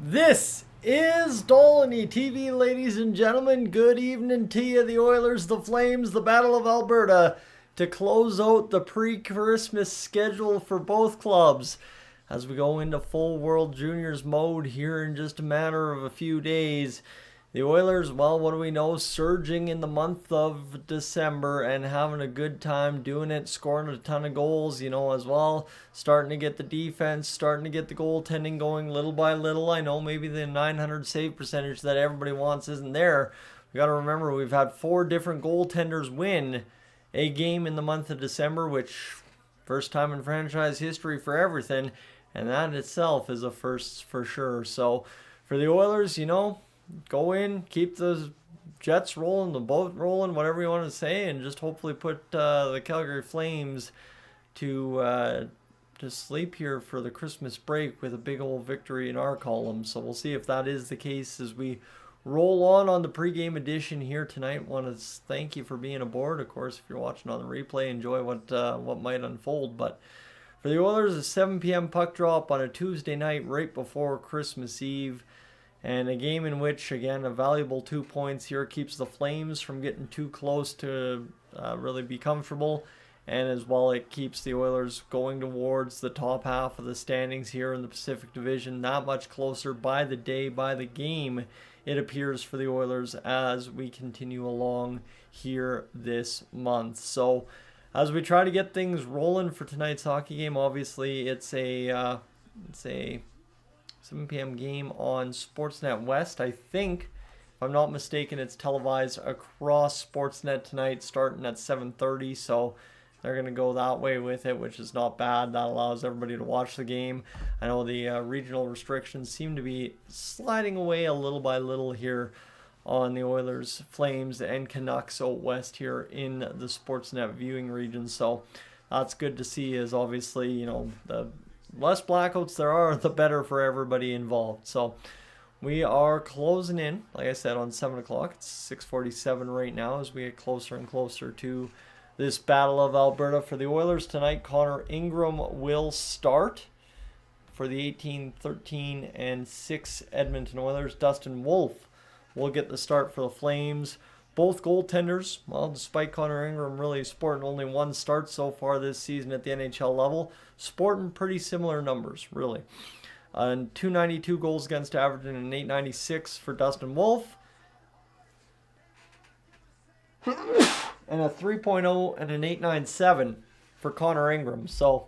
This is Dolynny TV, ladies and gentlemen. Good evening to you. The Oilers, the Flames, the Battle of Alberta to close out the pre-Christmas schedule for both clubs as we go into full World Juniors mode here in just a matter of a few days. The Oilers, well, what do we know? Surging in the month of December and having a good time doing it, scoring a ton of goals, as well. Starting to get the defense, starting to get the goaltending going little by little. I know maybe the 900 save percentage that everybody wants isn't there. We got to remember we've had 4 different goaltenders win a game in the month of December, which first time in franchise history for everything, and that in itself is a first for sure. So for the Oilers, go in, keep the jets rolling, the boat rolling, whatever you want to say, and just hopefully put the Calgary Flames to sleep here for the Christmas break with a big old victory in our column. So we'll see if that is the case as we roll on the pregame edition here tonight. Want to thank you for being aboard. Of course, if you're watching on the replay, enjoy what might unfold. But for the Oilers, a 7 p.m. puck drop on a Tuesday night right before Christmas Eve. And a game in which, again, a valuable 2 points here keeps the Flames from getting too close to really be comfortable. And as well, it keeps the Oilers going towards the top half of the standings here in the Pacific Division. That much closer by the day, by the game, it appears for the Oilers as we continue along here this month. So as we try to get things rolling for tonight's hockey game, obviously it's a 7 p.m. game on Sportsnet West. I think, if I'm not mistaken, it's televised across Sportsnet tonight starting at 7:30, so they're going to go that way with it, which is not bad. That allows everybody to watch the game. I know the regional restrictions seem to be sliding away a little by little here on the Oilers, Flames, and Canucks out west here in the Sportsnet viewing region, so that's good to see. As obviously, the less blackouts there are, the better for everybody involved. So we are closing in, like I said, on 7 o'clock. It's 6:47 right now as we get closer and closer to this Battle of Alberta. For the Oilers tonight, Connor Ingram will start for the 18-13-6 Edmonton Oilers. Dustin Wolf will get the start for the Flames. Both goaltenders, well, despite Connor Ingram really sporting only 1 start so far this season at the NHL level, sporting pretty similar numbers, really. And 292 goals against average and an 896 for Dustin Wolf. And a 3.0 and an 897 for Connor Ingram. So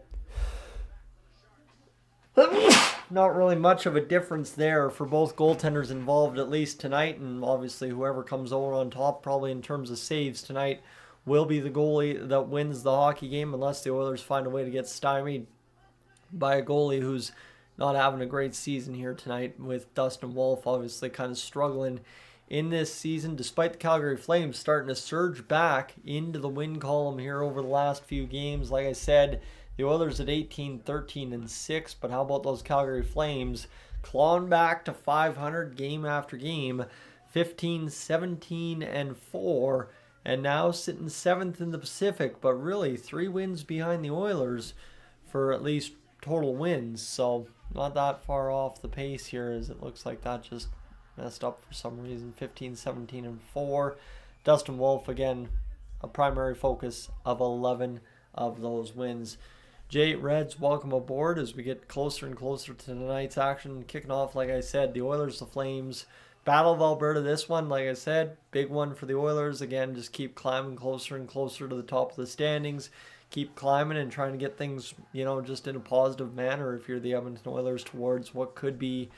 not really much of a difference there for both goaltenders involved, at least tonight. And obviously whoever comes over on top, probably in terms of saves tonight, will be the goalie that wins the hockey game, unless the Oilers find a way to get stymied by a goalie who's not having a great season here tonight, with Dustin Wolf obviously kind of struggling in this season, despite the Calgary Flames starting to surge back into the win column here over the last few games. Like I said, the Oilers at 18-13-6, but how about those Calgary Flames clawing back to 500 game after game, 15-17-4, and now sitting 7th in the Pacific, but really 3 wins behind the Oilers for at least total wins. So not that far off the pace here, as it looks like that just messed up for some reason. 15-17-4. Dustin Wolf, again, a primary focus of 11 of those wins. Jay Reds, welcome aboard as we get closer and closer to tonight's action. Kicking off, like I said, the Oilers, the Flames, Battle of Alberta. This one, like I said, big one for the Oilers. Again, just keep climbing closer and closer to the top of the standings. Keep climbing and trying to get things, just in a positive manner if you're the Edmonton Oilers towards what could be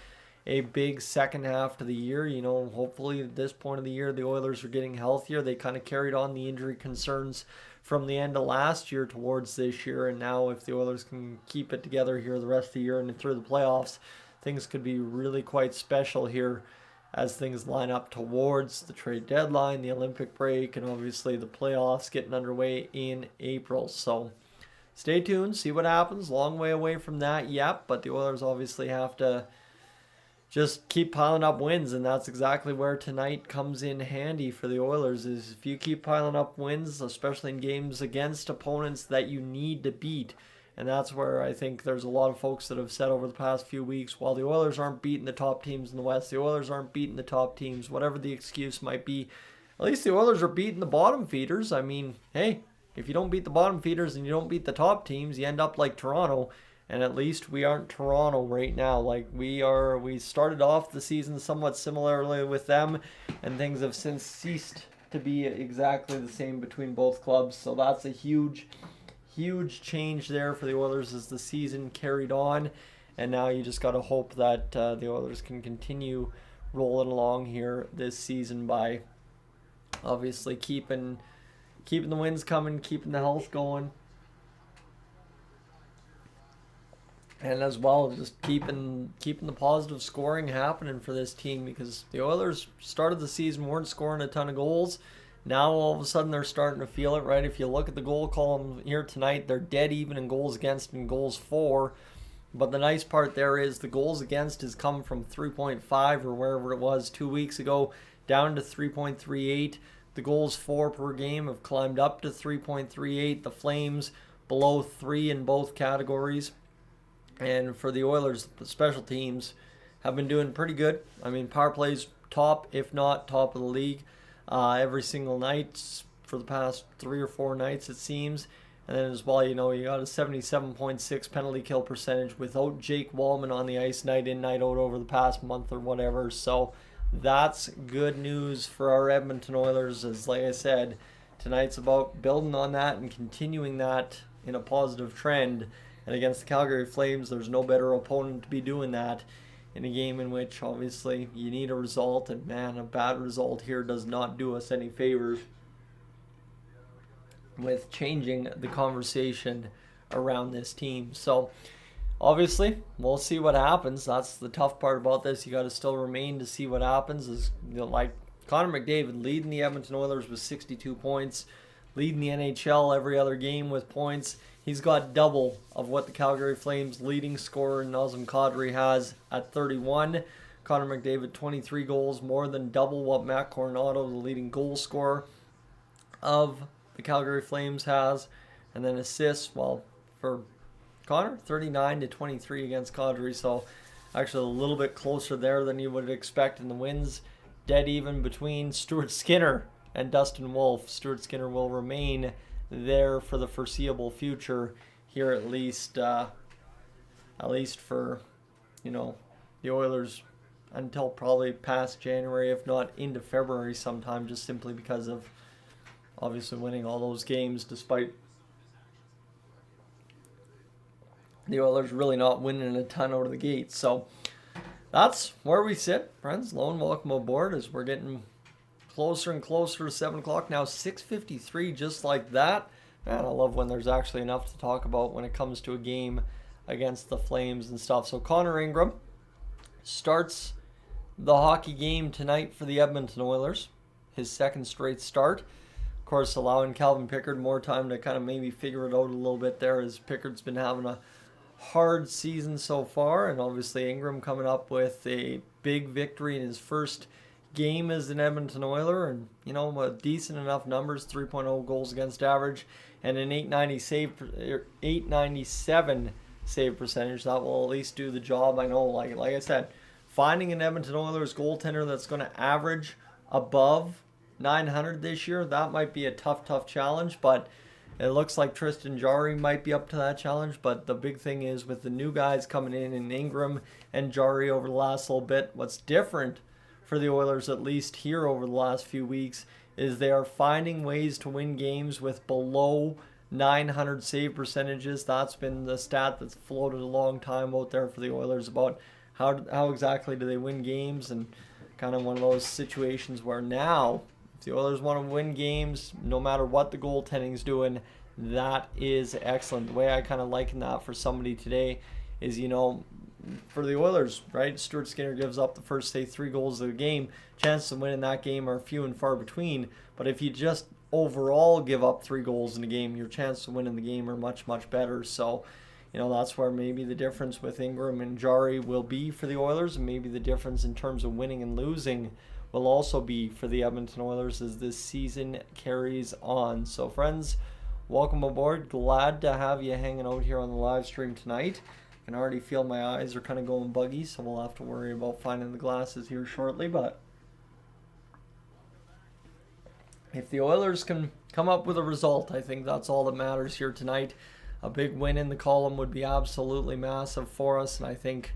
a big second half to the year. Hopefully at this point of the year, the Oilers are getting healthier. They kind of carried on the injury concerns from the end of last year towards this year, and now if the Oilers can keep it together here the rest of the year and through the playoffs, things could be really quite special here as things line up towards the trade deadline, the Olympic break, and obviously the playoffs getting underway in April. So stay tuned, see what happens. Long way away from that yet, but the Oilers obviously have to just keep piling up wins, and that's exactly where tonight comes in handy for the Oilers. Is if you keep piling up wins, especially in games against opponents that you need to beat, And that's where I think there's a lot of folks that have said over the past few weeks, while the Oilers aren't beating the top teams in the West, the Oilers aren't beating the top teams, whatever the excuse might be, at least the Oilers are beating the bottom feeders. I mean, hey, if you don't beat the bottom feeders and you don't beat the top teams, you end up like Toronto. And at least we aren't Toronto right now. Like we started off the season somewhat similarly with them, and things have since ceased to be exactly the same between both clubs. So that's a huge change there for the Oilers as the season carried on. And now you just got to hope that the Oilers can continue rolling along here this season by obviously keeping the wins coming, keeping the health going, and as well just keeping the positive scoring happening for this team, because the Oilers started the season weren't scoring a ton of goals. Now all of a sudden they're starting to feel it, right? If you look at the goal column here tonight, they're dead even in goals against and goals for. But the nice part there is the goals against has come from 3.5 or wherever it was 2 weeks ago down to 3.38. The goals for per game have climbed up to 3.38. The Flames below 3 in both categories. And for the Oilers, the special teams have been doing pretty good. I mean, power plays top, if not top of the league, every single night for the past 3 or 4 nights, it seems. And then as well, you got a 77.6 penalty kill percentage without Jake Wallman on the ice night in, night out over the past month or whatever. So that's good news for our Edmonton Oilers, as like I said, tonight's about building on that and continuing that in a positive trend. And against the Calgary Flames, there's no better opponent to be doing that in a game in which obviously you need a result. And man, a bad result here does not do us any favors with changing the conversation around this team. So obviously we'll see what happens. That's the tough part about this. You got to still remain to see what happens. Is like Connor McDavid leading the Edmonton Oilers with 62 points, leading the NHL every other game with points. He's got double of what the Calgary Flames leading scorer Nazem Kadri has at 31. Connor McDavid 23 goals, more than double what Matt Coronado, the leading goal scorer of the Calgary Flames, has. And then assists, well, for Connor, 39 to 23 against Kadri. So actually a little bit closer there than you would expect in the wins. Dead even between Stuart Skinner and Dustin Wolf. Stuart Skinner will remain there for the foreseeable future here, at least for the Oilers until probably past January, if not into February sometime, just simply because of obviously winning all those games despite the Oilers really not winning a ton out of the gate. So that's where we sit, friends. Hello and welcome aboard as we're getting closer and closer to 7 o'clock now. 6:53, just like that. Man, I love when there's actually enough to talk about when it comes to a game against the Flames and stuff. So Connor Ingram starts the hockey game tonight for the Edmonton Oilers. His second straight start. Of course, allowing Calvin Pickard more time to kind of maybe figure it out a little bit there, as Pickard's been having a hard season so far. And obviously Ingram coming up with a big victory in his first game as an Edmonton Oiler, and with decent enough numbers, 3.0 goals against average and an 897 save percentage. That will at least do the job. I know, like I said, finding an Edmonton Oilers goaltender that's going to average above 900 this year, that might be a tough challenge, but it looks like Tristan Jarry might be up to that challenge. But the big thing is with the new guys coming in Ingram and Jarry over the last little bit, what's different for the Oilers, at least here over the last few weeks, is they are finding ways to win games with below 900 save percentages. That's been the stat that's floated a long time out there for the Oilers about how exactly do they win games, and kind of one of those situations where now if the Oilers want to win games, no matter what the goaltending's doing, that is excellent. The way I kind of liken that for somebody today is, for the Oilers, right? Stuart Skinner gives up the first, say, 3 goals of the game. Chances of winning that game are few and far between. But if you just overall give up 3 goals in the game, your chances of winning the game are much better. So, that's where maybe the difference with Ingram and Jarry will be for the Oilers, and maybe the difference in terms of winning and losing will also be for the Edmonton Oilers as this season carries on. So, friends, welcome aboard. Glad to have you hanging out here on the live stream tonight. I can already feel my eyes are kind of going buggy, so we'll have to worry about finding the glasses here shortly. But if the Oilers can come up with a result, I think that's all that matters here tonight. A big win in the column would be absolutely massive for us, and I think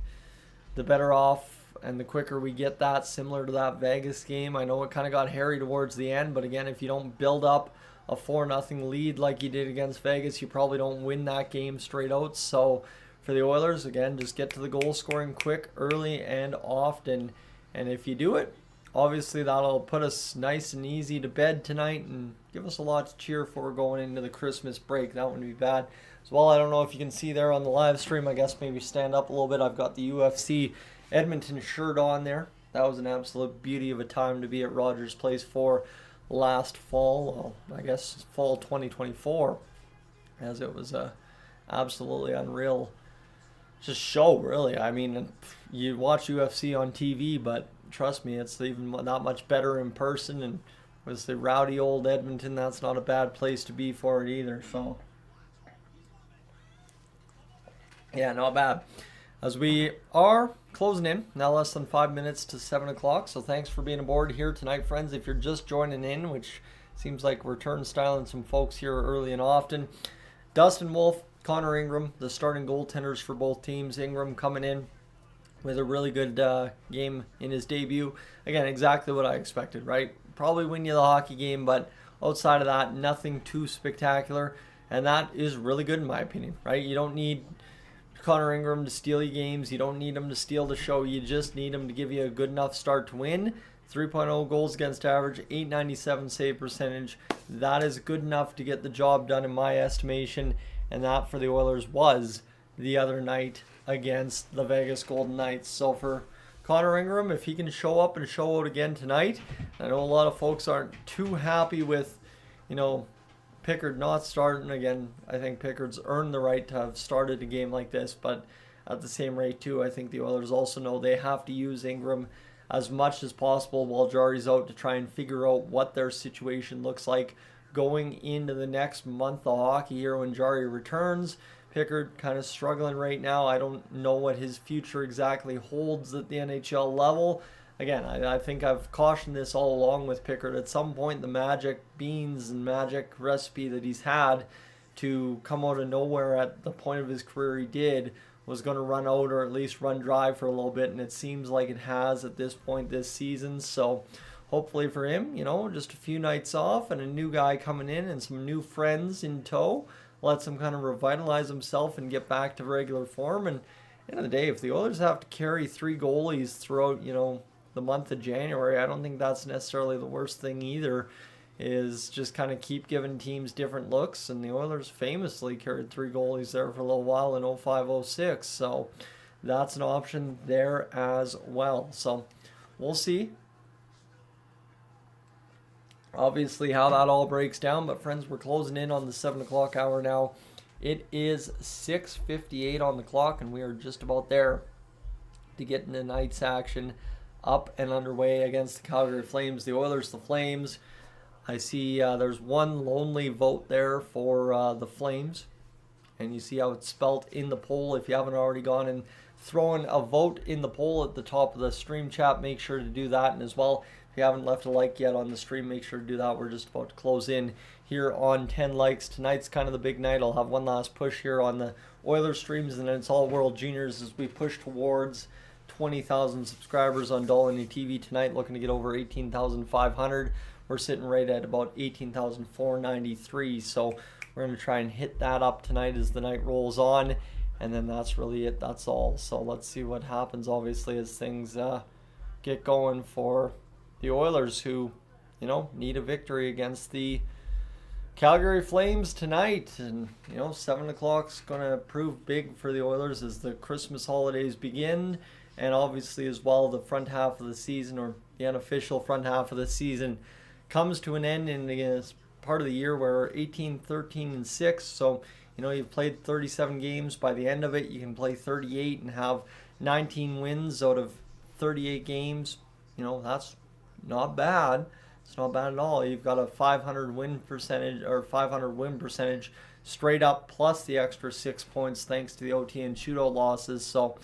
the better off and the quicker we get that, similar to that Vegas game. I know it kind of got hairy towards the end, but again, if you don't build up a 4-0 lead like you did against Vegas, you probably don't win that game straight out. So for the Oilers, again, just get to the goal scoring quick, early, and often. And if you do it, obviously that'll put us nice and easy to bed tonight and give us a lot to cheer for going into the Christmas break. That wouldn't be bad. As well, I don't know if you can see there on the live stream, I guess maybe stand up a little bit. I've got the UFC Edmonton shirt on there. That was an absolute beauty of a time to be at Rogers Place for last fall. Well, I guess fall 2024, as it was a absolutely unreal just show, really. I mean, you watch UFC on TV, but trust me, it's even not much better in person. And with the rowdy old Edmonton, that's not a bad place to be for it either. So yeah, not bad. As we are closing in, now less than 5 minutes to 7 o'clock. So thanks for being aboard here tonight, friends. If you're just joining in, which seems like we're turnstiling some folks here early and often. Dustin Wolf, Connor Ingram, the starting goaltenders for both teams. Ingram coming in with a really good game in his debut. Again, exactly what I expected, right? Probably win you the hockey game, but outside of that, nothing too spectacular. And that is really good in my opinion, right? You don't need Connor Ingram to steal you games. You don't need him to steal the show. You just need him to give you a good enough start to win. 3.0 goals against average, .897 save percentage. That is good enough to get the job done in my estimation. And that for the Oilers was the other night against the Vegas Golden Knights. So for Connor Ingram, if he can show up and show out again tonight, I know a lot of folks aren't too happy with, Pickard not starting again. I think Pickard's earned the right to have started a game like this, but at the same rate too, I think the Oilers also know they have to use Ingram as much as possible while Jari's out to try and figure out what their situation looks like going into the next month of hockey here when Jari returns. Pickard kind of struggling right now. I don't know what his future exactly holds at the NHL level. Again, I think I've cautioned this all along with Pickard. At some point, the magic beans and magic recipe that he's had to come out of nowhere at the point of his career he did was going to run out or at least run dry for a little bit, and it seems like it has at this point this season. So hopefully for him, just a few nights off and a new guy coming in and some new friends in tow lets him kind of revitalize himself and get back to regular form. And at the end of the day, if the Oilers have to carry 3 goalies throughout, the month of January, I don't think that's necessarily the worst thing either, is just kind of keep giving teams different looks. And the Oilers famously carried 3 goalies there for a little while in 05-06, so that's an option there as well. So we'll see obviously how that all breaks down. But friends, we're closing in on the 7 o'clock hour now. It is 6:58 on the clock, and we are just about there to get into tonight's action up and underway against the Calgary Flames. The Oilers, the Flames. I see there's one lonely vote there for the Flames, and you see how it's spelt in the poll. If you haven't already gone and thrown a vote in the poll at the top of the stream chat, make sure to do that. And as well, if you haven't left a like yet on the stream, make sure to do that. We're just about to close in here on 10 likes. Tonight's kind of the big night. I'll have one last push here on the Oilers streams, and then it's all World Juniors as we push towards 20,000 subscribers on Dolynny TV tonight, looking to get over 18,500. We're sitting right at about 18,493, so we're going to try and hit that up tonight as the night rolls on, and then that's really it. That's all. So let's see what happens, obviously, as things get going for the Oilers, who, need a victory against the Calgary Flames tonight. And 7 o'clock's going to prove big for the Oilers as the Christmas holidays begin. And obviously as well, the front half of the season, or the unofficial front half of the season, comes to an end in this part of the year where we're 18, 13, and 6. So, you've played 37 games. By the end of it, you can play 38 and have 19 wins out of 38 games. That's not bad. It's not bad at all. You've got a 500 win percentage straight up, plus the extra 6 points thanks to the OT and shootout losses. So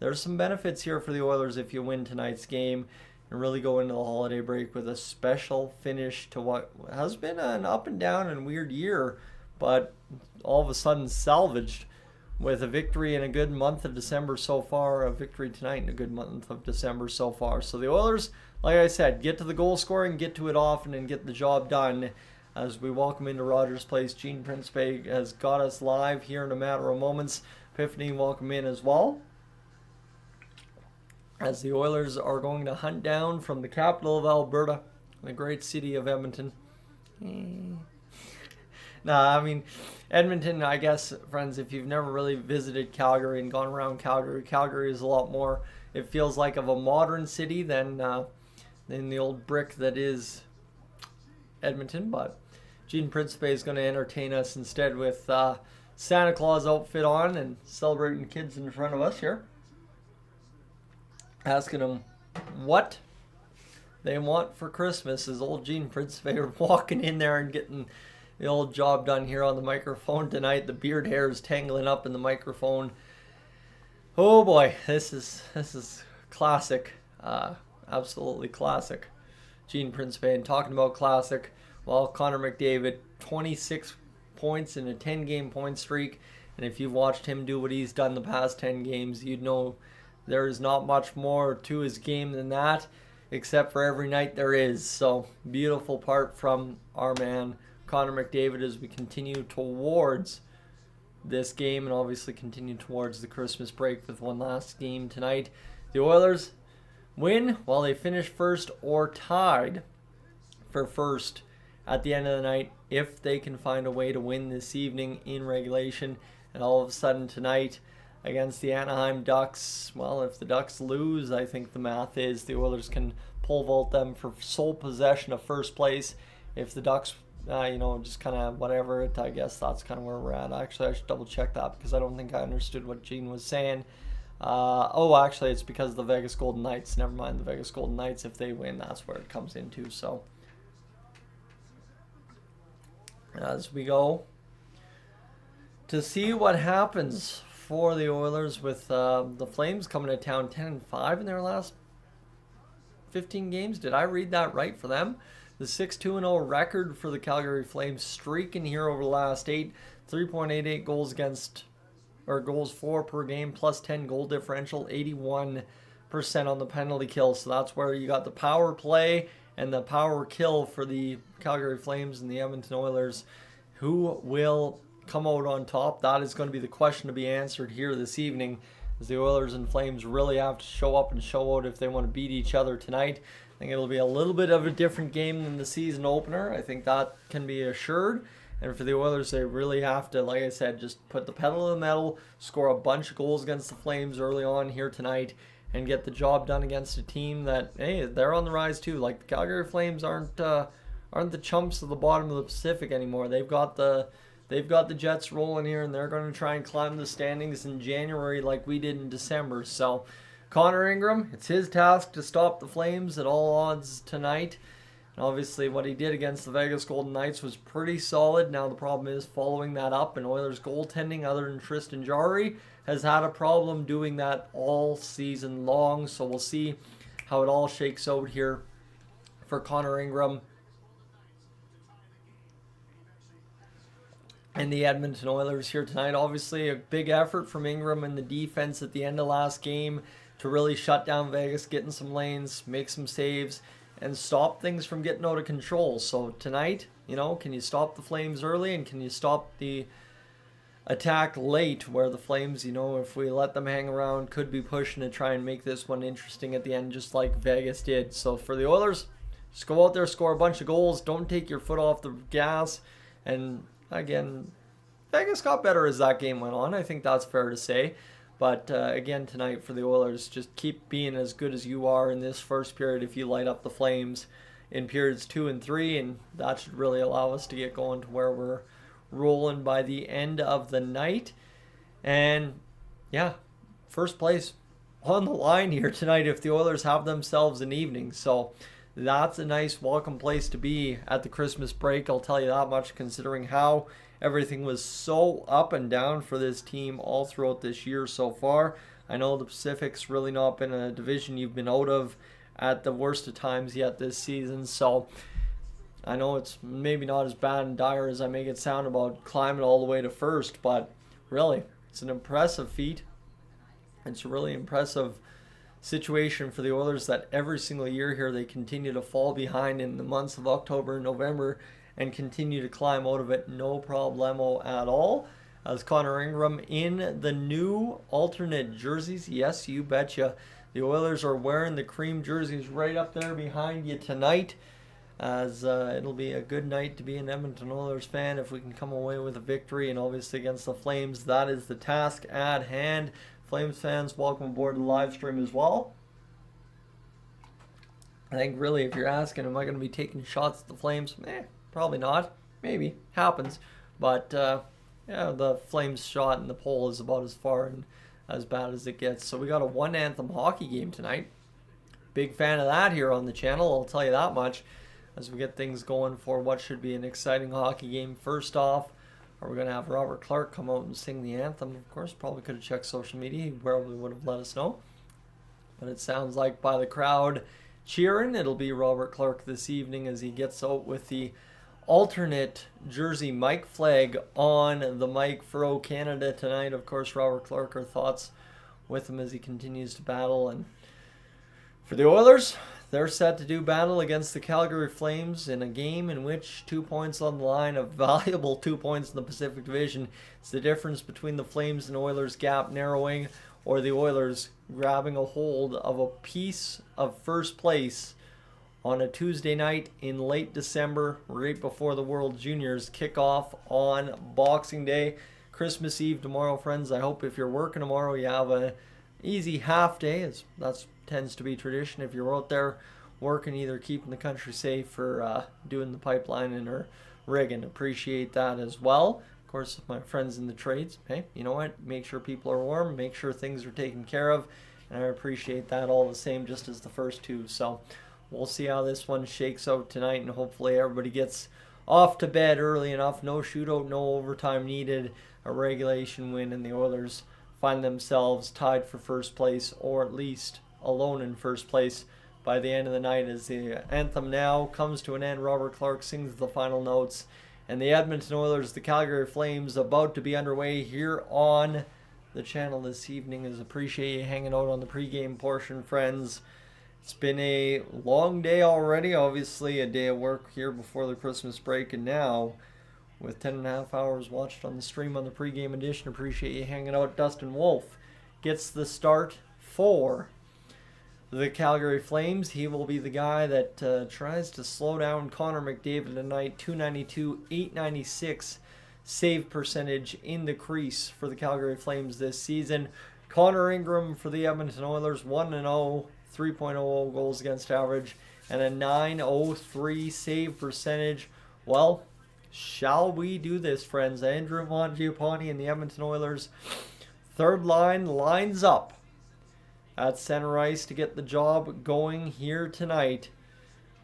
there's some benefits here for the Oilers if you win tonight's game and really go into the holiday break with a special finish to what has been an up and down and weird year, but all of a sudden salvaged with a victory in a good month of December so far, a victory tonight in a good month of December so far. So the Oilers, like I said, get to the goal scoring, get to it often, and get the job done. As we welcome into Rogers Place, Gene Principe has got us live here in a matter of moments. Epiphany, welcome in as well. As the Oilers are going to hunt down from the capital of Alberta, the great city of Edmonton. Nah, I mean, Edmonton, I guess, friends, if you've never really visited Calgary and gone around Calgary, Calgary is a lot more, it feels like, of a modern city than the old brick that is Edmonton. But Gene Principe is going to entertain us instead with Santa Claus outfit on and celebrating kids in front of us here. Asking them what they want for Christmas as old Gene Principe are walking in there and getting the old job done here on the microphone tonight. The beard hair is tangling up in the microphone. Oh boy, this is classic, absolutely classic. Gene Principe, and talking about classic, well, Connor McDavid, 26 points in a 10-game point streak, and if you've watched him do what he's done the past 10 games, you'd know there is not much more to his game than that, except for every night there is. So, beautiful part from our man Connor McDavid as we continue towards this game and obviously continue towards the Christmas break with one last game tonight. The Oilers win while they finish first or tied for first at the end of the night if they can find a way to win this evening in regulation. And all of a sudden tonight against the Anaheim Ducks, well, if the Ducks lose, I think the math is the Oilers can pole vault them for sole possession of first place. If the Ducks just kind of whatever, I guess that's kind of where we're at. Actually, I should double check that because I don't think I understood what Gene was saying. Actually, it's because of the Vegas Golden Knights. Never mind the Vegas Golden Knights. If they win, that's where it comes into. So, as we go to see what happens for the Oilers with the Flames coming to town 10-5 in their last 15 games. Did I read that right for them? The 6-2-0 record for the Calgary Flames, streaking here over the last 8, 3.88 goals for per game, plus 10 goal differential, 81% on the penalty kill. So that's where you got the power play and the power kill for the Calgary Flames and the Edmonton Oilers. Who will come out on top? That is going to be the question to be answered here this evening, as the Oilers and Flames really have to show up and show out if they want to beat each other tonight. I think it'll be a little bit of a different game than the season opener. I think that can be assured. And for the Oilers, they really have to, like I said, just put the pedal to the metal, score a bunch of goals against the Flames early on here tonight, and get the job done against a team that, hey, they're on the rise too. Like, the Calgary Flames aren't the chumps of the bottom of the Pacific anymore. They've got the Jets rolling here, and they're going to try and climb the standings in January like we did in December. So, Connor Ingram, it's his task to stop the Flames at all odds tonight. And obviously what he did against the Vegas Golden Knights was pretty solid. Now the problem is following that up, and Oilers goaltending, other than Tristan Jarry, has had a problem doing that all season long. So we'll see how it all shakes out here for Connor Ingram and the Edmonton Oilers here tonight. Obviously a big effort from Ingram and the defense at the end of last game to really shut down Vegas, get in some lanes, make some saves, and stop things from getting out of control. So tonight, can you stop the Flames early, and can you stop the attack late where the Flames, if we let them hang around, could be pushing to try and make this one interesting at the end, just like Vegas did. So for the Oilers, just go out there, score a bunch of goals, don't take your foot off the gas. And again, Vegas got better as that game went on. I think that's fair to say. But again, tonight for the Oilers, just keep being as good as you are in this first period if you light up the Flames in periods 2 and 3. And that should really allow us to get going to where we're rolling by the end of the night. And yeah, first place on the line here tonight if the Oilers have themselves an evening. So that's a nice welcome place to be at the Christmas break. I'll tell you that much, considering how everything was so up and down for this team all throughout this year so far. I know the Pacific's really not been a division you've been out of at the worst of times yet this season, so I know it's maybe not as bad and dire as I make it sound about climbing all the way to first, but really, it's an impressive feat. It's a really impressive situation for the Oilers that every single year here they continue to fall behind in the months of October and November and continue to climb out of it no problemo at all. As Connor Ingram in the new alternate jerseys, yes, you betcha. The Oilers are wearing the cream jerseys right up there behind you tonight, as it'll be a good night to be an Edmonton Oilers fan if we can come away with a victory, and obviously against the Flames, that is the task at hand. Flames fans, welcome aboard the live stream as well. I think really if you're asking, am I going to be taking shots at the Flames? Probably not. Maybe. Happens. But yeah, the Flames shot in the poll is about as far and as bad as it gets. So we got a one Anthem hockey game tonight. Big fan of that here on the channel, I'll tell you that much, as we get things going for what should be an exciting hockey game. First off, are we going to have Robert Clark come out and sing the anthem? Of course, probably could have checked social media. He probably would have let us know. But it sounds like by the crowd cheering, it'll be Robert Clark this evening as he gets out with the alternate jersey Mike flag on the mic for O Canada tonight. Of course, Robert Clark, our thoughts with him as he continues to battle. And for the Oilers, they're set to do battle against the Calgary Flames in a game in which 2 points on the line, a valuable 2 points in the Pacific Division. It's the difference between the Flames and Oilers gap narrowing, or the Oilers grabbing a hold of a piece of first place on a Tuesday night in late December, right before the World Juniors kick off on Boxing Day. Christmas Eve tomorrow, friends. I hope if you're working tomorrow, you have an easy half day, as that tends to be tradition. If you're out there working, either keeping the country safe or doing the pipelining or rigging, appreciate that as well. Of course, my friends in the trades, hey, you know what? Make sure people are warm, make sure things are taken care of, and I appreciate that all the same, just as the first two. So we'll see how this one shakes out tonight, and hopefully everybody gets off to bed early enough. No shootout, no overtime needed, a regulation win, and the Oilers find themselves tied for first place, or at least alone in first place by the end of the night, as the anthem now comes to an end. Robert Clark sings the final notes, and the Edmonton Oilers, the Calgary Flames, about to be underway here on the channel this evening. Is appreciate you hanging out on the pregame portion, friends. It's been a long day already, obviously a day of work here before the Christmas break, and now with 10.5 hours watched on the stream on the pregame edition. Appreciate you hanging out. Dustin Wolf gets the start for the Calgary Flames. He will be the guy that tries to slow down Connor McDavid tonight. .292, .896 save percentage in the crease for the Calgary Flames this season. Connor Ingram for the Edmonton Oilers, 1-0, 3.00 goals against average, and a .903 save percentage. Well, shall we do this, friends? Andrew Mangiapane and the Edmonton Oilers third line lines up at center ice to get the job going here tonight.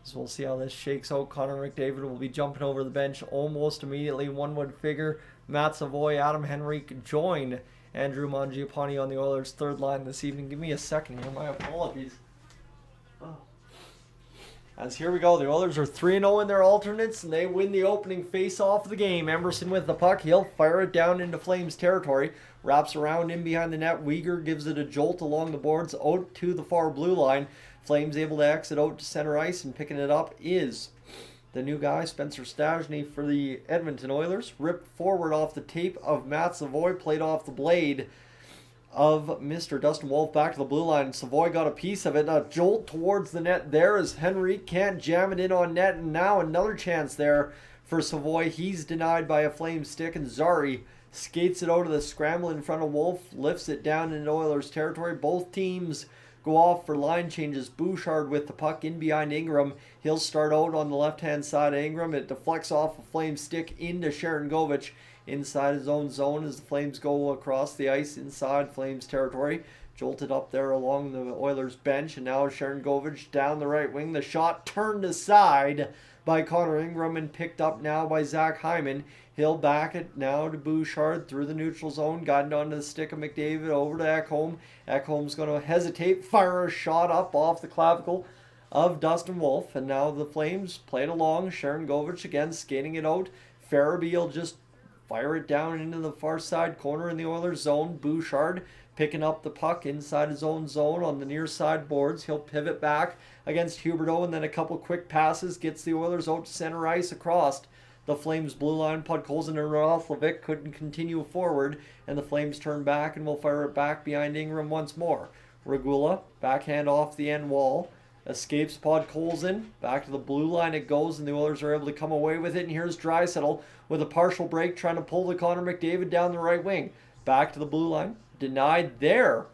So we'll see how this shakes out. Connor McDavid will be jumping over the bench almost immediately. One would figure Matt Savoy, Adam Henrique join Andrew Mangiapane on the Oilers' third line this evening. Give me a second here. My apologies. As here we go, the Oilers are 3-0 in their alternates, and they win the opening face-off of the game. Emerson with the puck. He'll fire it down into Flames territory. Wraps around in behind the net. Weegar gives it a jolt along the boards out to the far blue line. Flames able to exit out to center ice, and picking it up is the new guy, Spencer Stastny for the Edmonton Oilers. Ripped forward off the tape of Matt Savoy, played off the blade of Mr. Dustin Wolf back to the blue line. Savoy got a piece of it, and a jolt towards the net there as Henry can't jam it in on net, and now another chance there for Savoy. He's denied by a Flame stick, and Zari skates it out of the scramble in front of Wolf, lifts it down into Oilers territory. Both teams go off for line changes. Bouchard with the puck in behind Ingram. He'll start out on the left-hand side of Ingram. It deflects off a Flame stick into Sharon Govich inside his own zone as the Flames go across the ice inside Flames territory. jolted up there along the Oilers bench, and now Sharangovich down the right wing. The shot turned aside by Connor Ingram and picked up now by Zach Hyman. He'll back it now to Bouchard through the neutral zone, gotten onto the stick of McDavid, over to Ekholm. Ekholm's going to hesitate, fire a shot up off the clavicle of Dustin Wolf, and now the Flames played along. Sharangovich again skating it out. Farabee will just fire it down into the far side corner in the Oilers zone. Bouchard picking up the puck inside his own zone on the near side boards. He'll pivot back against Huberdeau, and then a couple quick passes gets the Oilers out to center ice across the Flames blue line. Podkolzin and Roslovic couldn't continue forward, and the Flames turn back and will fire it back behind Ingram once more. Regula, backhand off the end wall, escapes Podkolzin. Back to the blue line it goes, and the Oilers are able to come away with it. And here's Draisaitl with a partial break, trying to pull the Connor McDavid down the right wing. Back to the blue line. Denied there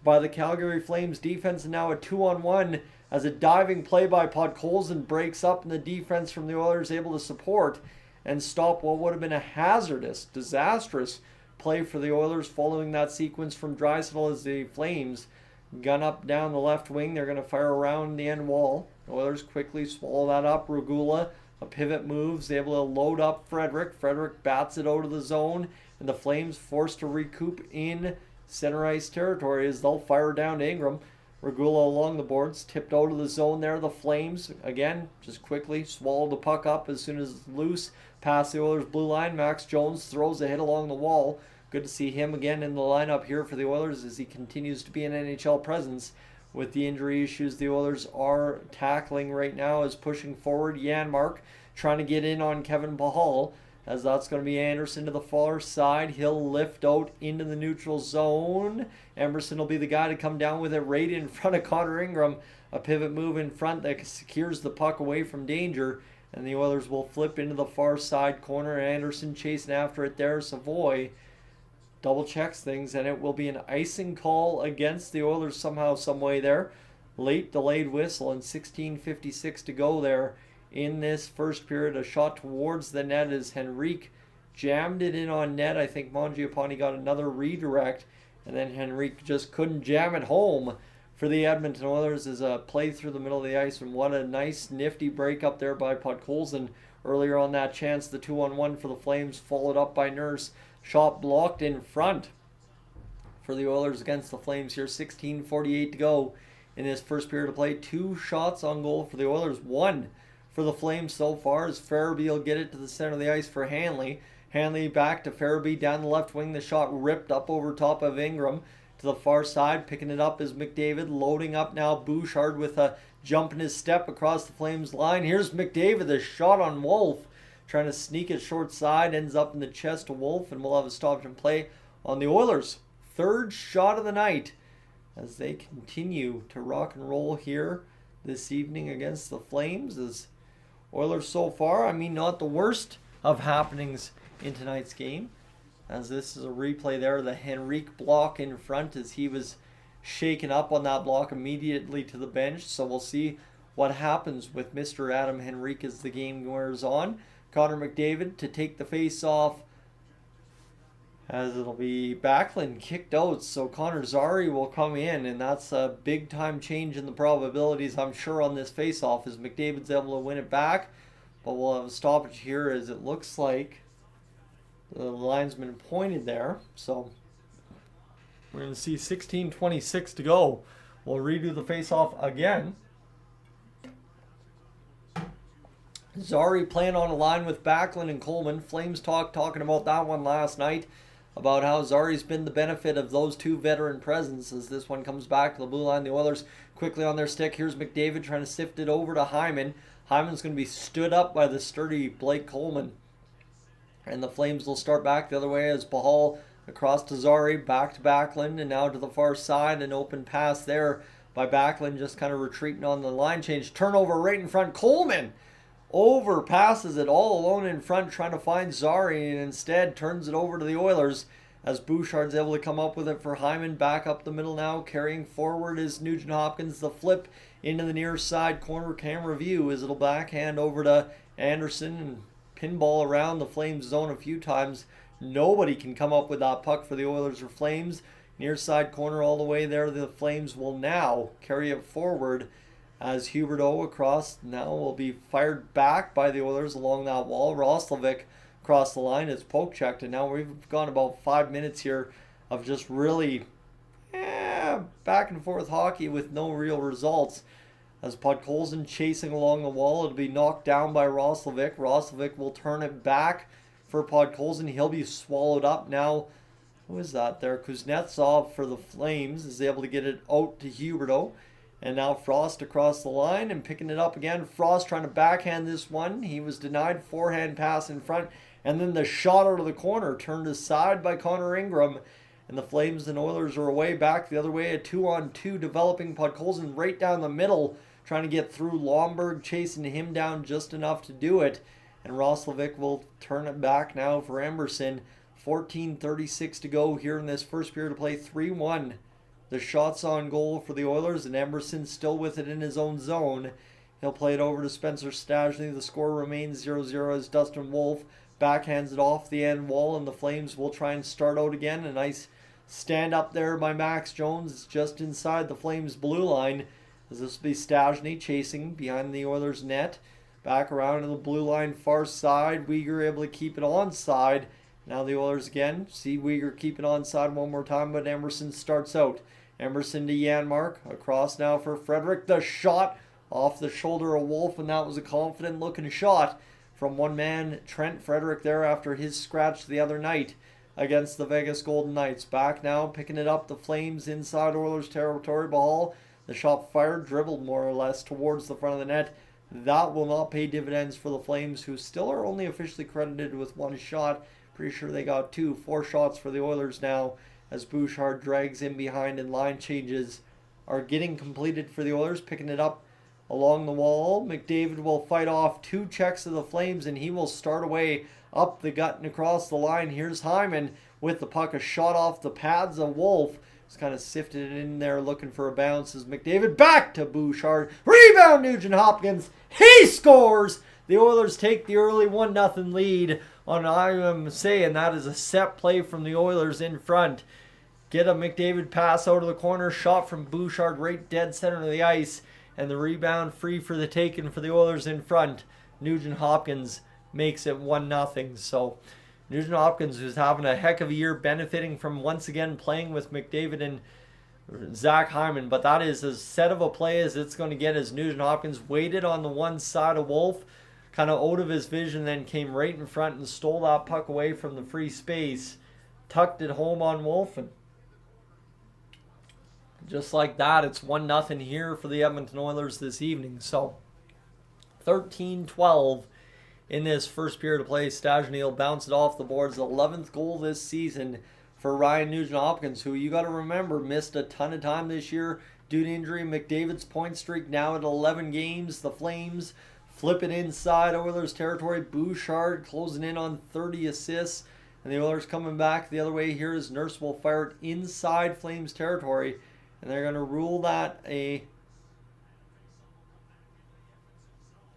by the Calgary Flames defense, and now a 2-on-1 as a diving play by Podkolzin breaks up, and the defense from the Oilers able to support and stop what would have been a hazardous, disastrous play for the Oilers following that sequence from Draisaitl as the Flames gun up down the left wing. They're going to fire around the end wall. The Oilers quickly swallow that up. Regula, a pivot moves, able to load up Frederick. Frederick bats it out of the zone, and the Flames forced to recoup in center ice territory as they'll fire down to Ingram. Regula along the boards, tipped out of the zone there. The Flames, again, just quickly swallow the puck up as soon as it's loose. Past the Oilers' blue line, Max Jones throws a hit along the wall. Good to see him again in the lineup here for the Oilers as he continues to be an NHL presence. With the injury issues the Oilers are tackling right now is pushing forward. Janmark trying to get in on Kevin Pahal, as that's going to be Anderson to the far side. He'll lift out into the neutral zone. Emerson will be the guy to come down with it right in front of Connor Ingram. A pivot move in front that secures the puck away from danger, and the Oilers will flip into the far side corner. Anderson chasing after it there. Savoy double checks things, and it will be an icing call against the Oilers somehow, some way there. Late delayed whistle and 16:56 to go there in this first period. A shot towards the net as Henrique jammed it in on net. I think Mangiapane got another redirect, and then Henrique just couldn't jam it home for the Edmonton Oilers as a play through the middle of the ice. And what a nice nifty break up there by Podkolzin earlier on that chance. The 2-on-1 for the Flames, followed up by Nurse. Shot blocked in front for the Oilers against the Flames here. 16:48 to go in this first period of play. 2 shots on goal for the Oilers, 1 for the Flames so far, as Farabee will get it to the center of the ice for Hanley. Hanley back to Farabee down the left wing. The shot ripped up over top of Ingram to the far side. Picking it up is McDavid, loading up now Bouchard with a jump in his step across the Flames line. Here's McDavid, the shot on Wolf, trying to sneak it short side, ends up in the chest of Wolf, and we'll have a stoppage and play on the Oilers' third shot of the night as they continue to rock and roll here this evening against the Flames. As Oilers so far, I mean, not the worst of happenings in tonight's game, as this is a replay there. The Henrique block in front as he was shaken up on that block immediately to the bench. So we'll see what happens with Mr. Adam Henrique as the game wears on. Connor McDavid to take the face off, as it'll be Backlund kicked out. So Connor Zary will come in, and that's a big time change in the probabilities, I'm sure, on this face off, as McDavid's able to win it back. But we'll have a stoppage here as it looks like the linesman pointed there. So we're going to see 16:26 to go. We'll redo the face off again. Zary playing on a line with Backlund and Coleman. Flames talking about that one last night, about how Zary's been the benefit of those two veteran presence as this one comes back to the blue line. The Oilers quickly on their stick. Here's McDavid trying to sift it over to Hyman. Hyman's going to be stood up by the sturdy Blake Coleman. And the Flames will start back the other way as Pahal across to Zary, back to Backlund, and now to the far side. An open pass there by Backlund, just kind of retreating on the line change. Turnover right in front. Coleman overpasses it all alone in front, trying to find Zary, and instead turns it over to the Oilers as Bouchard's able to come up with it for Hyman. Back up the middle now, carrying forward is Nugent Hopkins. The flip into the near side corner camera view as it'll backhand over to Anderson and pinball around the Flames zone a few times. Nobody can come up with that puck for the Oilers or Flames. Near side corner all the way there. The Flames will now carry it forward as Huberdeau across now will be fired back by the Oilers along that wall. Roslovic across the line is poke checked, and now we've gone about 5 minutes here of just really back and forth hockey with no real results. As Podkolzin chasing along the wall, it'll be knocked down by Roslovic. Roslovic will turn it back for Podkolzin. He'll be swallowed up now. Who is that there? Kuznetsov for the Flames is able to get it out to Huberdeau. And now Frost across the line and picking it up again. Frost trying to backhand this one. He was denied. Forehand pass in front. And then the shot out of the corner turned aside by Connor Ingram. And the Flames and Oilers are away back the other way. A 2-on-2 developing. Podkolzin right down the middle trying to get through. Lomberg chasing him down just enough to do it. And Roslovic will turn it back now for Emerson. 14:36 to go here in this first period of play. 3-1. The shots on goal for the Oilers, and Emerson still with it in his own zone. He'll play it over to Spencer Stastny. The score remains 0-0 as Dustin Wolf backhands it off the end wall, and the Flames will try and start out again. A nice stand up there by Max Jones just inside the Flames' blue line. As this will be Stastny chasing behind the Oilers' net. Back around to the blue line far side. Weegar able to keep it onside. Now the Oilers again. See Weegar keep it onside one more time, but Emerson starts out. Emerson to Janmark. Across now for Frederick. The shot off the shoulder of Wolf, and that was a confident looking shot from one man, Trent Frederick, there after his scratch the other night against the Vegas Golden Knights. Back now, picking it up, the Flames inside Oilers territory. Ball, the shot fired, dribbled more or less towards the front of the net. That will not pay dividends for the Flames, who still are only officially credited with one shot. Pretty sure they got 4 shots for the Oilers now, as Bouchard drags in behind, and line changes are getting completed for the Oilers. Picking it up along the wall. McDavid will fight off 2 checks of the Flames, and he will start away up the gut and across the line. Here's Hyman with the puck. A shot off the pads of Wolf. He's kind of sifted it in there looking for a bounce as McDavid back to Bouchard. Rebound Nugent Hopkins. He scores! The Oilers take the early 1-0 lead on, I am saying, that is a set play from the Oilers in front. Get a McDavid pass out of the corner. Shot from Bouchard right dead center of the ice. And the rebound free for the taking for the Oilers in front. Nugent Hopkins makes it 1-0. So Nugent Hopkins, who's having a heck of a year, benefiting from once again playing with McDavid and Zach Hyman. But that is as set of a play as it's going to get, as Nugent Hopkins waited on the one side of Wolf, kind of out of his vision, then came right in front and stole that puck away from the free space. Tucked it home on Wolf, and just like that, it's 1-0 here for the Edmonton Oilers this evening. So 13-12 in this first period of play. Stastny will bounce it off the boards. 11th goal this season for Ryan Nugent-Hopkins, who you got to remember missed a ton of time this year due to injury. McDavid's point streak now at 11 games. The Flames flip it inside Oilers territory. Bouchard closing in on 30 assists. And the Oilers coming back the other way here as Nurse will fire it inside Flames territory. And they're going to rule that an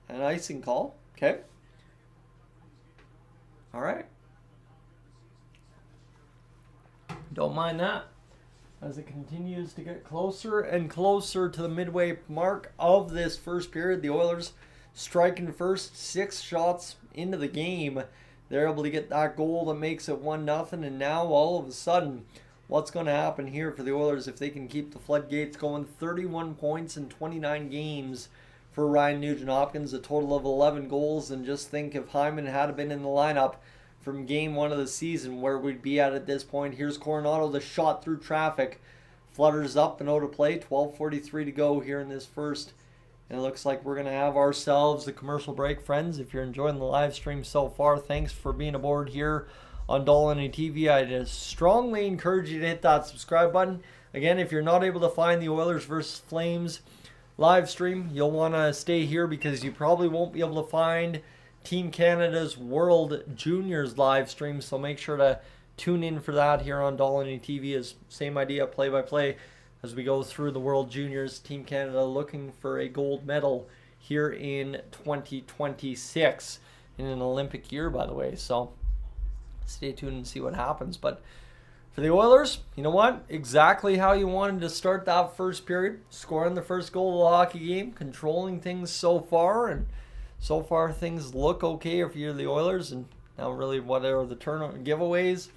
icing call. Okay. All right. Don't mind that. As it continues to get closer and closer to the midway mark of this first period, the Oilers striking first, 6 shots into the game. They're able to get that goal that makes it 1-0. And now all of a sudden, what's going to happen here for the Oilers if they can keep the floodgates going? 31 points in 29 games for Ryan Nugent-Hopkins, a total of 11 goals. And just think if Hyman had been in the lineup from game 1 of the season, where we'd be at this point. Here's Coronado, the shot through traffic. Flutters up and out of play. 12:43 to go here in this first. And it looks like we're going to have ourselves a commercial break, friends. If you're enjoying the live stream so far, thanks for being aboard here on Dolynny TV. I strongly encourage you to hit that subscribe button. Again, if you're not able to find the Oilers versus Flames live stream, you'll want to stay here because you probably won't be able to find Team Canada's World Juniors live stream. So make sure to tune in for that here on Dolynny TV. Is same idea, play-by-play, as we go through the World Juniors. Team Canada looking for a gold medal here in 2026 in an Olympic year, by the way. So stay tuned and see what happens. But For the Oilers, you know what? Exactly how you wanted to start that first period. Scoring the first goal of the hockey game. Controlling things so far. And so far things look okay if you're the Oilers. And now really what are the turnover giveaways?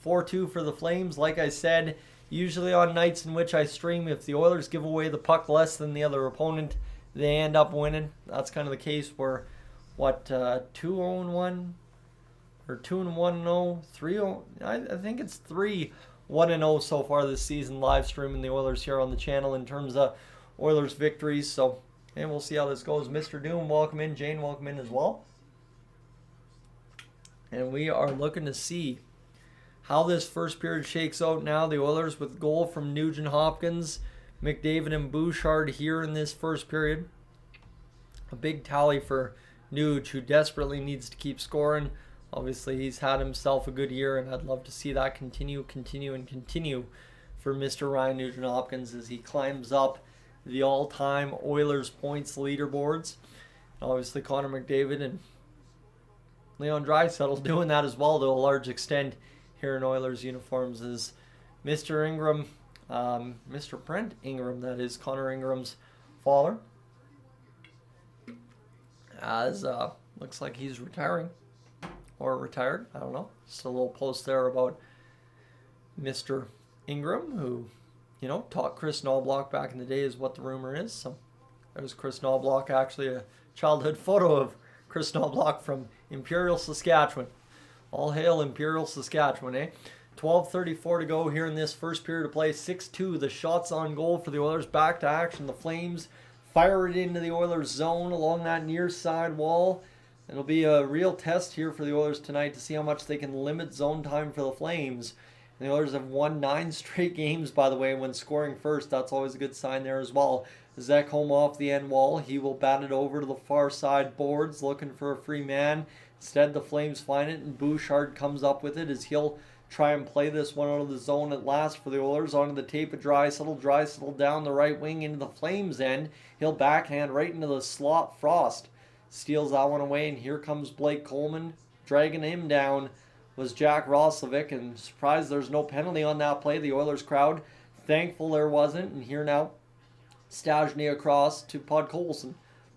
4-2 for the Flames. Like I said, usually on nights in which I stream, if the Oilers give away the puck less than the other opponent, they end up winning. That's kind of the case where, 2-0-1? Or 2-1-0, 3-0. I think it's 3-1-0 so far this season, live streaming the Oilers here on the channel in terms of Oilers victories. So, and we'll see how this goes. Mr. Doom, welcome in. Jane, welcome in as well. And we are looking to see how this first period shakes out now. The Oilers with goal from Nugent Hopkins, McDavid and Bouchard here in this first period. A big tally for Nuge, who desperately needs to keep scoring. Obviously, he's had himself a good year, and I'd love to see that continue for Mr. Ryan Nugent-Hopkins as he climbs up the all-time Oilers points leaderboards. Obviously, Connor McDavid and Leon Draisaitl doing that as well to a large extent here in Oilers uniforms as Mr. Ingram, Mr. Brent Ingram, that is Connor Ingram's father, as looks like he's retiring. Or retired, I don't know. Just a little post there about Mr. Ingram, who, taught Chris Knobloch back in the day is what the rumor is. So there's Chris Knobloch, actually a childhood photo of Chris Knobloch from Imperial, Saskatchewan. All hail Imperial, Saskatchewan, eh? 12:34 to go here in this first period of play. 6-2, the shots on goal for the Oilers. Back to action. The Flames fire it into the Oilers zone along that near side wall. It'll be a real test here for the Oilers tonight to see how much they can limit zone time for the Flames. And the Oilers have won 9 straight games, by the way, when scoring first. That's always a good sign there as well. Zekholm off the end wall. He will bat it over to the far side boards, looking for a free man. Instead, the Flames find it, and Bouchard comes up with it as he'll try and play this one out of the zone at last for the Oilers. Onto the tape of Draisaitl. Draisaitl down the right wing into the Flames end. He'll backhand right into the slot. Frost steals that one away, and here comes Blake Coleman. Dragging him down was Jack Roslovic, and surprised there's no penalty on that play. The Oilers crowd thankful there wasn't, and here now Stastny across to Podkolzin.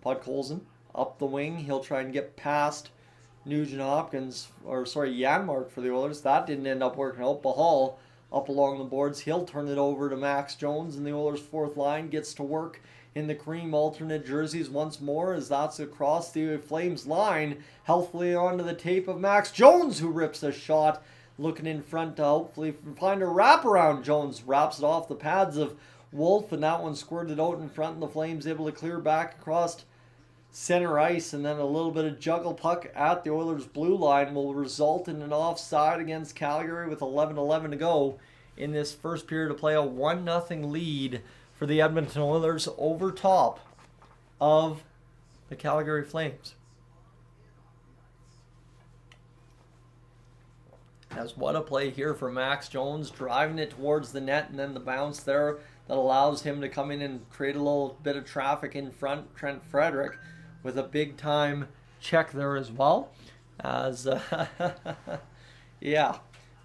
Podkolzin up the wing. He'll try and get past Janmark for the Oilers. That didn't end up working out. Bahal up along the boards. He'll turn it over to Max Jones, and the Oilers' fourth line gets to work in the cream alternate jerseys once more as that's across the Flames line. Healthily onto the tape of Max Jones, who rips a shot, looking in front to hopefully find a wraparound. Jones wraps it off the pads of Wolf, and that one squirted out in front, and the Flames able to clear back across center ice, and then a little bit of juggle puck at the Oilers' blue line will result in an offside against Calgary with 11:11 to go in this first period of play. A 1-0 lead for the Edmonton Oilers over top of the Calgary Flames. As what a play here for Max Jones, driving it towards the net, and then the bounce there that allows him to come in and create a little bit of traffic in front. Trent Frederick with a big time check there as well. As yeah,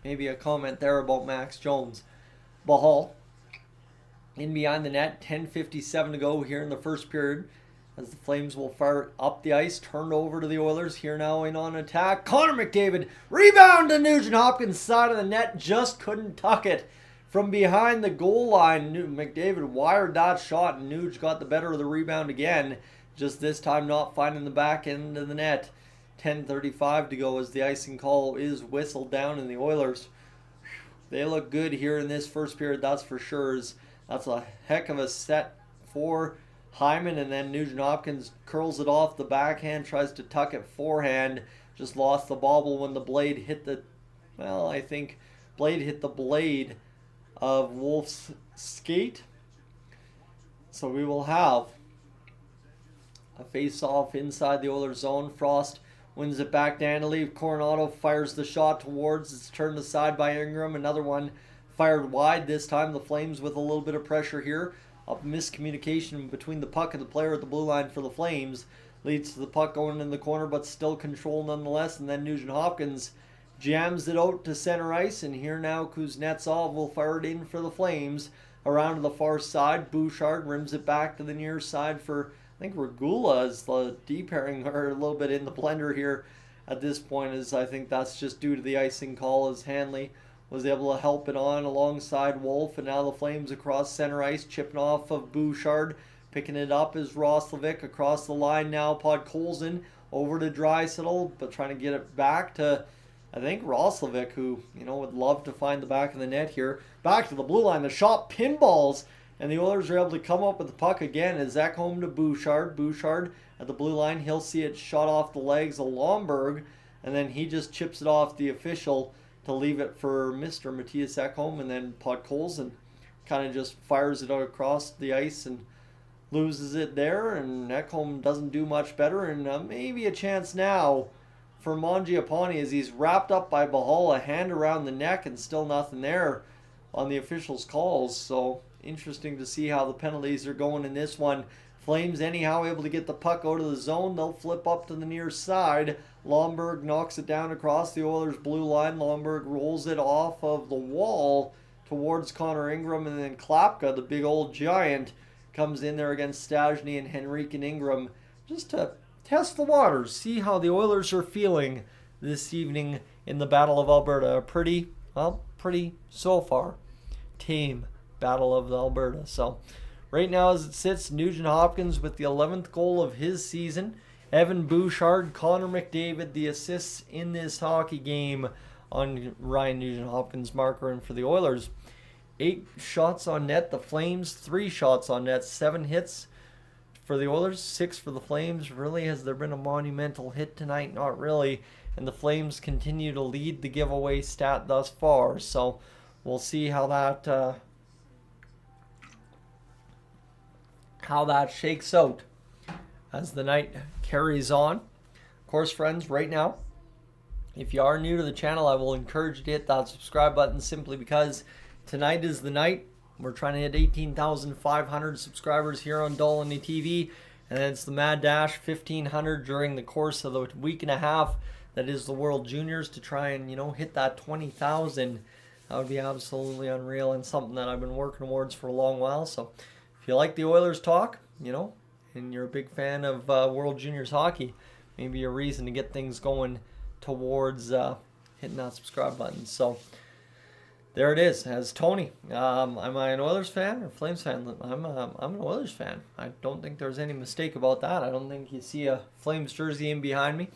maybe a comment there about Max Jones. Bahal in behind the net, 10:57 to go here in the first period as the Flames will fire up the ice, turned over to the Oilers here now in on attack. Connor McDavid, rebound to Nugent Hopkins, side of the net, just couldn't tuck it from behind the goal line. McDavid wired that shot, and Nuge got the better of the rebound again, just this time not finding the back end of the net. 10:35 to go as the icing call is whistled down, and the Oilers, they look good here in this first period, that's for sure. That's a heck of a set for Hyman, and then Nugent Hopkins curls it off the backhand, tries to tuck it forehand, just lost the bobble when the blade hit the, I think blade hit the blade of Wolf's skate. So we will have a face-off inside the Oilers zone. Frost wins it back down to leave. Coronado fires the shot towards, it's turned aside by Ingram. Another one fired wide this time. The Flames with a little bit of pressure here. A miscommunication between the puck and the player at the blue line for the Flames leads to the puck going in the corner, but still control nonetheless. And then Nugent Hopkins jams it out to center ice, and here now Kuznetsov will fire it in for the Flames. Around to the far side, Bouchard rims it back to the near side for, I think, Regula is the D-pairing, or a little bit in the blender here at this point, as I think that's just due to the icing call, as Hanley was able to help it on alongside Wolf, and now the Flames across center ice, chipping off of Bouchard. Picking it up is Roslovic across the line now. Podkolzin over to Draisaitl, but trying to get it back to, I think, Roslovic, who, would love to find the back of the net here. Back to the blue line. The shot pinballs, and the Oilers are able to come up with the puck again. As Zach home to Bouchard. Bouchard at the blue line. He'll see it shot off the legs of Lomberg, and then he just chips it off the official to leave it for Mr. Matthias Ekholm, and then Podkolzin kind of just fires it out across the ice and loses it there, and Ekholm doesn't do much better, and maybe a chance now for Mangiapane as he's wrapped up by Bahal, a hand around the neck, and still nothing there on the officials' calls. So interesting to see how the penalties are going in this one. Flames anyhow able to get the puck out of the zone. They'll flip up to the near side. Lomberg knocks it down across the Oilers' blue line. Lomberg rolls it off of the wall towards Connor Ingram, and then Klapka, the big old giant, comes in there against Stajny and Henrique and Ingram just to test the waters, see how the Oilers are feeling this evening in the Battle of Alberta. A pretty so far tame Battle of Alberta. So right now as it sits, Nugent Hopkins with the 11th goal of his season. Evan Bouchard, Connor McDavid, the assists in this hockey game on Ryan Nugent Hopkins' marker. And for the Oilers, 8 shots on net. The Flames, 3 shots on net. 7 hits for the Oilers, 6 for the Flames. Really, has there been a monumental hit tonight? Not really. And the Flames continue to lead the giveaway stat thus far. So we'll see how that shakes out as the night carries on. Of course, friends, right now, if you are new to the channel, I will encourage you to hit that subscribe button, simply because tonight is the night. We're trying to hit 18,500 subscribers here on Dolynny TV, and then it's the Mad Dash 1,500 during the course of the week and a half that is the World Juniors, to try and hit that 20,000. That would be absolutely unreal, and something that I've been working towards for a long while. So if you like the Oilers talk, and you're a big fan of World Juniors hockey, maybe a reason to get things going towards hitting that subscribe button. So there it is. As Tony, am I an Oilers fan or Flames fan? I'm an Oilers fan. I don't think there's any mistake about that. I don't think you see a Flames jersey in behind me.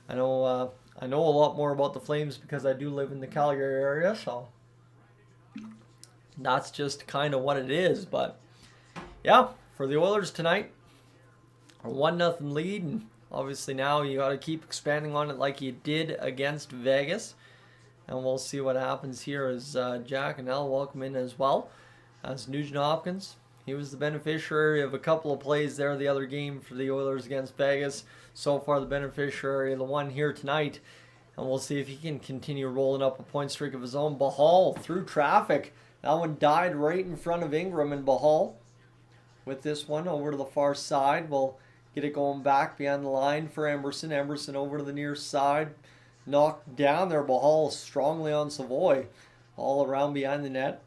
I know a lot more about the Flames because I do live in the Calgary area, so that's just kind of what it is. But yeah, for the Oilers tonight, a 1-0 lead, and obviously now you got to keep expanding on it like you did against Vegas. And we'll see what happens here as Jack and Al welcome in as well. As Nugent Hopkins, he was the beneficiary of a couple of plays there the other game for the Oilers against Vegas. So far the beneficiary of the one here tonight. And we'll see if he can continue rolling up a point streak of his own. Bahal through traffic. That one died right in front of Ingram, and Bahal with this one over to the far side. We'll get it going back behind the line for Emberson. Emberson over to the near side. Knocked down there. Bahal strongly on Savoy. All around behind the net.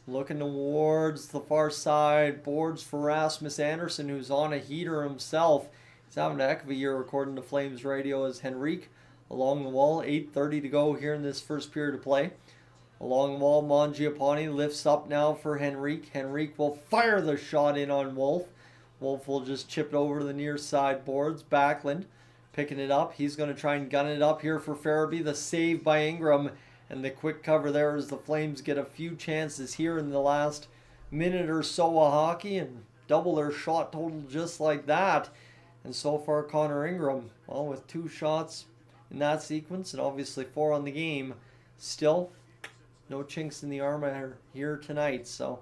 Looking towards the far side. Boards for Rasmus Anderson, who's on a heater himself. He's having a heck of a year according to Flames Radio, as Henrique along the wall. 8:30 to go here in this first period of play. Along the wall, Mangiapane lifts up now for Henrique. Henrique will fire the shot in on Wolf. Wolf will just chip it over to the near side boards. Backlund picking it up. He's going to try and gun it up here for Farabee. The save by Ingram, and the quick cover there as the Flames get a few chances here in the last minute or so of hockey and double their shot total just like that. And so far, Connor Ingram, well, with 2 shots in that sequence and obviously 4 on the game, still no chinks in the armor here tonight. So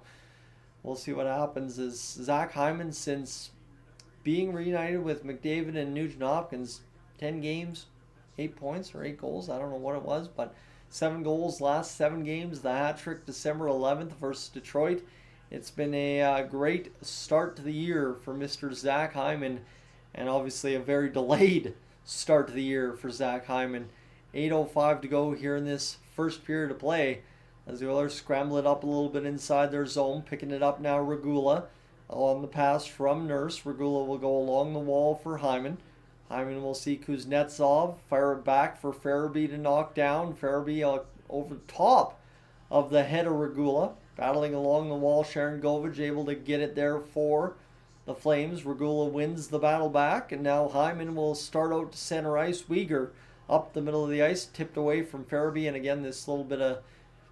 we'll see what happens as Zach Hyman, since being reunited with McDavid and Nugent Hopkins, 10 games, 8 points or 8 goals. I don't know what it was, but 7 goals last 7 games. The hat trick December 11th versus Detroit. It's been a great start to the year for Mr. Zach Hyman, and obviously a very delayed start to the year for Zach Hyman 8:05 to go here in this first period of play. As the Oilers scramble it up a little bit inside their zone. Picking it up now, Regula. On the pass from Nurse. Regula will go along the wall for Hyman. Hyman will see Kuznetsov. Fire it back for Farabee to knock down. Farabee over top of the head of Regula. Battling along the wall. Sharon Govich able to get it there for the Flames. Regula wins the battle back. And now Hyman will start out to center ice. Weegar up the middle of the ice. Tipped away from Farabee. And again, this little bit of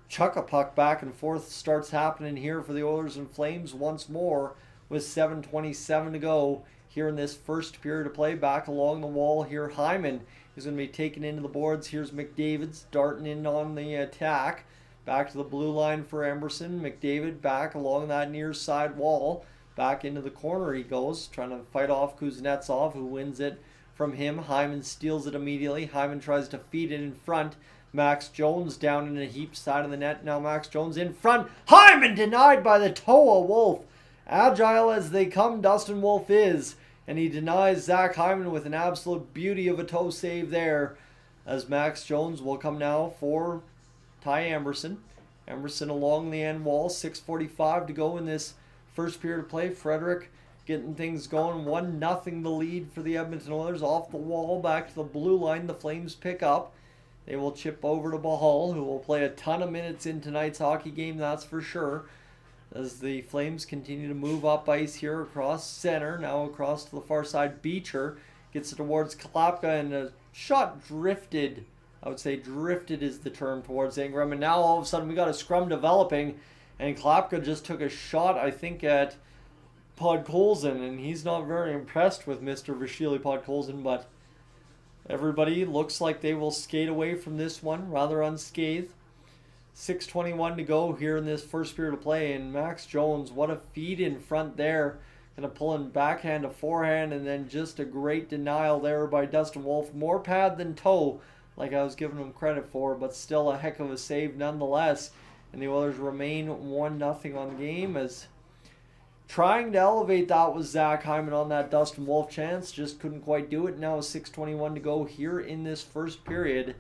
chuck-a-puck back and forth starts happening here for the Oilers and Flames once more with 7:27 to go here in this first period of play. Back along the wall here, Hyman is going to be taken into the boards. Here's McDavid darting in on the attack. Back to the blue line for Emerson. McDavid back along that near side wall. Back into the corner he goes, trying to fight off Kuznetsov, who wins it from him. Hyman steals it immediately. Hyman tries to feed it in front. Max Jones down in a heap side of the net. Now Max Jones in front. Hyman denied by the toe of Wolf. Agile as they come, Dustin Wolf is. And he denies Zach Hyman with an absolute beauty of a toe save there. As Max Jones will come now for Ty Emerson. Emerson along the end wall. 6:45 to go in this first period of play. Frederick getting things going. 1-0 the lead for the Edmonton Oilers. Off the wall, back to the blue line. The Flames pick up. They will chip over to Bahal, who will play a ton of minutes in tonight's hockey game, that's for sure. As the Flames continue to move up ice here across center. Now across to the far side, Beecher gets it towards Klapka, and a shot drifted. I would say drifted is the term towards Ingram. And now all of a sudden we got a scrum developing, and Klapka just took a shot, I think, at Podkolzin, and he's not very impressed with Mr. Vasily Podkolzin, but everybody looks like they will skate away from this one rather unscathed. 6:21 to go here in this first period of play. And Max Jones, what a feed in front there. Kind of pulling backhand to forehand, and then just a great denial there by Dustin Wolf. More pad than toe, like I was giving him credit for, but still a heck of a save nonetheless. And the Oilers remain 1-0 on the game, as trying to elevate that was Zach Hyman on that Dustin Wolf chance. Just couldn't quite do it. Now 6:21 to go here in this first period.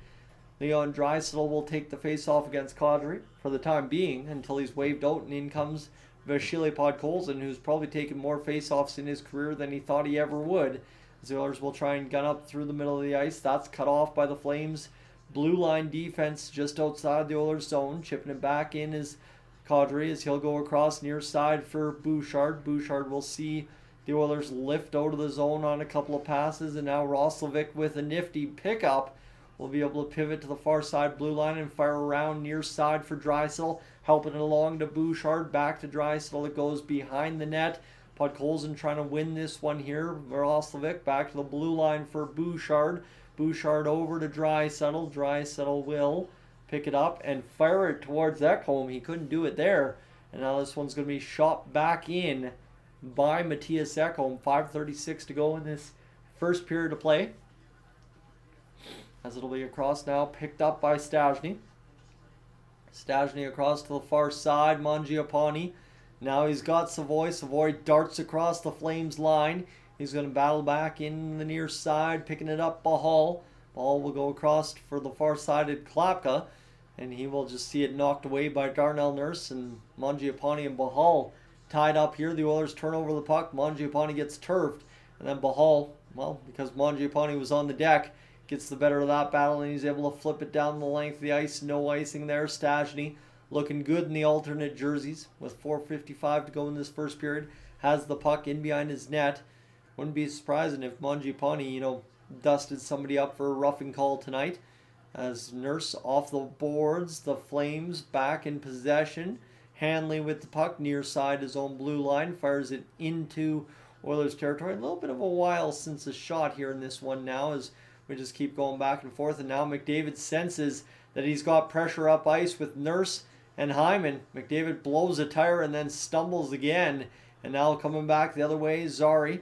Leon Draisaitl will take the face-off against Kadri for the time being until he's waved out, and in comes Vasily Podkolzin, who's probably taken more face-offs in his career than he thought he ever would. The Oilers will try and gun up through the middle of the ice. That's cut off by the Flames. Blue line defense just outside the Oilers zone. Chipping it back in is Kadri as he'll go across near side for Bouchard. Bouchard will see the Oilers lift out of the zone on a couple of passes, and now Roslovic with a nifty pickup will be able to pivot to the far side blue line and fire around near side for Draisaitl, helping it along to Bouchard. Back to Draisaitl. It goes behind the net. Podkolzin trying to win this one here. Roslovic back to the blue line for Bouchard. Bouchard over to Draisaitl. Draisaitl will pick it up and fire it towards Ekholm. He couldn't do it there. And now this one's going to be shot back in by Matthias Ekholm. 5:36 to go in this first period of play. As it'll be across now, picked up by Stastny. Stastny across to the far side. Mangiapane. Now he's got Savoy. Savoy darts across the Flames line. He's going to battle back in the near side, picking it up Bahal. Ball will go across for the far-sided Klapka, and he will just see it knocked away by Darnell Nurse, and Mangiapane and Bahal tied up here. The Oilers turn over the puck. Mangiapane gets turfed, and then Bahal, well, because Mangiapane was on the deck, gets the better of that battle, and he's able to flip it down the length of the ice. No icing there. Stastny looking good in the alternate jerseys with 4:55 to go in this first period. Has the puck in behind his net. Wouldn't be surprising if Mangiapane, dusted somebody up for a roughing call tonight. As Nurse off the boards, the Flames back in possession. Hanley with the puck near side his own blue line, fires it into Oilers territory. A little bit of a while since a shot here in this one now, as we just keep going back and forth. And now McDavid senses that he's got pressure up ice with Nurse and Hyman. McDavid blows a tire and then stumbles again. And now coming back the other way, Zari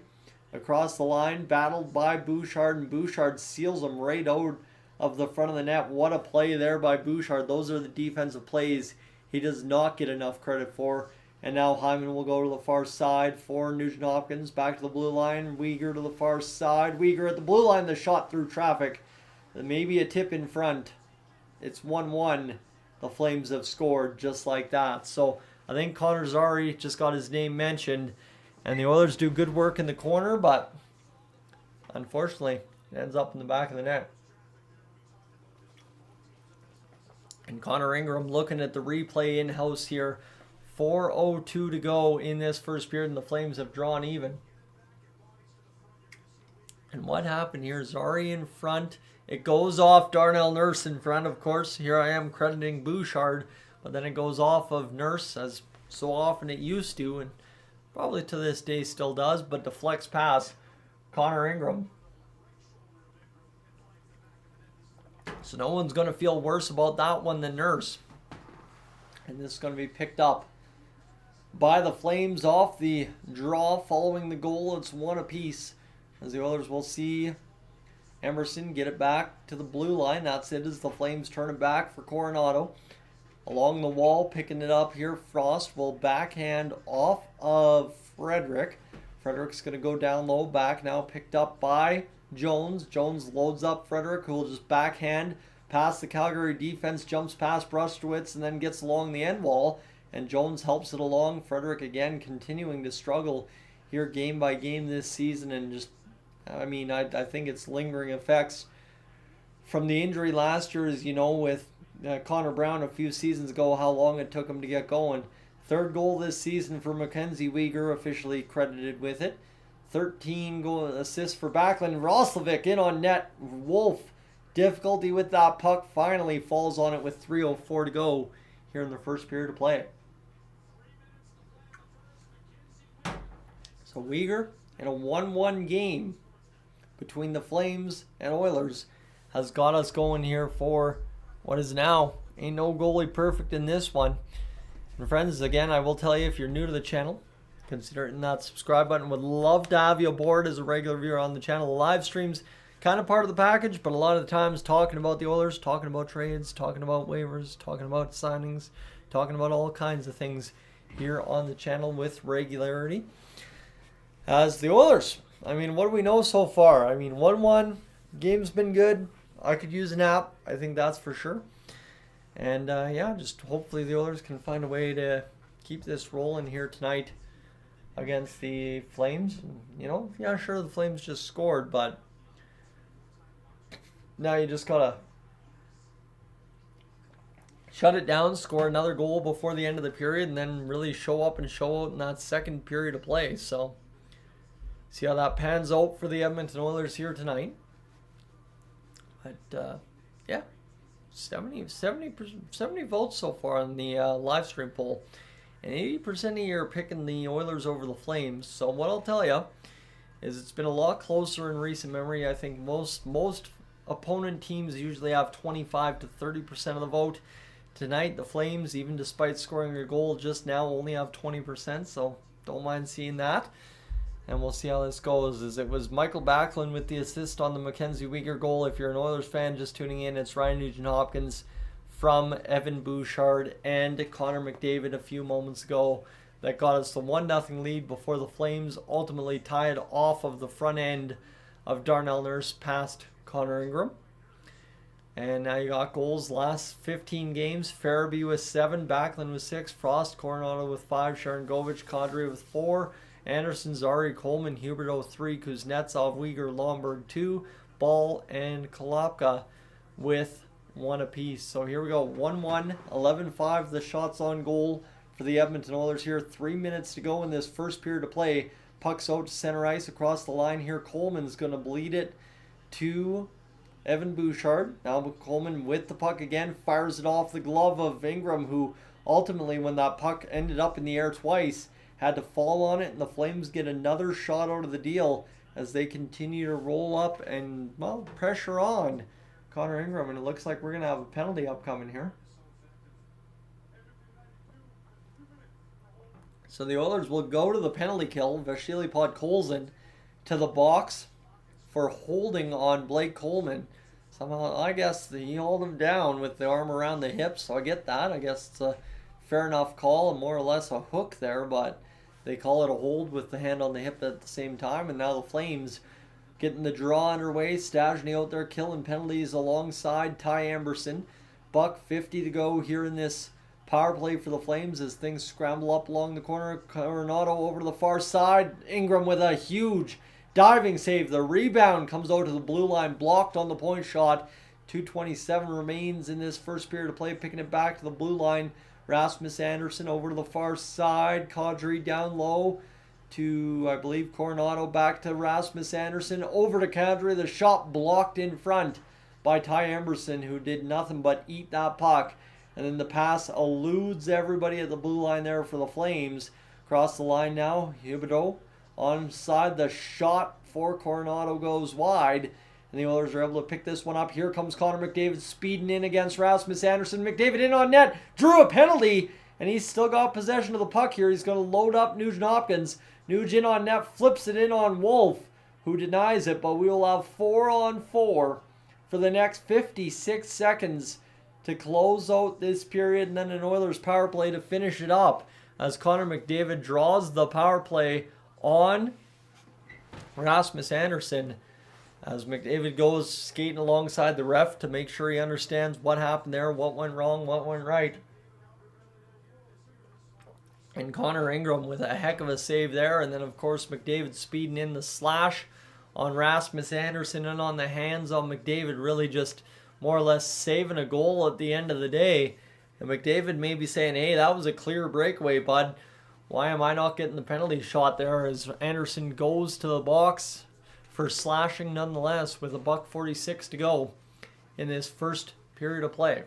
across the line, battled by Bouchard, and Bouchard seals him right out of the front of the net. What a play there by Bouchard. Those are the defensive plays he does not get enough credit for. And now Hyman will go to the far side for Nugent Hopkins. Back to the blue line. Weegar to the far side. Weegar at the blue line. The shot through traffic. maybe a tip in front. It's 1-1. The Flames have scored just like that. So I think Connor Zary just got his name mentioned. And the Oilers do good work in the corner, but unfortunately, it ends up in the back of the net. And Connor Ingram looking at the replay in-house here. 4:02 to go in this first period, and the Flames have drawn even. And what happened here? Zary in front. It goes off Darnell Nurse in front, of course. Here I am crediting Bouchard, but then it goes off of Nurse, as so often it used to, and probably to this day still does, but deflects past Connor Ingram. So no one's going to feel worse about that one than Nurse. And this is going to be picked up by the Flames off the draw following the goal. It's 1 apiece, as the Oilers will see Emerson get it back to the blue line. That's it, as the Flames turn it back for Coronado. Along the wall, picking it up here, Frost will backhand off of Frederick. Frederick's going to go down low, back now picked up by Jones. Jones loads up Frederick, who will just backhand past the Calgary defense, jumps past Brustowitz, and then gets along the end wall. And Jones helps it along. Frederick again continuing to struggle here game by game this season. And just, I mean, I think it's lingering effects from the injury last year, as you know, with Connor Brown a few seasons ago, how long it took him to get going. Third goal this season for Mackenzie Weegar, officially credited with it. 13 goal assists for Backlund. Roslovic in on net. Wolf, difficulty with that puck. Finally falls on it with 3:04 to go here in the first period of play. So Weegar, in a 1-1 game between the Flames and Oilers, has got us going here for what is now ain't no goalie perfect in this one. And friends, again, I will tell you, if you're new to the channel, consider hitting that subscribe button. Would love to have you aboard as a regular viewer on the channel. The live streams, kind of part of the package, but a lot of the times talking about the Oilers, talking about trades, talking about waivers, talking about signings, talking about all kinds of things here on the channel with regularity. As the Oilers, I mean, what do we know so far? I mean, 1-1, game's been good. I could use a nap, I think that's for sure. And yeah, just hopefully the Oilers can find a way to keep this rolling here tonight against the Flames. You know, yeah, sure, the Flames just scored, but now you just gotta shut it down, score another goal before the end of the period, and then really show up and show out in that second period of play. So see how that pans out for the Edmonton Oilers here tonight. But yeah, 70 votes so far on the live stream poll, and 80% of you are picking the Oilers over the Flames. So what I'll tell you is it's been a lot closer in recent memory. I think most opponent teams usually have 25 to 30% of the vote. Tonight, the Flames, even despite scoring a goal just now, only have 20%, so don't mind seeing that. And we'll see how this goes. As it was Michael Backlund with the assist on the Mackenzie Weegar goal. If you're an Oilers fan just tuning in, it's Ryan Nugent-Hopkins from Evan Bouchard and Connor McDavid a few moments ago that got us the 1-0 lead before the Flames ultimately tied off of the front end of Darnell Nurse past Connor Ingram. And now you got goals last 15 games. Farabee with 7, Backlund with 6, Frost, Coronado with 5, Sharangovich, Kadri with 4, Anderson, Zary, Coleman, Huberdeau 3, Kuznetsov, Weegar, Lomberg 2, Ball, and Kolopka with 1 apiece. So here we go, 1-1, 11-5 the shots on goal for the Edmonton Oilers here. 3 minutes to go in this first period of play. Puck's out to center ice across the line here. Coleman's going to bleed it to Evan Bouchard. Now Coleman with the puck again, fires it off the glove of Ingram, who ultimately, when that puck ended up in the air twice, had to fall on it, and the Flames get another shot out of the deal as they continue to roll up and, well, pressure on Connor Ingram. And it looks like we're going to have a penalty upcoming here. So the Oilers will go to the penalty kill. Vasily Podkolzin to the box for holding on Blake Coleman. Somehow, I guess he held him down with the arm around the hips, so I get that. I guess it's a fair enough call and more or less a hook there, but they call it a hold with the hand on the hip at the same time. And now the Flames getting the draw underway. Stastny out there killing penalties alongside Ty Emberson. $1:50 to go here in this power play for the Flames as things scramble up along the corner. Coronado over to the far side. Ingram with a huge diving save. The rebound comes out to the blue line, blocked on the point shot. 2:27 remains in this first period of play. Picking it back to the blue line. Rasmus Andersson over to the far side. Kadri down low to, I believe, Coronado. Back to Rasmus Andersson. Over to Kadri. The shot blocked in front by Ty Emberson, who did nothing but eat that puck. And then the pass eludes everybody at the blue line there for the Flames. Across the line now. Huberdeau onside. The shot for Coronado goes wide. And the Oilers are able to pick this one up. Here comes Connor McDavid speeding in against Rasmus Andersson. McDavid in on net. Drew a penalty. And he's still got possession of the puck here. He's going to load up Nugent Hopkins. Nugent in on net. Flips it in on Wolf, who denies it. But we will have 4-on-4 for the next 56 seconds to close out this period. And then an Oilers power play to finish it up as Connor McDavid draws the power play on Rasmus Andersson. As McDavid goes skating alongside the ref to make sure he understands what happened there, what went wrong, what went right. And Connor Ingram with a heck of a save there. And then, of course, McDavid speeding in the slash on Rasmus Andersson and on the hands on McDavid, really just more or less saving a goal at the end of the day. And McDavid may be saying, hey, that was a clear breakaway, bud. Why am I not getting the penalty shot there? As Andersson goes to the box for slashing nonetheless with $1:46 to go in this first period of play.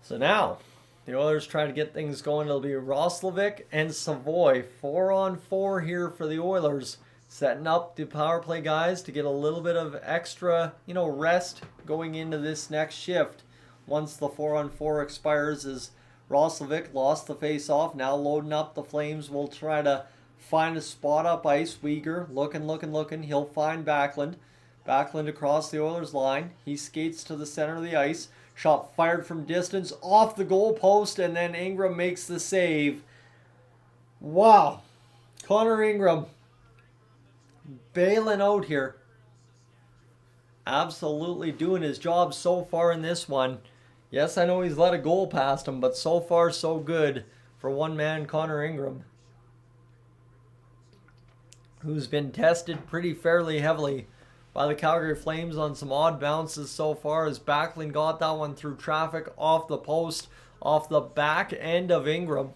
So now the Oilers try to get things going. It'll be Roslovic and Savoy. 4-on-4 here for the Oilers, setting up the power play guys to get a little bit of extra, rest going into this next shift. Once the 4-on-4 expires, as Roslovic lost the face-off, now loading up the Flames will try to find a spot up ice. Weegar looking. He'll find Backlund. Backlund across the Oilers line. He skates to the center of the ice. Shot fired from distance off the goal post, and then Ingram makes the save. Wow. Connor Ingram bailing out here. Absolutely doing his job so far in this one. Yes, I know he's let a goal past him, but so far so good for one man, Connor Ingram, who's been tested pretty fairly heavily by the Calgary Flames on some odd bounces so far, as Backlund got that one through traffic off the post, off the back end of Ingram.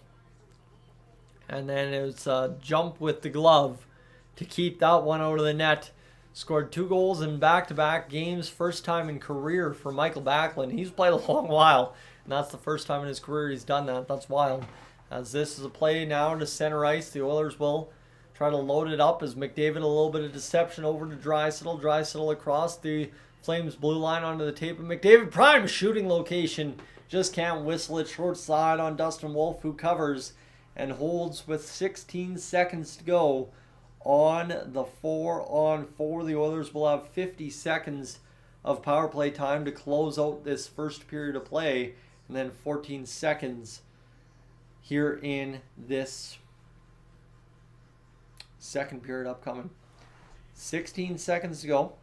And then it's a jump with the glove to keep that one out of the net. Scored 2 goals in back-to-back games, first time in career for Michael Backlund. He's played a long while, and that's the first time in his career he's done that. That's wild. As this is a play now to center ice, the Oilers will try to load it up as McDavid, a little bit of deception over to Draisaitl. Draisaitl across the Flames blue line onto the tape of McDavid. Prime shooting location. Just can't whistle it short side on Dustin Wolf, who covers and holds with 16 seconds to go on the 4-on-4. The Oilers will have 50 seconds of power play time to close out this first period of play, and then 14 seconds here in this second period upcoming. 16 seconds to go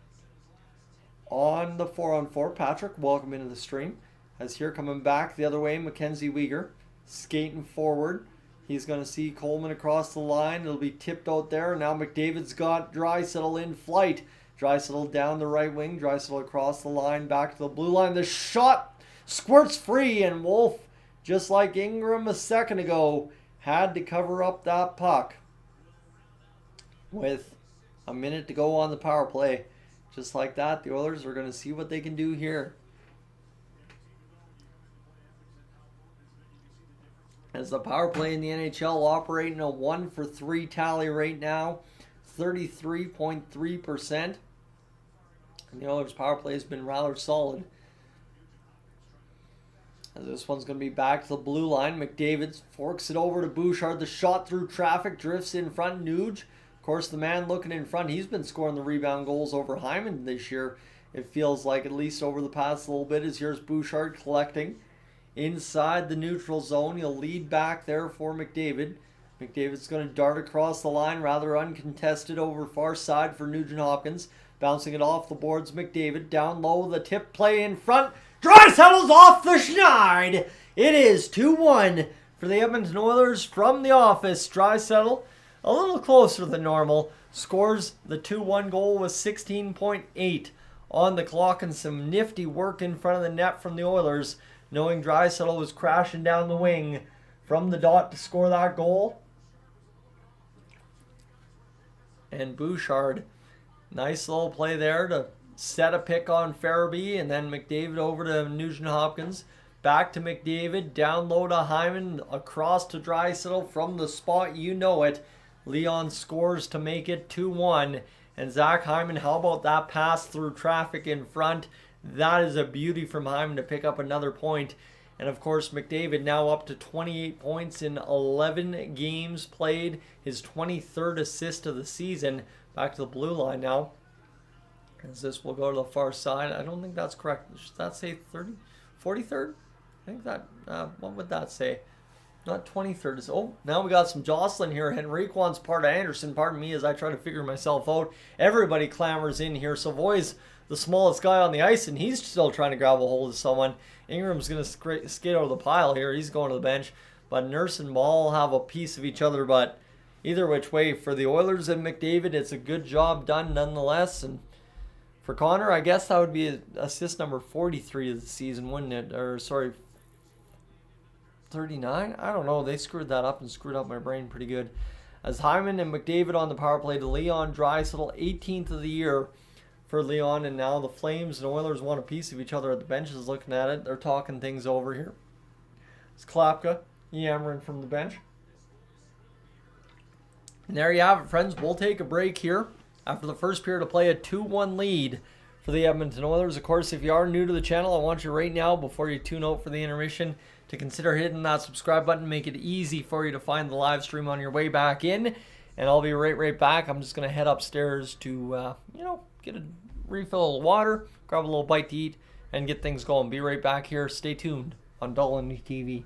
on the 4-on-4. Patrick, welcome into the stream. As here coming back the other way, Mackenzie Weegar skating forward. He's going to see Coleman across the line. It'll be tipped out there. Now McDavid's got Draisaitl in flight. Draisaitl down the right wing. Draisaitl across the line, back to the blue line. The shot squirts free, and Wolf, just like Ingram a second ago, had to cover up that puck with a minute to go on the power play. Just like that, the Oilers are going to see what they can do here. As the power play in the NHL operating a 1-for-3 tally right now, 33.3%. And the Oilers power play has been rather solid. As this one's going to be back to the blue line. McDavid forks it over to Bouchard. The shot through traffic, drifts in front. Nuge, of course, the man looking in front. He's been scoring the rebound goals over Hyman this year. It feels like, at least over the past little bit. As here's Bouchard collecting inside the neutral zone. He'll lead back there for McDavid. McDavid's going to dart across the line, rather uncontested over far side for Nugent Hopkins. Bouncing it off the boards, McDavid. Down low, the tip play in front. Draisaitl's off the schneid. It is 2-1 for the Edmonton Oilers from the office. Draisaitl, a little closer than normal, scores the 2-1 goal with 16.8 on the clock and some nifty work in front of the net from the Oilers, knowing Draisaitl was crashing down the wing from the dot to score that goal. And Bouchard, nice little play there to set a pick on Farabee, and then McDavid over to Nugent Hopkins. Back to McDavid, down low to Hyman, across to Draisaitl from the spot, you know it. Leon scores to make it 2-1. And Zach Hyman, how about that pass through traffic in front? That is a beauty from Hyman to pick up another point. And of course, McDavid now up to 28 points in 11 games played. His 23rd assist of the season. Back to the blue line now. As this will go to the far side. I don't think that's correct. Should that say 43rd? I think that, what would that say? Not 23rd. Oh, now we got some jostling here. Henriquan's part of Anderson. Pardon me as I try to figure myself out. Everybody clamors in here. Savoy's the smallest guy on the ice, and he's still trying to grab a hold of someone. Ingram's going to skid out of the pile here. He's going to the bench. But Nurse and Ball have a piece of each other. But either which way, for the Oilers and McDavid, it's a good job done nonetheless. And for Connor, I guess that would be assist number 43 of the season, wouldn't it? Or, sorry, 39? I don't know. They screwed that up and screwed up my brain pretty good. As Hyman and McDavid on the power play to Leon Draisaitl, 18th of the year for Leon. And now the Flames and Oilers want a piece of each other at the benches looking at it. They're talking things over here. It's Klapka yammering from the bench. And there you have it, friends. We'll take a break here after the first period to play a 2-1 lead for the Edmonton Oilers. Of course, if you are new to the channel, I want you right now, before you tune out for the intermission, to consider hitting that subscribe button. Make it easy for you to find the live stream on your way back in. And I'll be right back. I'm just going to head upstairs to, get a refill of water, grab a little bite to eat, and get things going. Be right back here. Stay tuned on Dolynny TV.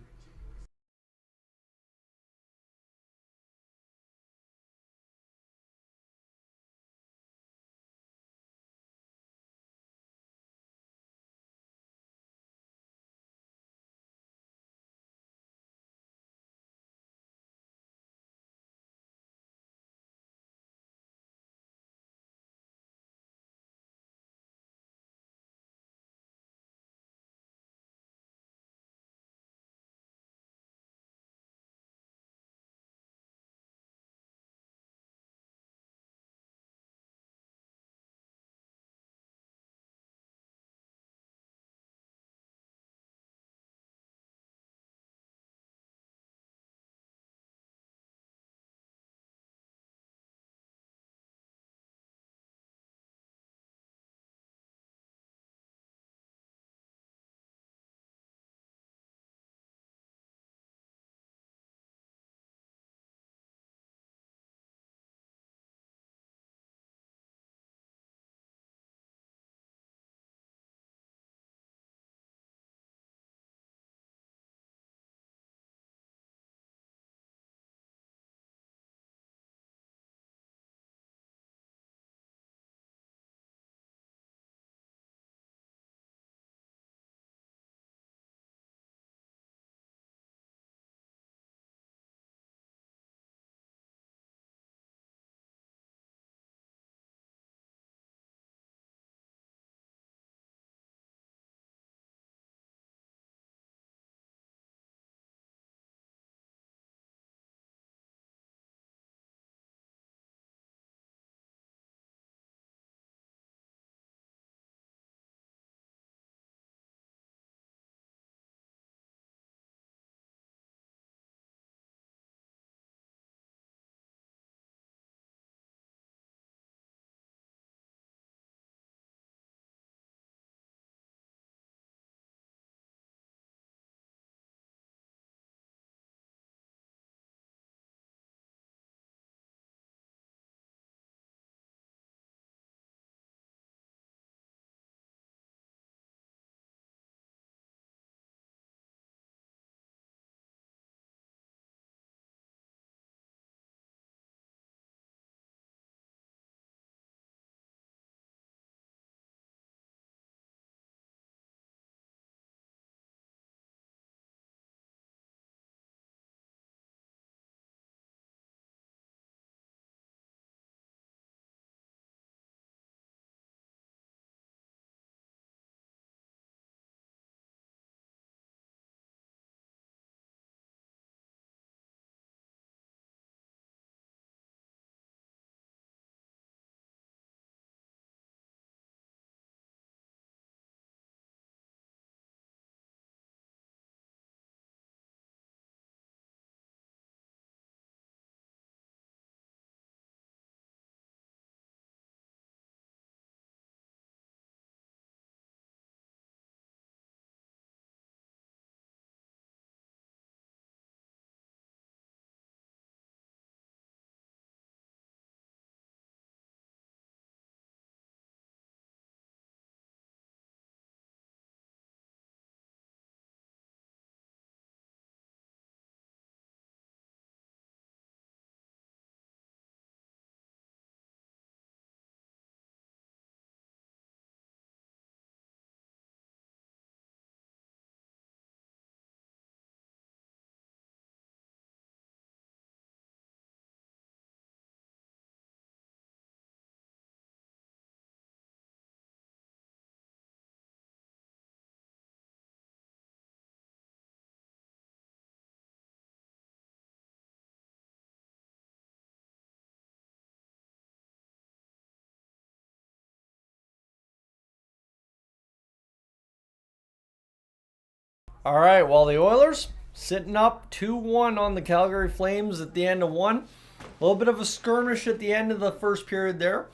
All right, well, the Oilers sitting up 2-1 on the Calgary Flames at the end of one. A little bit of a skirmish at the end of the first period there.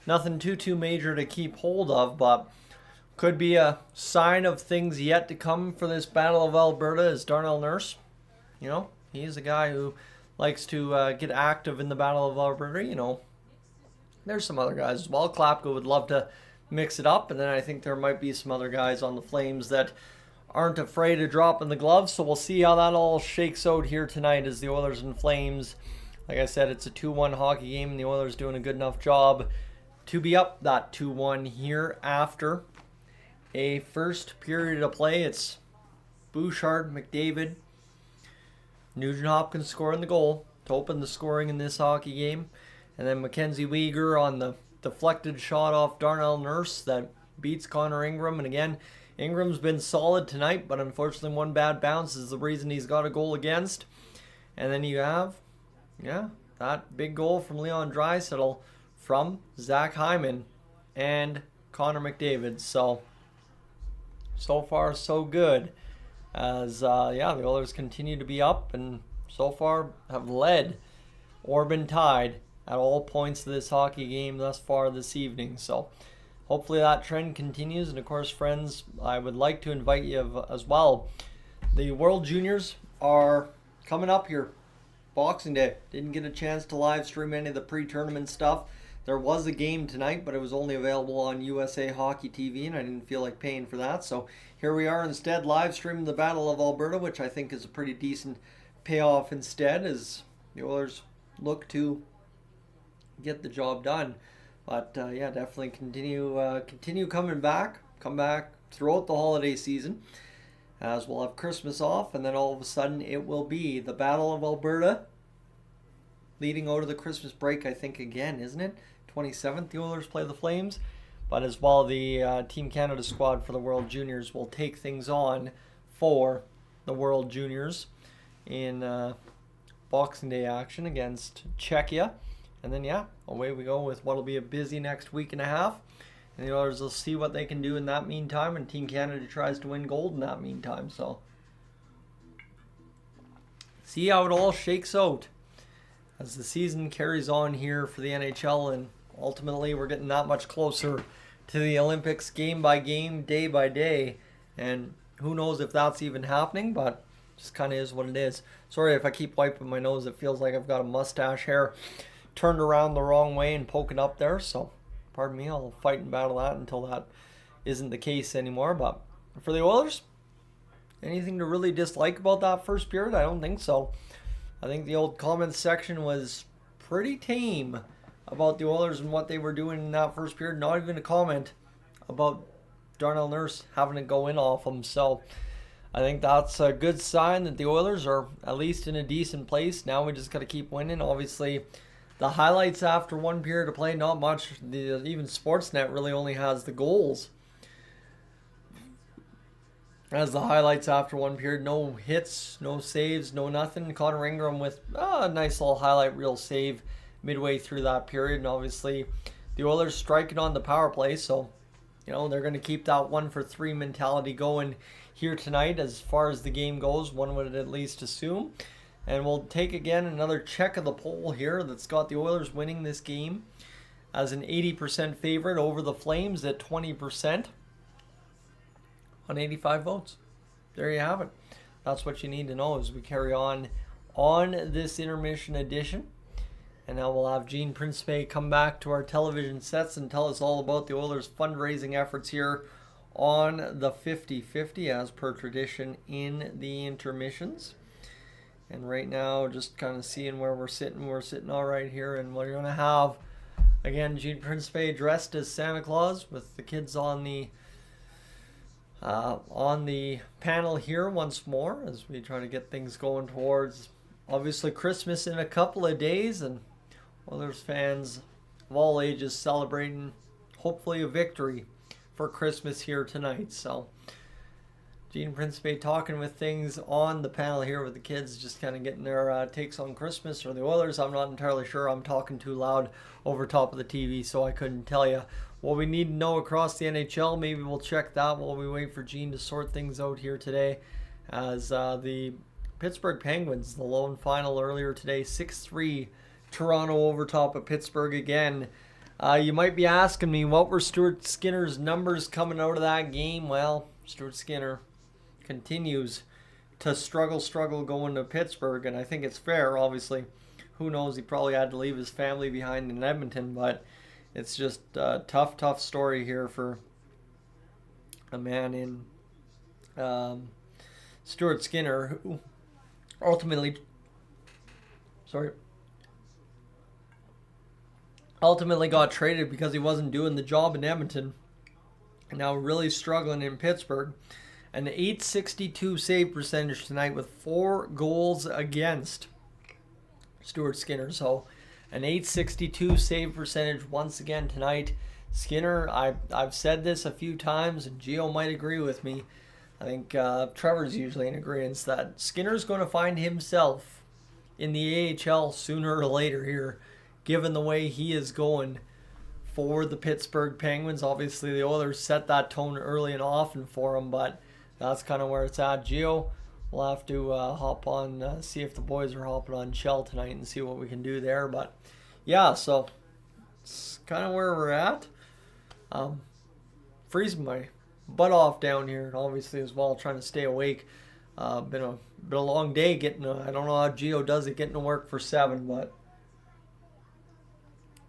Nothing too major to keep hold of, but could be a sign of things yet to come for this Battle of Alberta as Darnell Nurse. You know, he's a guy who likes to get active in the Battle of Alberta. You know, there's some other guys as well. Klapka would love to mix it up, and then I think there might be some other guys on the Flames that aren't afraid of dropping the gloves, so we'll see how that all shakes out here tonight as the Oilers and Flames. Like I said, it's a 2-1 hockey game, and the Oilers doing a good enough job to be up that 2-1 here after a first period of play. It's Bouchard, McDavid, Nugent Hopkins scoring the goal to open the scoring in this hockey game, and then Mackenzie Weegar on the deflected shot off Darnell Nurse that beats Connor Ingram. And again, Ingram's been solid tonight, but unfortunately one bad bounce is the reason he's got a goal against. And then you have, that big goal from Leon Draisaitl from Zach Hyman and Connor McDavid. So far so good as, the Oilers continue to be up and so far have led or been tied at all points of this hockey game thus far this evening. So hopefully that trend continues. And of course, friends, I would like to invite you as well. The World Juniors are coming up here. Boxing Day. Didn't get a chance to live stream any of the pre-tournament stuff. There was a game tonight, but it was only available on USA Hockey TV, and I didn't feel like paying for that. So here we are instead live streaming the Battle of Alberta, which I think is a pretty decent payoff instead as the Oilers look to get the job done. But definitely continue coming back. Come back throughout the holiday season, as we'll have Christmas off, and then all of a sudden it will be the Battle of Alberta, leading out of the Christmas break. I think again, isn't it? 27th, the Oilers play the Flames, but as well the Team Canada squad for the World Juniors will take things on for the World Juniors in Boxing Day action against Czechia. And then, away we go with what will be a busy next week and a half. And the Oilers will see what they can do in that meantime. And Team Canada tries to win gold in that meantime. So, see how it all shakes out as the season carries on here for the NHL. And ultimately, we're getting that much closer to the Olympics game by game, day by day. And who knows if that's even happening, but just kind of is what it is. Sorry if I keep wiping my nose. It feels like I've got a mustache hair turned around the wrong way and poking up there, so pardon me, I'll fight and battle that until that isn't the case anymore. But for the Oilers, anything to really dislike about that first period? I don't think so. I think the old comments section was pretty tame about the Oilers and what they were doing in that first period. Not even a comment about Darnell Nurse having to go in off them. So I think that's a good sign that the Oilers are at least in a decent place. Now we just got to keep winning. Obviously, the highlights after one period of play, not much. Even Sportsnet really only has the goals as the highlights after one period. No hits, no saves, no nothing. Connor Ingram with a nice little highlight reel save midway through that period. And obviously, the Oilers striking on the power play. So, they're going to keep that 1-for-3 mentality going here tonight as far as the game goes. One would at least assume. And we'll take again another check of the poll here that's got the Oilers winning this game as an 80% favorite over the Flames at 20% on 85 votes. There you have it. That's what you need to know as we carry on this intermission edition. And now we'll have Gene Principe come back to our television sets and tell us all about the Oilers' fundraising efforts here on the 50-50 as per tradition in the intermissions. And right now, just kind of seeing where we're sitting. We're sitting all right here, and we're going to have, again, Gene Principe dressed as Santa Claus with the kids on the panel here once more as we try to get things going towards, obviously, Christmas in a couple of days. And Oilers fans of all ages celebrating, hopefully, a victory for Christmas here tonight. So Gene Principe talking with things on the panel here with the kids, just kind of getting their takes on Christmas or the Oilers. I'm not entirely sure. I'm talking too loud over top of the TV, so I couldn't tell you what we need to know across the NHL. Maybe we'll check that while we wait for Gene to sort things out here today. as the Pittsburgh Penguins, the lone final earlier today, 6-3 Toronto over top of Pittsburgh again. You might be asking me, what were Stuart Skinner's numbers coming out of that game? Well, Stuart Skinner continues to struggle going to Pittsburgh, and I think it's fair, obviously. Who knows, he probably had to leave his family behind in Edmonton, but it's just a tough story here for a man in Stuart Skinner, who ultimately got traded because he wasn't doing the job in Edmonton, and now really struggling in Pittsburgh. An .862 save percentage tonight with 4 goals against Stuart Skinner. So an .862 save percentage once again tonight. Skinner, I've said this a few times, and Gio might agree with me. I think Trevor's usually in agreement that Skinner's going to find himself in the AHL sooner or later here, given the way he is going for the Pittsburgh Penguins. Obviously, the Oilers set that tone early and often for him, but that's kind of where it's at. Gio, we'll have to hop on, see if the boys are hopping on Shell tonight and see what we can do there. But yeah, so it's kind of where we're at. Freezing my butt off down here, obviously, as well, trying to stay awake. Been a long day getting. I don't know how Gio does it getting to work for 7, but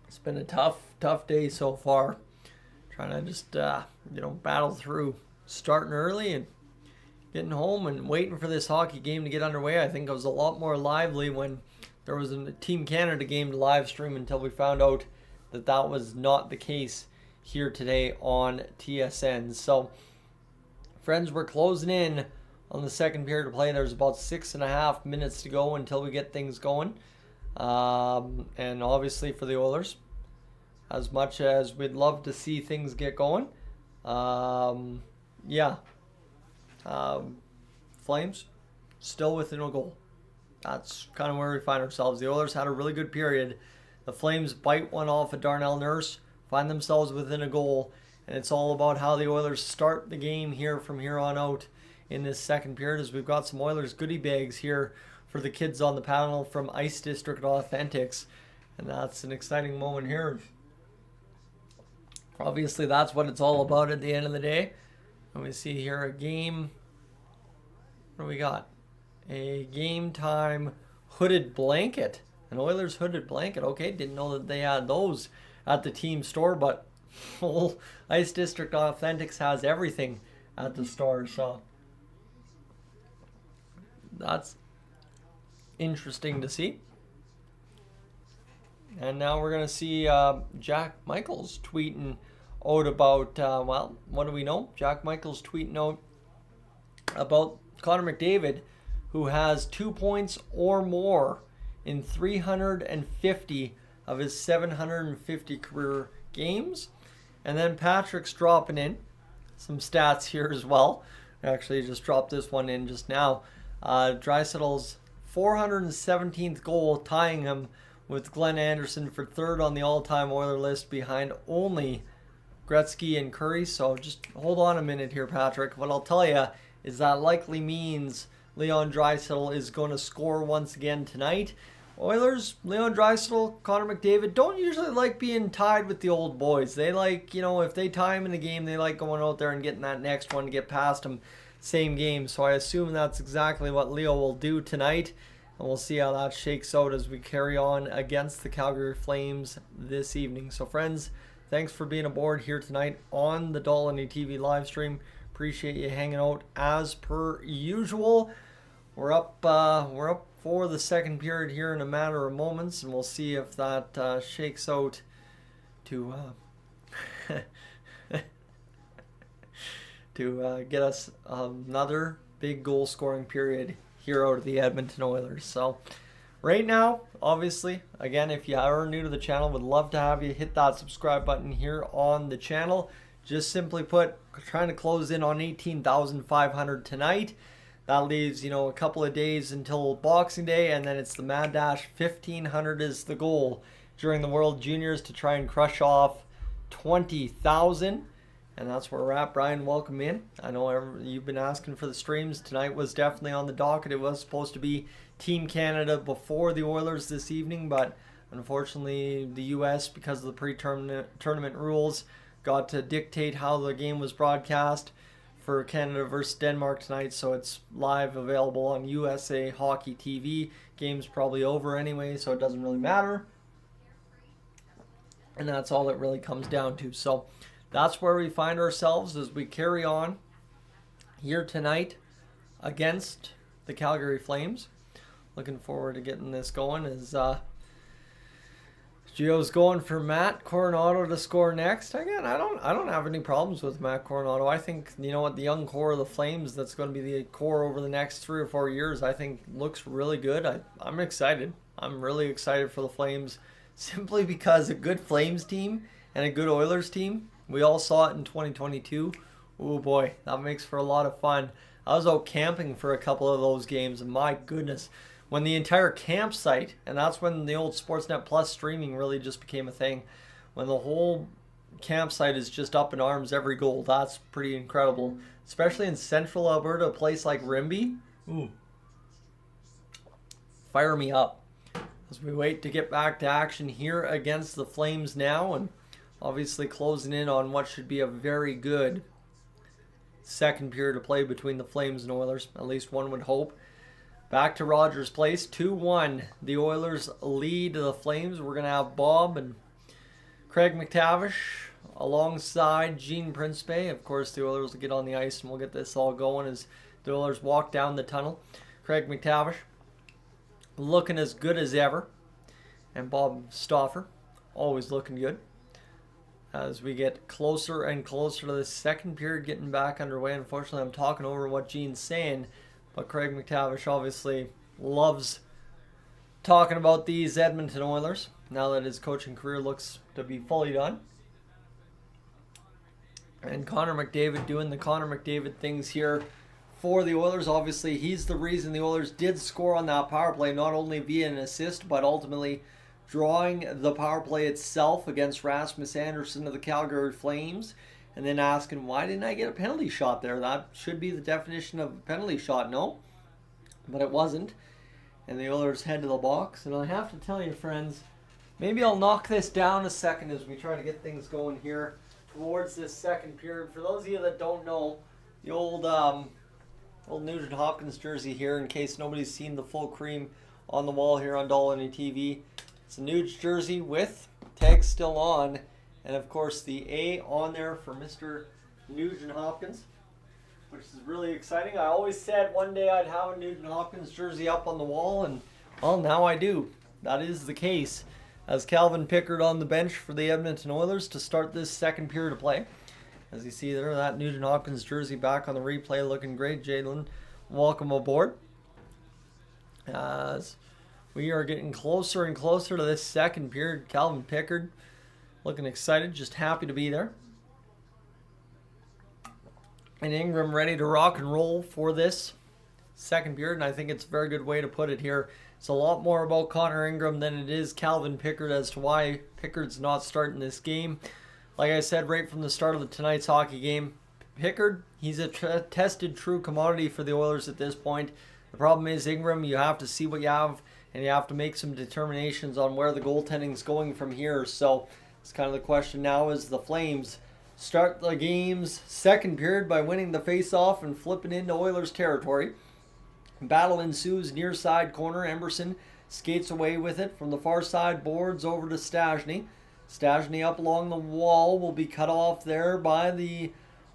it's been a tough day so far. Trying to just battle through, starting early and getting home and waiting for this hockey game to get underway. I think it was a lot more lively when there was a Team Canada game to live stream, until we found out that was not the case here today on TSN. So, friends, we're closing in on the second period of play. There's about 6.5 minutes to go until we get things going. And obviously for the Oilers, as much as we'd love to see things get going, Flames still within a goal. That's kind of where we find ourselves. The Oilers had a really good period. The Flames bite one off of Darnell Nurse, find themselves within a goal, and it's all about how the Oilers start the game here from here on out in this second period, as we've got some Oilers goodie bags here for the kids on the panel from Ice District Authentics, and that's an exciting moment here. Obviously, that's what it's all about at the end of the day. And we see here a game. What do we got? A game time hooded blanket. An Oilers hooded blanket. Okay, didn't know that they had those at the team store, but Ice District Authentics has everything at the store, so that's interesting to see. And now we're going to see Jack Michaels tweeting out about, what do we know? Jack Michaels tweeting out about Connor McDavid, who has 2 points or more in 350 of his 750 career games. And then Patrick's dropping in some stats here as well. I actually just dropped this one in just now. Draisaitl's 417th goal, tying him with Glenn Anderson for third on the all-time Oiler list, behind only Gretzky and Curry. So just hold on a minute here, Patrick. What I'll tell you is that likely means Leon Draisaitl is going to score once again tonight. Oilers, Leon Draisaitl, Connor McDavid don't usually like being tied with the old boys. They like, if they tie him in the game, they like going out there and getting that next one to get past him same game. So I assume that's exactly what Leo will do tonight. And we'll see how that shakes out as we carry on against the Calgary Flames this evening. So friends, thanks for being aboard here tonight on the Dolynny TV live stream. Appreciate you hanging out as per usual. We're up for the second period here in a matter of moments, and we'll see if that shakes out to get us another big goal scoring period here out of the Edmonton Oilers. So right now, obviously, again, if you are new to the channel, would love to have you hit that subscribe button here on the channel. Just simply put, trying to close in on 18,500 tonight. That leaves, a couple of days until Boxing Day, and then it's the Mad Dash. 1,500 is the goal during the World Juniors to try and crush off 20,000. And that's where we're at. Brian, welcome in. I know you've been asking for the streams. Tonight was definitely on the docket. It was supposed to be Team Canada before the Oilers this evening, but unfortunately the U.S., because of the pre-tournament rules, got to dictate how the game was broadcast for Canada versus Denmark tonight, so it's live available on USA Hockey TV. Game's probably over anyway, so it doesn't really matter. And that's all it really comes down to. So that's where we find ourselves as we carry on here tonight against the Calgary Flames. Looking forward to getting this going as Gio's going for Matt Coronado to score next. Again, I don't have any problems with Matt Coronado. I think, you know what, the young core of the Flames that's going to be the core over the next 3 or 4 years, I think looks really good. I'm excited. I'm really excited for the Flames simply because a good Flames team and a good Oilers team, we all saw it in 2022. Oh boy, that makes for a lot of fun. I was out camping for a couple of those games, and my goodness, when the entire campsite, and that's when the old Sportsnet Plus streaming really just became a thing, when the whole campsite is just up in arms every goal, that's pretty incredible. Especially in central Alberta, a place like Rimbey. Ooh. Fire me up. As we wait to get back to action here against the Flames now, and obviously closing in on what should be a very good second period of play between the Flames and Oilers, at least one would hope. Back to Rogers Place, 2-1. The Oilers lead the Flames. We're going to have Bob and Craig McTavish alongside Gene Principe. Of course, the Oilers will get on the ice and we'll get this all going as the Oilers walk down the tunnel. Craig McTavish looking as good as ever. And Bob Stauffer always looking good. As we get closer and closer to the second period getting back underway. Unfortunately, I'm talking over what Gene's saying. But Craig McTavish obviously loves talking about these Edmonton Oilers now that his coaching career looks to be fully done. And Connor McDavid doing the Connor McDavid things here for the Oilers. Obviously, he's the reason the Oilers did score on that power play, not only via an assist, but ultimately drawing the power play itself against Rasmus Andersson of the Calgary Flames. And then asking, why didn't I get a penalty shot there? That should be the definition of a penalty shot, no? But it wasn't. And the Oilers head to the box. And I have to tell you, friends, maybe I'll knock this down a second as we try to get things going here towards this second period. For those of you that don't know, the old Nugent Hopkins jersey here, in case nobody's seen the full cream on the wall here on Dolynny TV. It's a Nuge jersey with tags still on. And of course the A on there for Mr. Nugent Hopkins, which is really exciting. I always said one day I'd have a Nugent Hopkins jersey up on the wall, and well, now I do. That is the case. As Calvin Pickard on the bench for the Edmonton Oilers to start this second period of play. As you see there, that Nugent Hopkins jersey back on the replay looking great. Jalen, welcome aboard. As we are getting closer and closer to this second period, Calvin Pickard looking excited, just happy to be there. And Ingram ready to rock and roll for this second period, and I think it's a very good way to put it here. It's a lot more about Connor Ingram than it is Calvin Pickard as to why Pickard's not starting this game. Like I said right from the start of tonight's hockey game, Pickard, he's a tested true commodity for the Oilers at this point. The problem is Ingram, you have to see what you have, and you have to make some determinations on where the goaltending's going from here. So it's kind of the question now is the Flames start the game's second period by winning the face-off and flipping into Oilers territory. Battle ensues near side corner. Emberson skates away with it from the far side boards over to Stastny. Stastny up along the wall will be cut off there by the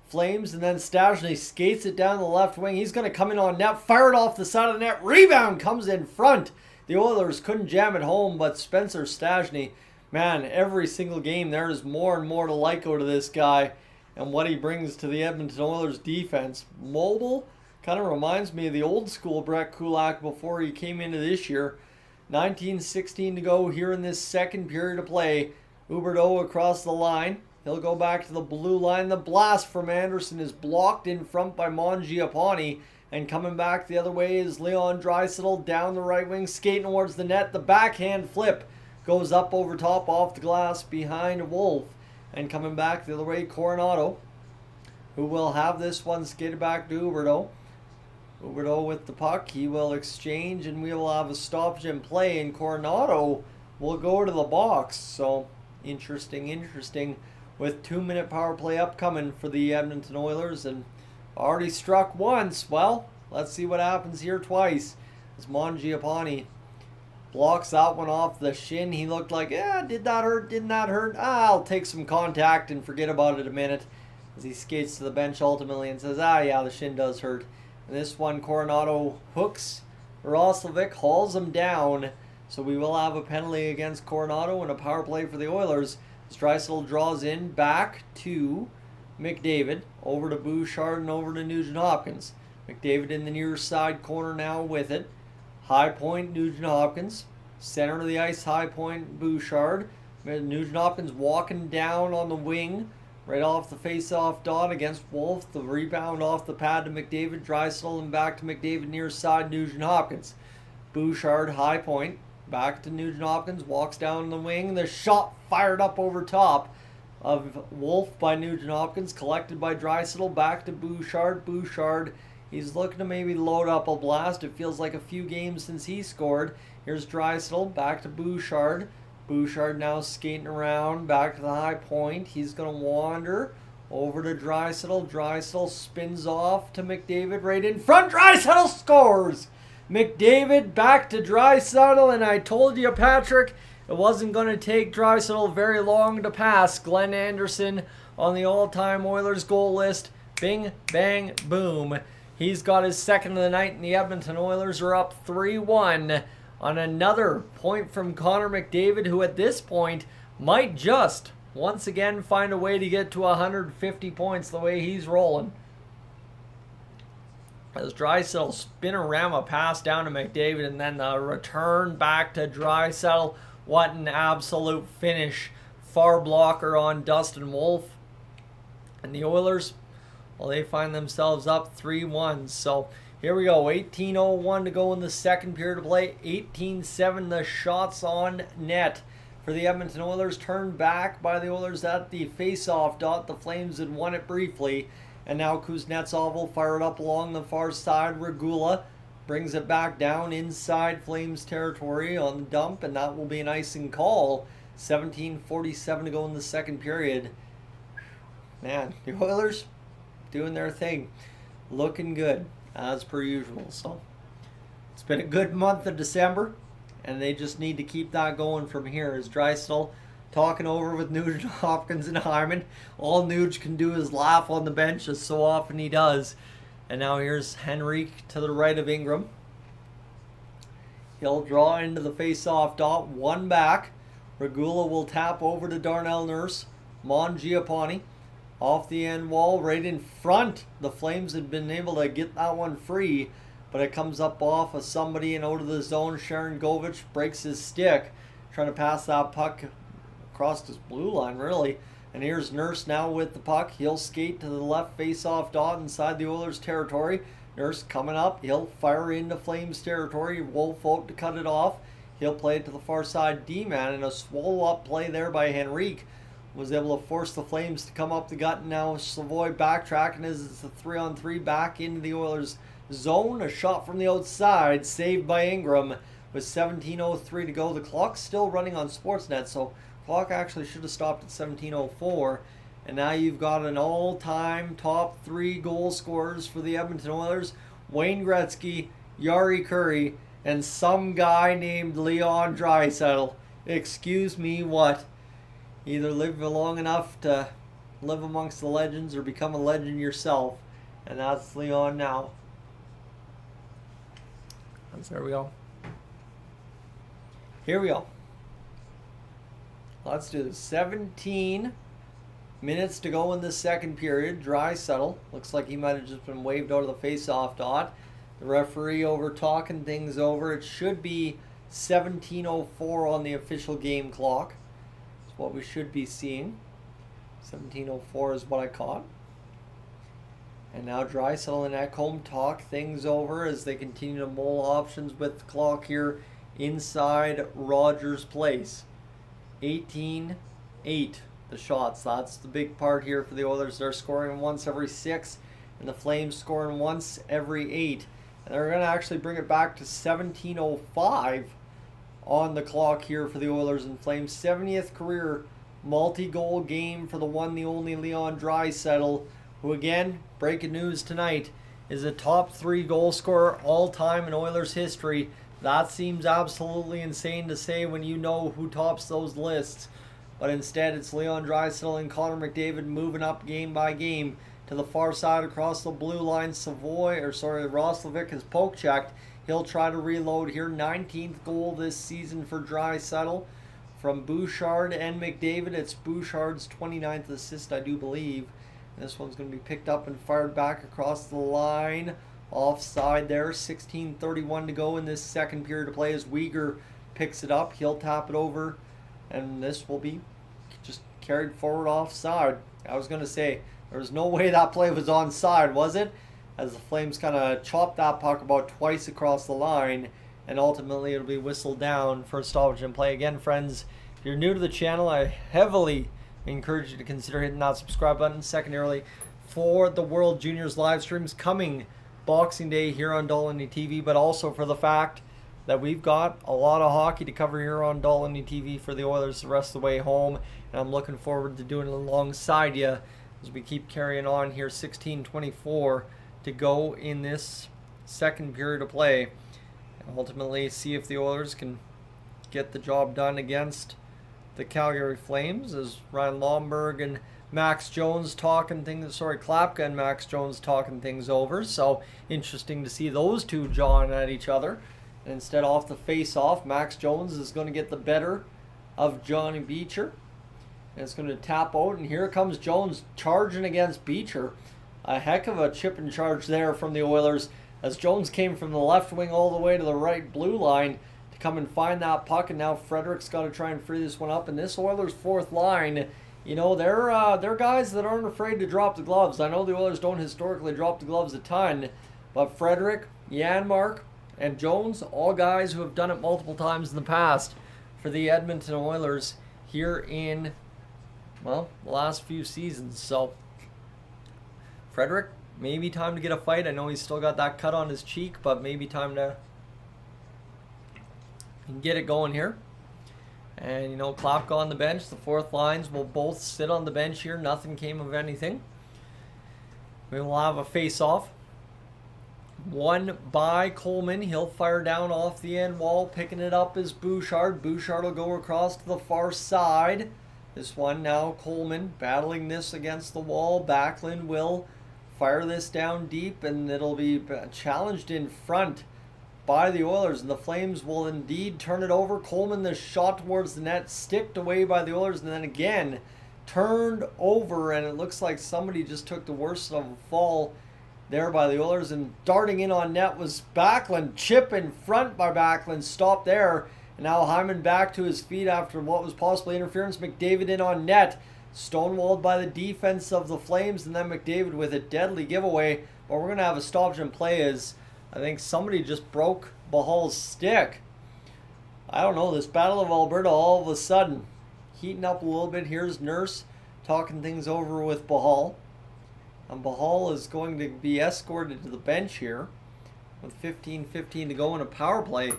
Flames, and then Stastny skates it down the left wing. He's going to come in on net, fire it off the side of the net. Rebound comes in front. The Oilers couldn't jam it home, but Spencer Stastny, man, every single game there is more and more to like out of this guy and what he brings to the Edmonton Oilers defense. Mobile, kind of reminds me of the old school Brett Kulak before he came into this year. 19:16 to go here in this second period of play. Huberdeau across the line. He'll go back to the blue line. The blast from Anderson is blocked in front by Mangiapane. And coming back the other way is Leon Draisaitl down the right wing, skating towards the net. The backhand flip goes up over top off the glass behind Wolf. And coming back the other way, Coronado who will have this one skated back to Huberdeau. Huberdeau with the puck. He will exchange, and we will have a stoppage in play, and Coronado will go to the box. So, interesting. With 2-minute power play upcoming for the Edmonton Oilers, and already struck once. Well, let's see what happens here twice. As Mangiapane blocks that one off the shin. He looked like, did that hurt? Didn't that hurt? I'll take some contact and forget about it a minute. As he skates to the bench ultimately and says, yeah, the shin does hurt. And this one, Coronado hooks Roslovic, hauls him down. So we will have a penalty against Coronado and a power play for the Oilers. As Draisaitl draws in back to McDavid, over to Bouchard and over to Nugent-Hopkins. McDavid in the near side corner now with it. High point, Nugent-Hopkins. Center of the ice, high point, Bouchard. Nugent-Hopkins walking down on the wing. Right off the face-off dot against Wolf. The rebound off the pad to McDavid. Draisaitl and back to McDavid near side, Nugent-Hopkins. Bouchard, high point. Back to Nugent-Hopkins. Walks down the wing. The shot fired up over top of Wolf by Nugent-Hopkins. Collected by Draisaitl. Back to Bouchard. Bouchard, he's looking to maybe load up a blast. It feels like a few games since he scored. Here's Draisaitl. Back to Bouchard. Bouchard now skating around, back to the high point. He's going to wander over to Draisaitl. Draisaitl spins off to McDavid right in front. Draisaitl scores! McDavid back to Draisaitl, and I told you, Patrick, it wasn't going to take Draisaitl very long to pass Glenn Anderson on the all-time Oilers goal list. Bing, bang, boom. He's got his second of the night, and the Edmonton Oilers are up 3-1. On another point from Connor McDavid, who at this point might just once again find a way to get to 150 points the way he's rolling. As Draisaitl spin-a-rama pass down to McDavid, and then the return back to Draisaitl. What an absolute finish. Far blocker on Dustin Wolf. And the Oilers, well, they find themselves up 3-1. So here we go, 18:01 to go in the second period of play. 18-7 the shots on net for the Edmonton Oilers. Turned back by the Oilers at the face-off dot. The Flames had won it briefly. And now Kuznetsov will fire it up along the far side. Regula brings it back down inside Flames territory on the dump. And that will be an icing call. 17:47 to go in the second period. Man, the Oilers doing their thing. Looking good, as per usual. So it's been a good month of December, and they just need to keep that going from here. As Draisaitl talking over with Nugent-Hopkins and Hyman. All Nuge can do is laugh on the bench, as so often he does. And now here's Henrique to the right of Ingram. He'll draw into the face-off dot, one back. Regula will tap over to Darnell Nurse. Mangiapane off the end wall, right in front. The Flames had been able to get that one free, but it comes up off of somebody and out of the zone. Sharon Govich breaks his stick, trying to pass that puck across his blue line, really. And here's Nurse now with the puck. He'll skate to the left face-off dot inside the Oilers territory. Nurse coming up. He'll fire into Flames territory. Wolf out to cut it off. He'll play it to the far side D-man, and a swallow-up play there by Henrique was able to force the Flames to come up the gut. And now Savoy backtracking as it's a 3-on-3 back into the Oilers zone. A shot from the outside, saved by Ingram with 17:03 to go. The clock's still running on Sportsnet, so clock actually should have stopped at 17:04. And now you've got an all-time top three goal scorers for the Edmonton Oilers. Wayne Gretzky, Yari Curry, and some guy named Leon Draisaitl. Excuse me, what? Either live long enough to live amongst the legends or become a legend yourself. And that's Leon now. There we go. Here we go. Let's do this. 17 minutes to go in the second period. Draisaitl looks like he might have just been waved out of the face-off dot. The referee over talking things over. It should be 17:04 on the official game clock. That's what we should be seeing. 17:04 is what I caught. And now Draisaitl and Ekholm talk things over as they continue to mull options with the clock here inside Rogers Place. 18-8 the shots. That's the big part here for the Oilers. They're scoring once every 6, and the Flames scoring once every 8. And they're going to actually bring it back to 17:05 on the clock here for the Oilers and Flames. 70th career multi-goal game for the one, the only Leon Draisaitl, who again, breaking news tonight, is a top 3 goal scorer all time in Oilers history. That seems absolutely insane to say when you know who tops those lists. But instead, it's Leon Draisaitl and Connor McDavid moving up game by game to the far side across the blue line. Roslovic has poke checked. He'll try to reload here. 19th goal this season for Draisaitl from Bouchard and McDavid. It's Bouchard's 29th assist, I do believe. This one's going to be picked up and fired back across the line. Offside there. 16:31 to go in this second period of play as Weegar picks it up. He'll tap it over, and this will be just carried forward offside. I was going to say, there was no way that play was onside, was it? As the Flames kind of chopped that puck about twice across the line, and ultimately it'll be whistled down for a stoppage in play. Again, friends, if you're new to the channel, I heavily encourage you to consider hitting that subscribe button. Secondarily, for the World Juniors live streams coming Boxing Day here on Dolynny TV, but also for the fact that we've got a lot of hockey to cover here on Dolynny TV for the Oilers the rest of the way home, and I'm looking forward to doing it alongside you as we keep carrying on here. 16:24 to go in this second period of play, and ultimately see if the Oilers can get the job done against the Calgary Flames, as Ryan Lomberg and Max Jones Klapka and Max Jones talking things over. So interesting to see those two jawing at each other. And instead, off the face-off, Max Jones is going to get the better of Johnny Beecher. And it's going to tap out, and here comes Jones charging against Beecher. A heck of a chip and charge there from the Oilers, as Jones came from the left wing all the way to the right blue line to come and find that puck, and now Frederick's got to try and free this one up. And this Oilers fourth line, you know, they're guys that aren't afraid to drop the gloves. I know the Oilers don't historically drop the gloves a ton, but Frederick, Janmark, and Jones, all guys who have done it multiple times in the past for the Edmonton Oilers here in, well, the last few seasons. So Frederick, maybe time to get a fight. I know he's still got that cut on his cheek, but maybe time to get it going here. And, you know, Klapka on the bench. The fourth lines will both sit on the bench here. Nothing came of anything. We will have a face-off. One by Coleman. He'll fire down off the end wall. Picking it up is Bouchard. Bouchard will go across to the far side. This one now, Coleman battling this against the wall. Backlund will fire this down deep, and it'll be challenged in front by the Oilers, and the Flames will indeed turn it over. Coleman, the shot towards the net, sticked away by the Oilers, and then again turned over, and it looks like somebody just took the worst of a fall there by the Oilers, and darting in on net was Backlund. Chip in front by Backlund, stopped there, and now Hyman back to his feet after what was possibly interference. McDavid in on net, stonewalled by the defense of the Flames, and then McDavid with a deadly giveaway. But we're going to have a stoppage in play as I think somebody just broke Bahal's stick. I don't know, this Battle of Alberta all of a sudden heating up a little bit. Here's Nurse talking things over with Bahal. And Bahal is going to be escorted to the bench here with 15:15 to go in a power play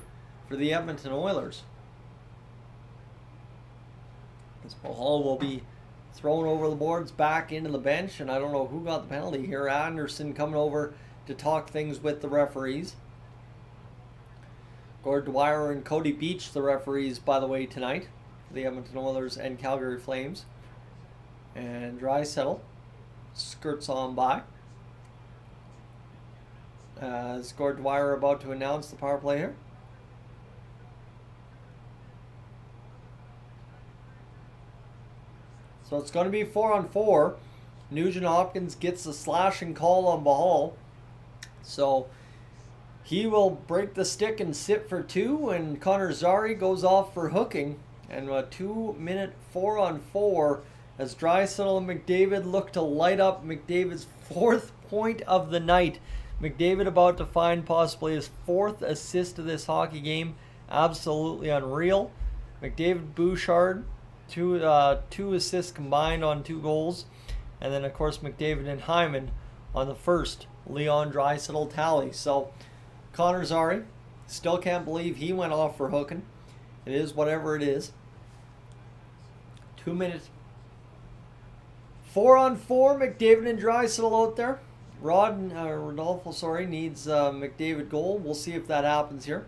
for the Edmonton Oilers. This Bahal will be thrown over the boards back into the bench, and I don't know who got the penalty here. Anderson coming over to talk things with the referees. Gord Dwyer and Cody Beach, the referees, by the way, tonight for the Edmonton Oilers and Calgary Flames. And Draisaitl skirts on by. Is Gord Dwyer about to announce the power play here? So it's going to be 4-on-4. Nugent Hopkins gets the slashing call on Bahal. So he will break the stick and sit for 2, and Connor Zary goes off for hooking. And a 2-minute 4-on-4 as Draisaitl and McDavid look to light up McDavid's 4th point of the night. McDavid about to find possibly his 4th assist of this hockey game. Absolutely unreal. McDavid, Bouchard, Two assists combined on 2 goals. And then, of course, McDavid and Hyman on the first Leon Draisaitl tally. So, Connor Zary, still can't believe he went off for hooking. It is whatever it is. 2 minutes. 4-on-4, McDavid and Draisaitl out there. Rodolfo, needs McDavid goal. We'll see if that happens here.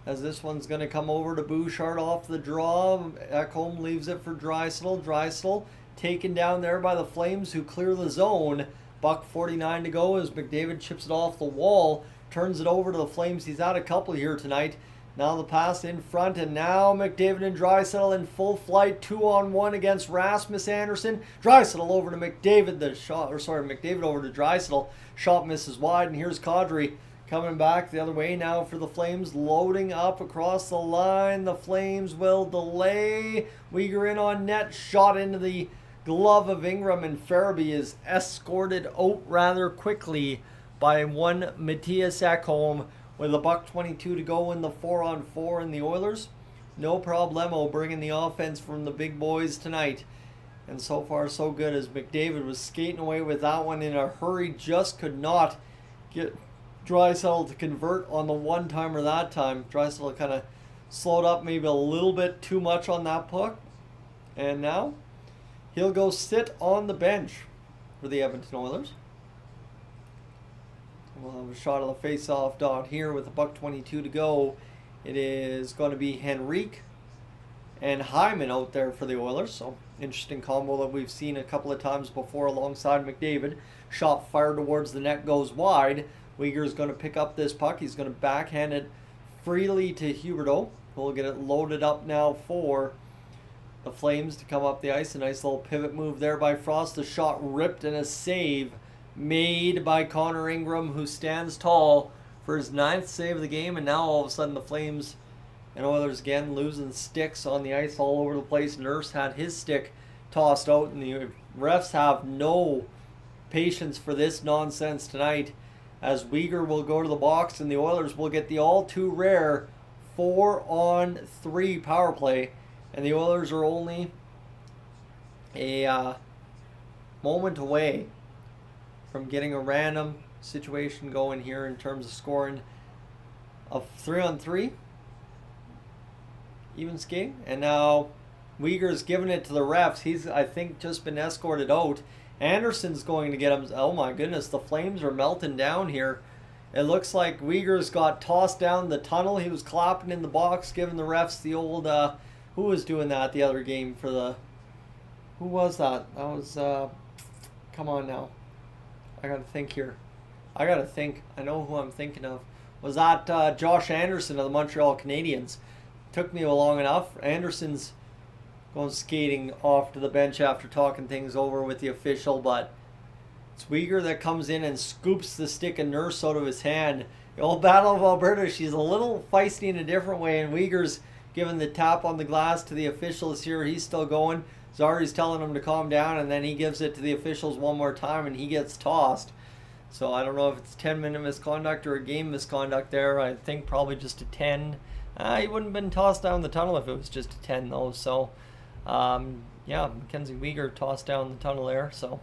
As this one's going to come over to Bouchard off the draw. Ekholm leaves it for Draisaitl. Draisaitl taken down there by the Flames, who clear the zone. $1:49 to go as McDavid chips it off the wall. Turns it over to the Flames. He's had a couple here tonight. Now the pass in front, and now McDavid and Draisaitl in full flight. 2-on-1 against Rasmus Andersson. Draisaitl over to McDavid. McDavid over to Draisaitl. Shot misses wide, and here's Kadri coming back the other way now for the Flames, loading up across the line. The Flames will delay. Weegar in on net, shot into the glove of Ingram, and Farabee is escorted out rather quickly by one Matthias Ekholm with $1:22 to go in the 4-on-4, and the Oilers, no problemo bringing the offense from the big boys tonight. And so far so good, as McDavid was skating away with that one in a hurry, just could not get Draisaitl to convert on the one-timer that time. Draisaitl kind of slowed up maybe a little bit too much on that puck. And now he'll go sit on the bench for the Edmonton Oilers. We'll have a shot of the face-off dot here with $1:22 to go. It is going to be Henrique and Hyman out there for the Oilers. So interesting combo that we've seen a couple of times before alongside McDavid. Shot fired towards the net, goes wide. Weegar's going to pick up this puck. He's going to backhand it freely to Huberdeau. We'll get it loaded up now for the Flames to come up the ice. A nice little pivot move there by Frost. The shot ripped, and a save made by Connor Ingram, who stands tall for his 9th save of the game. And now all of a sudden the Flames and Oilers again losing sticks on the ice all over the place. Nurse had his stick tossed out, and the refs have no patience for this nonsense tonight, as Weegar will go to the box and the Oilers will get the all too rare 4-on-3 power play. And the Oilers are only a moment away from getting a random situation going here in terms of scoring of 3-on-3. Even skating. And now Weegar's giving it to the refs. He's, I think, just been escorted out. Anderson's going to get him. Oh my goodness, the Flames are melting down here. It looks like Weegar's got tossed down the tunnel. He was clapping in the box, giving the refs the old, who was doing that the other game for the, who was that? That was, come on now. I gotta think here. I know who I'm thinking of. Was that Josh Anderson of the Montreal Canadiens? Took me long enough. Anderson's going skating off to the bench after talking things over with the official, but it's Weegar that comes in and scoops the stick of Nurse out of his hand. The old Battle of Alberta, she's a little feisty in a different way, and Weegar's giving the tap on the glass to the officials here. He's still going. Zary's telling him to calm down, and then he gives it to the officials one more time, and he gets tossed. So I don't know if it's 10-minute misconduct or a game misconduct there. I think probably just a 10. He wouldn't have been tossed down the tunnel if it was just a 10, though. So yeah, Mackenzie Weegar tossed down the tunnel there, so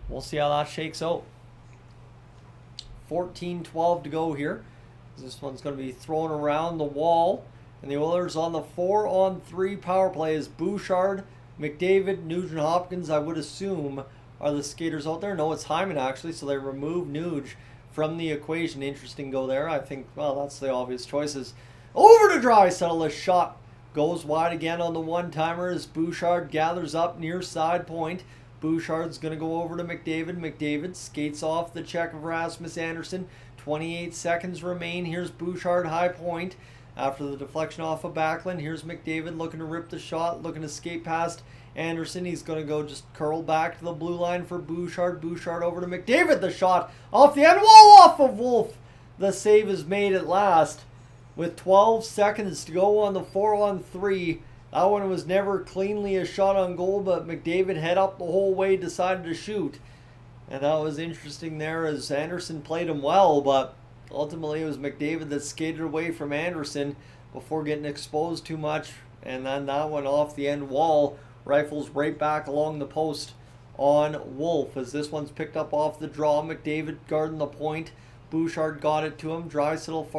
we'll see how that shakes out. 14-12 to go here. This one's going to be thrown around the wall, and the Oilers on the 4-on-3 power play is Bouchard, McDavid, Nugent Hopkins, I would assume, are the skaters out there. No, it's Hyman actually, so they remove Nuge from the equation. Interesting go there. I think, well, that's the obvious choices. Over to Draisaitl, a shot goes wide again on the one-timer as Bouchard gathers up near side point. Bouchard's going to go over to McDavid. McDavid skates off the check of Rasmus Anderson. 28 seconds remain. Here's Bouchard, high point. After the deflection off of Backlund, here's McDavid looking to rip the shot, looking to skate past Anderson. He's going to go just curl back to the blue line for Bouchard. Bouchard over to McDavid. The shot off the end wall off of Wolf. The save is made at last. With 12 seconds to go on the 4-on-3. That one was never cleanly a shot on goal, but McDavid head up the whole way, decided to shoot. And that was interesting there as Anderson played him well, but ultimately it was McDavid that skated away from Anderson before getting exposed too much And then that one off the end wall. Rifles right back along the post on Wolf. As this one's picked up off the draw. McDavid guarding the point. Bouchard got it to him. Draisaitl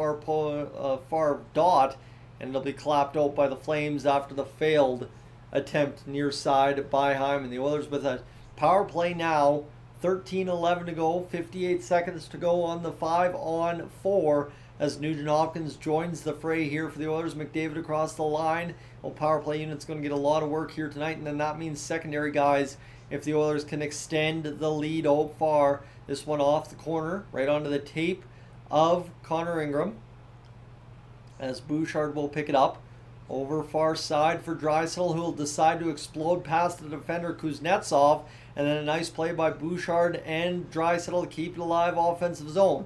far dot. And it'll be clapped out by the Flames after the failed attempt near side by Hyman. The Oilers with a power play now. 13-11 to go. 58 seconds to go on the 5-on-4. As Nugent Hopkins joins the fray here for the Oilers. McDavid across the line. Well, power play unit's going to get a lot of work here tonight. And then that means secondary guys, if the Oilers can extend the lead out far. This one off the corner. Right onto the tape of Connor Ingram. As Bouchard will pick it up. Over far side for Draisaitl, who will decide to explode past the defender Kuznetsov. And then a nice play by Bouchard and Draisaitl to keep it alive offensive zone.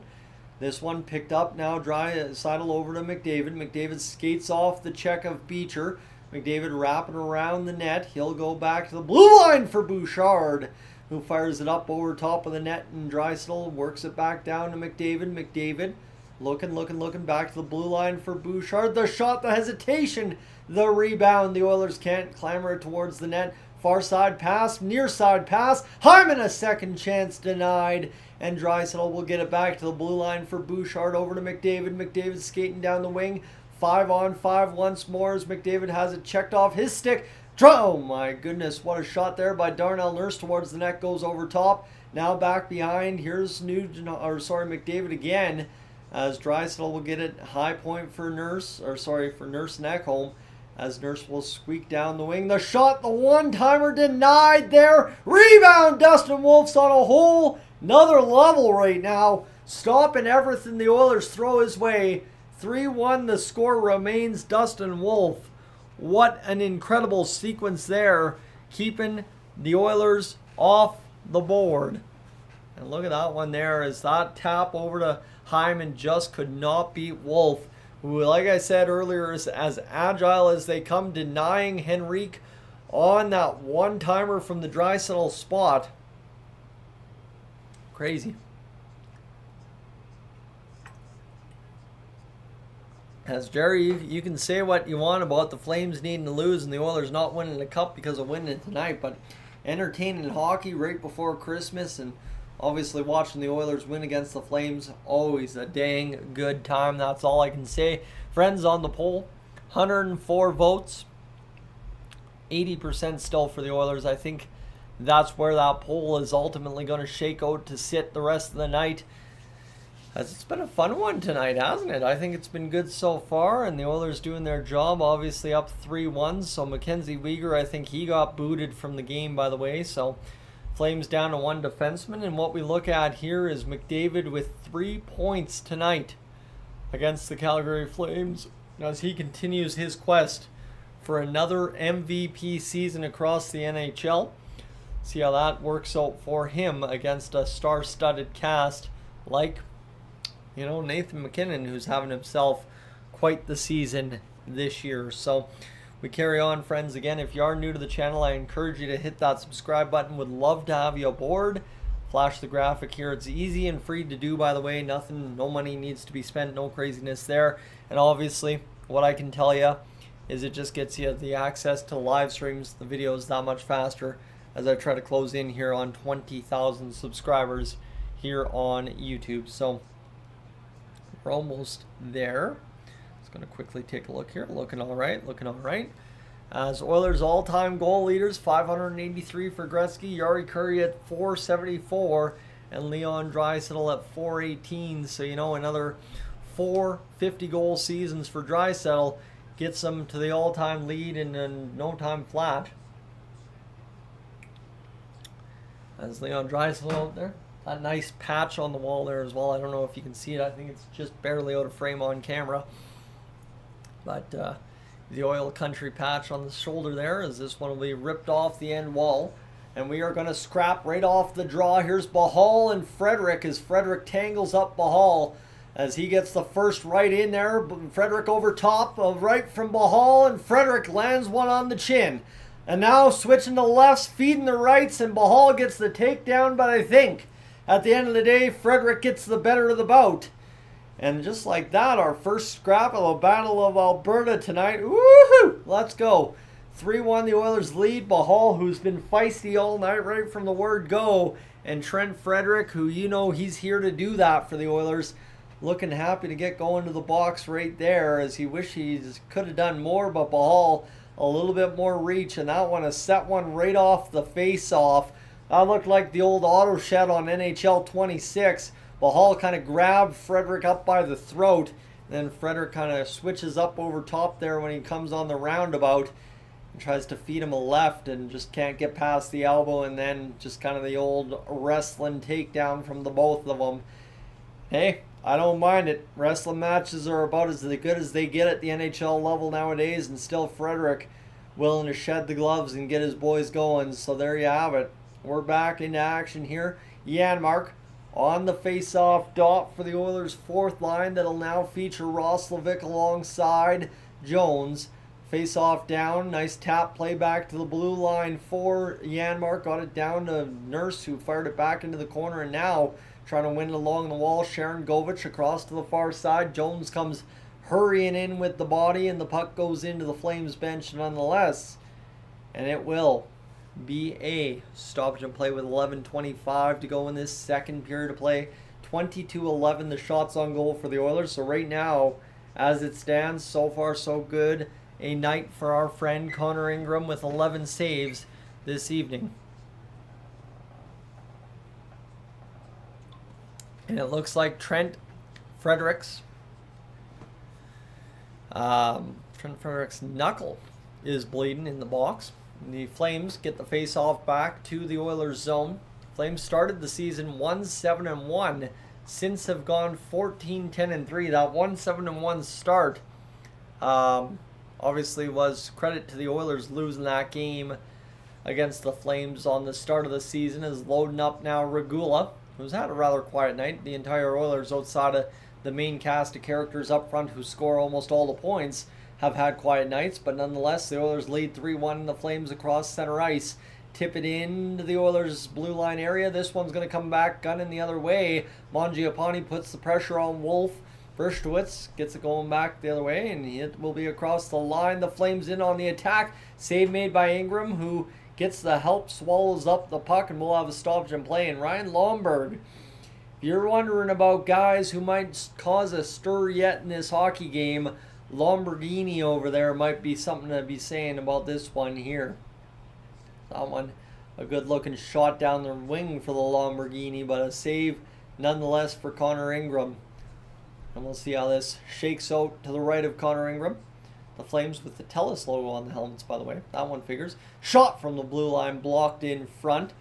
This one picked up now. Draisaitl over to McDavid. McDavid skates off the check of Beecher. McDavid wrapping around the net. He'll go back to the blue line for Bouchard, who fires it up over top of the net. And Draisaitl works it back down to McDavid. McDavid looking back to the blue line for Bouchard. The shot, the hesitation, the rebound. The Oilers can't clamber it towards the net. Far side pass, near side pass. Hyman, a second chance denied. And Draisaitl will get it back to the blue line for Bouchard over to McDavid. McDavid skating down the wing. 5-on-5 once more as McDavid has it checked off his stick. Oh my goodness, what a shot there by Darnell Nurse towards the net. Goes over top. Now back behind. Here's McDavid again. As Draisaitl will get it high point for Nurse and Ekholm. As Nurse will squeak down the wing. The shot, the one-timer denied there. Rebound, Dustin Wolf's on a whole another level right now. Stopping everything the Oilers throw his way. 3-1 the score remains. Dustin Wolf. What an incredible sequence there. Keeping the Oilers off the board. And look at that one there as that tap over to Hyman just could not beat Wolf, who, like I said earlier, is as agile as they come, denying Henrique on that one-timer from the Draisaitl spot. Crazy. As Jerry, you can say what you want about the Flames needing to lose and the Oilers not winning the cup because of winning tonight, but entertaining hockey right before Christmas and obviously watching the Oilers win against the Flames, always a dang good time. That's all I can say. Friends, on the poll, 104 votes, 80% still for the Oilers. I think that's where that poll is ultimately going to shake out to sit the rest of the night. As it's been a fun one tonight, hasn't it? I think it's been good so far, and the Oilers doing their job, obviously up 3-1. So Mackenzie Weegar, I think he got booted from the game, by the way. So Flames down to one defenseman, and what we look at here is McDavid with 3 points tonight against the Calgary Flames as he continues his quest for another MVP season across the NHL. See how that works out for him against a star-studded cast like, Nathan MacKinnon, who's having himself quite the season this year. So we carry on, friends. Again, if you are new to the channel, I encourage you to hit that subscribe button. Would love to have you aboard. Flash the graphic here. It's easy and free to do, by the way. No money needs to be spent. No craziness there. And obviously, what I can tell you is it just gets you the access to live streams, the videos that much faster as I try to close in here on 20,000 subscribers here on YouTube. So we're almost there. Just going to quickly take a look here. Looking all right. As Oilers all-time goal leaders, 583 for Gretzky, Jari Kurri at 474, and Leon Draisaitl at 418. So, another 4 50-goal seasons for Draisaitl gets them to the all-time lead in no time flat. As Leon Draisaitl out there. A nice patch on the wall there as well. I don't know if you can see it. I think it's just barely out of frame on camera. But the Oil Country patch on the shoulder there, as this one will be ripped off the end wall. And we are going to scrap right off the draw. Here's Bahal and Frederick as Frederick tangles up Bahal as he gets the first right in there. Frederick over top of right from Bahal, and Frederick lands one on the chin. And now switching to lefts, feeding the rights, and Bahal gets the takedown, but I think at the end of the day, Frederick gets the better of the bout. And just like that, our first scrap of the Battle of Alberta tonight. Woohoo! Let's go. 3-1 the Oilers lead. Bahal, who's been feisty all night right from the word go. And Trent Frederick, who you know he's here to do that for the Oilers. Looking happy to get going to the box right there, as he wished he could have done more. But Bahal, a little bit more reach. And that one, a set one right off the face-off. That looked like the old auto shed on NHL 26. Bahal kind of grabbed Frederick up by the throat. Then Frederick kind of switches up over top there when he comes on the roundabout and tries to feed him a left and just can't get past the elbow. And then just kind of the old wrestling takedown from the both of them. Hey, I don't mind it. Wrestling matches are about as good as they get at the NHL level nowadays. And still Frederick willing to shed the gloves and get his boys going. So there you have it. We're back into action here. Janmark on the face-off dot for the Oilers' fourth line. That'll now feature Roslovic alongside Jones. Face-off down. Nice tap play back to the blue line for Janmark. Got it down to Nurse, who fired it back into the corner. And now trying to win it along the wall. Sharon Govich across to the far side. Jones comes hurrying in with the body, and the puck goes into the Flames bench nonetheless. And it will be a stoppage and play with 11:25 to go in this second period of play. 22-11 the shots on goal for the Oilers. So right now, as it stands, so far so good. A night for our friend Connor Ingram with 11 saves this evening. And it looks like Trent Fredericks' knuckle is bleeding in the box. The Flames get the face-off back to the Oilers zone. Flames started the season 1-7-1. Since have gone 14-10-3. That 1-7-1 start obviously was credit to the Oilers losing that game against the Flames on the start of the season. Is loading up now Regula, who's had a rather quiet night. The entire Oilers, outside of the main cast of characters up front who score almost all the points, have had quiet nights, but nonetheless, the Oilers lead 3-1. The Flames across center ice tip it into the Oilers' blue line area. This one's going to come back, gunning the other way. Mangiapane puts the pressure on Wolf. Berstowitz gets it going back the other way, and it will be across the line. The Flames in on the attack. Save made by Ingram, who gets the help, swallows up the puck, and we'll have a stoppage and play. And Ryan Lomberg, if you're wondering about guys who might cause a stir yet in this hockey game, Lamborghini over there might be something to be saying about this one here. That one, a good looking shot down the wing for the Lamborghini, but a save nonetheless for Connor Ingram. And we'll see how this shakes out to the right of Connor Ingram. The Flames with the TELUS logo on the helmets, by the way. That one figures. Shot from the blue line, blocked in front.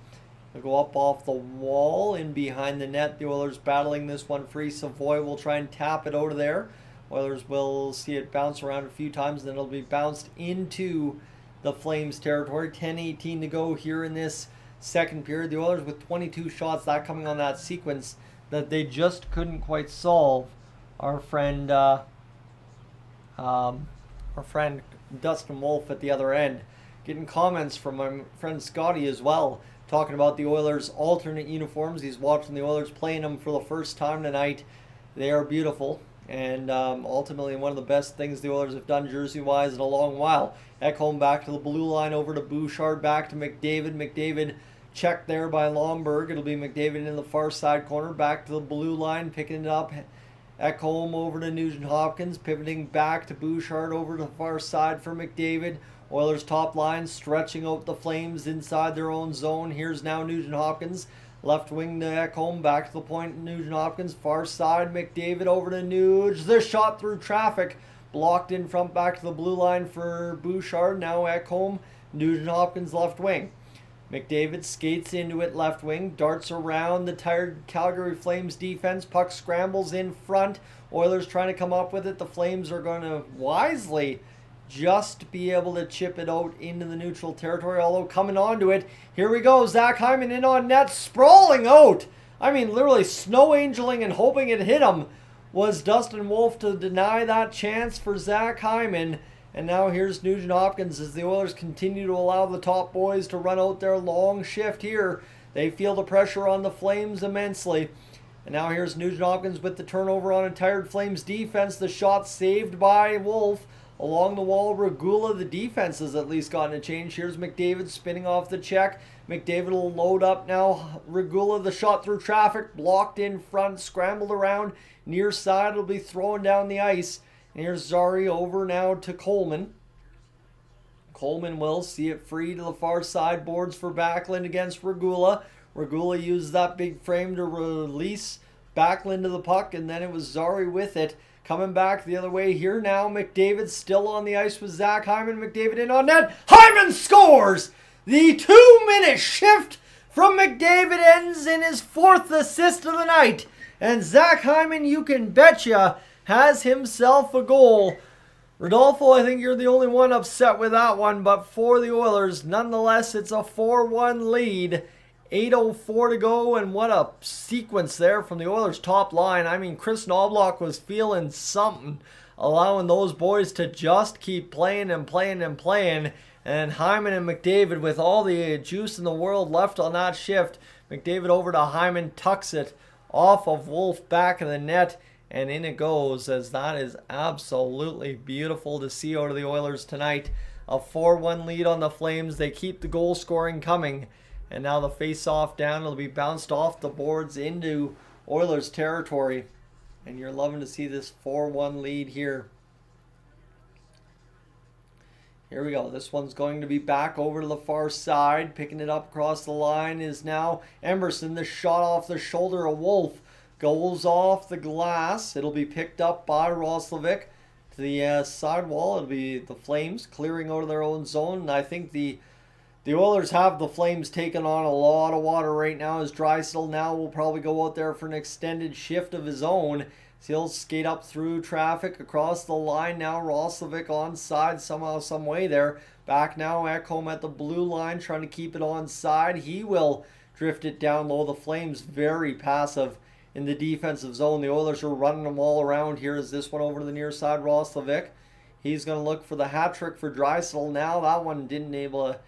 They'll go up off the wall, in behind the net. The Oilers battling this one free. Savoy will try and tap it out of there. Oilers will see it bounce around a few times, and then it'll be bounced into the Flames territory. 10:18 to go here in this second period. The Oilers with 22 shots, that coming on that sequence that they just couldn't quite solve. Our friend Dustin Wolf at the other end. Getting comments from my friend Scotty as well, talking about the Oilers' alternate uniforms. He's watching the Oilers playing them for the first time tonight. They are beautiful. And ultimately one of the best things the Oilers have done jersey-wise in a long while. Ekholm back to the blue line, over to Bouchard, back to McDavid. McDavid checked there by Lomberg. It'll be McDavid in the far side corner, back to the blue line, picking it up. Ekholm over to Nugent-Hopkins, pivoting back to Bouchard, over to the far side for McDavid. Oilers top line stretching out the Flames inside their own zone. Here's now Nugent-Hopkins. Left wing to Ekholm, back to the point, Nugent-Hopkins, far side, McDavid over to Nuge. The shot through traffic, blocked in front, back to the blue line for Bouchard. Now Ekholm, Nugent-Hopkins left wing. McDavid skates into it left wing, darts around the tired Calgary Flames defense. Puck scrambles in front. Oilers trying to come up with it. The Flames are going to wisely just be able to chip it out into the neutral territory, although coming onto it, here we go, Zach Hyman in on net, sprawling out. I mean, literally snow angeling and hoping it hit him was Dustin Wolf to deny that chance for Zach Hyman. And now here's Nugent-Hopkins as the Oilers continue to allow the top boys to run out their long shift here. They feel the pressure on the Flames immensely. And now here's Nugent Hopkins with the turnover on a tired Flames defense. The shot saved by Wolf. Along the wall, Regula, the defense has at least gotten a change. Here's McDavid spinning off the check. McDavid will load up now. Regula, the shot through traffic, blocked in front, scrambled around. Near side, it'll be thrown down the ice. And here's Zari over now to Coleman. Coleman will see it free to the far side. Boards for Backlund against Regula. Regula used that big frame to release Backlund to the puck, and then it was Zari with it. Coming back the other way here now. McDavid still on the ice with Zach Hyman. McDavid in on net. Hyman scores! The 2-minute shift from McDavid ends in his 4th assist of the night. And Zach Hyman, you can betcha, has himself a goal. Rodolfo, I think you're the only one upset with that one, but for the Oilers, nonetheless, it's a 4-1 lead. 8:04 to go, and what a sequence there from the Oilers' top line. I mean, Chris Knobloch was feeling something, allowing those boys to just keep playing and playing and playing. And Hyman and McDavid, with all the juice in the world left on that shift, McDavid over to Hyman, tucks it off of Wolf back of the net, and in it goes, as that is absolutely beautiful to see out of the Oilers tonight. A 4-1 lead on the Flames. They keep the goal scoring coming. And now the face-off down. It'll be bounced off the boards into Oilers territory. And you're loving to see this 4-1 lead here. Here we go. This one's going to be back over to the far side. Picking it up across the line is now Emerson. The shot off the shoulder of Wolf goes off the glass. It'll be picked up by Roslovic to the sidewall. It'll be the Flames clearing out of their own zone. And I think the Oilers have the Flames taking on a lot of water right now, as Draisaitl now will probably go out there for an extended shift of his own. So he'll skate up through traffic across the line now. Roslovic onside somehow, some way there. Back now, Ekholm at the blue line trying to keep it onside. He will drift it down low. The Flames very passive in the defensive zone. The Oilers are running them all around here. Is this one over to the near side, Roslovic? He's going to look for the hat trick for Draisaitl now. That one didn't able to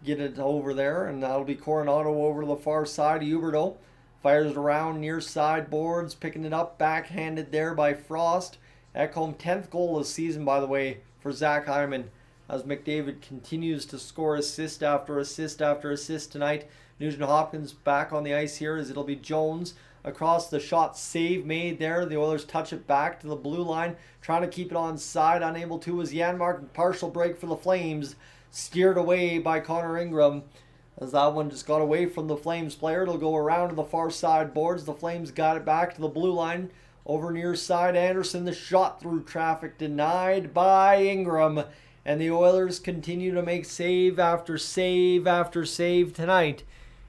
get it over there, and that'll be Coronado over to the far side. Huberdeau fires it around near side boards, picking it up, backhanded there by Frost. Ekholm, 10th goal of the season, by the way, for Zach Hyman, as McDavid continues to score assist after assist after assist tonight. Nugent Hopkins back on the ice here, as it'll be Jones across the shot, save made there. The Oilers touch it back to the blue line, trying to keep it on side, unable to, as Janmark, partial break for the Flames. Steered away by Connor Ingram, as that one just got away from the Flames player. It'll go around to the far side boards. The Flames got it back to the blue line. Over near side, Anderson, the shot through traffic denied by Ingram. And the Oilers continue to make save after save after save tonight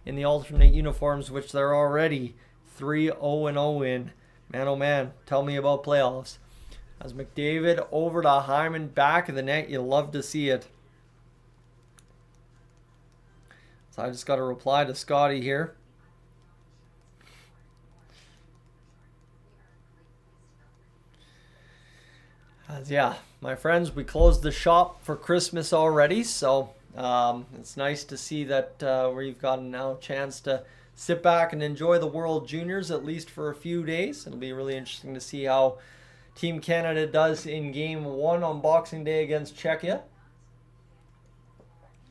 in the alternate uniforms, which they're already 3-0-0 in. Man, oh man, tell me about playoffs. As McDavid over to Hyman, back of the net, you love to see it. I just got to reply to Scotty here. Yeah, my friends, we closed the shop for Christmas already, so it's nice to see that we've gotten now a chance to sit back and enjoy the World Juniors, at least for a few days. It'll be really interesting to see how Team Canada does in Game 1 on Boxing Day against Czechia.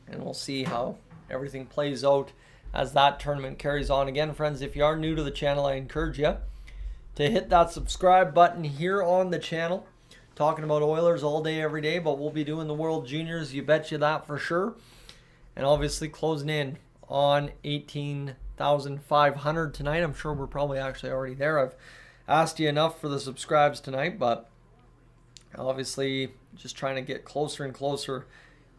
And we'll see how everything plays out as that tournament carries on. Again, friends, if you are new to the channel, I encourage you to hit that subscribe button here on the channel. Talking about Oilers all day, every day, but we'll be doing the World Juniors, you betcha that for sure. And obviously closing in on 18,500 tonight. I'm sure we're probably actually already there. I've asked you enough for the subscribes tonight, but obviously just trying to get closer and closer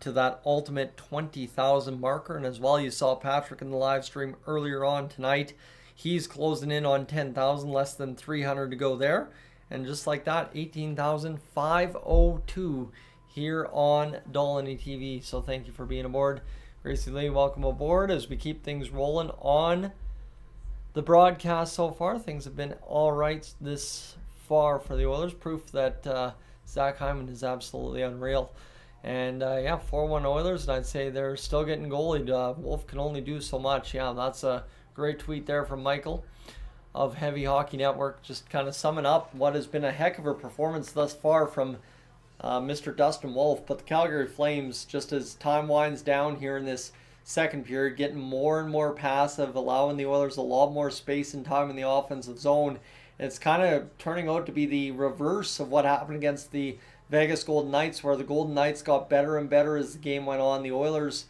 to that ultimate 20,000 marker. And as well, you saw Patrick in the live stream earlier on tonight. He's closing in on 10,000, less than 300 to go there. And just like that, 18,502 here on Dolynny TV. So thank you for being aboard. Gracie Lee, welcome aboard as we keep things rolling on the broadcast so far. Things have been all right this far for the Oilers. Proof that Zach Hyman is absolutely unreal. And yeah, 4-1 Oilers, and I'd say they're still getting goalied. Wolf can only do so much. Yeah, that's a great tweet there from Michael. of Heavy Hockey Network, just kind of summing up what has been a heck of a performance thus far from Mr. Dustin Wolf. But the Calgary Flames, just as time winds down here in this second period, getting more and more passive, allowing the Oilers a lot more space and time in the offensive zone. And it's kind of turning out to be the reverse of what happened against the Vegas Golden Knights, where the Golden Knights got better and better as the game went on. The Oilers,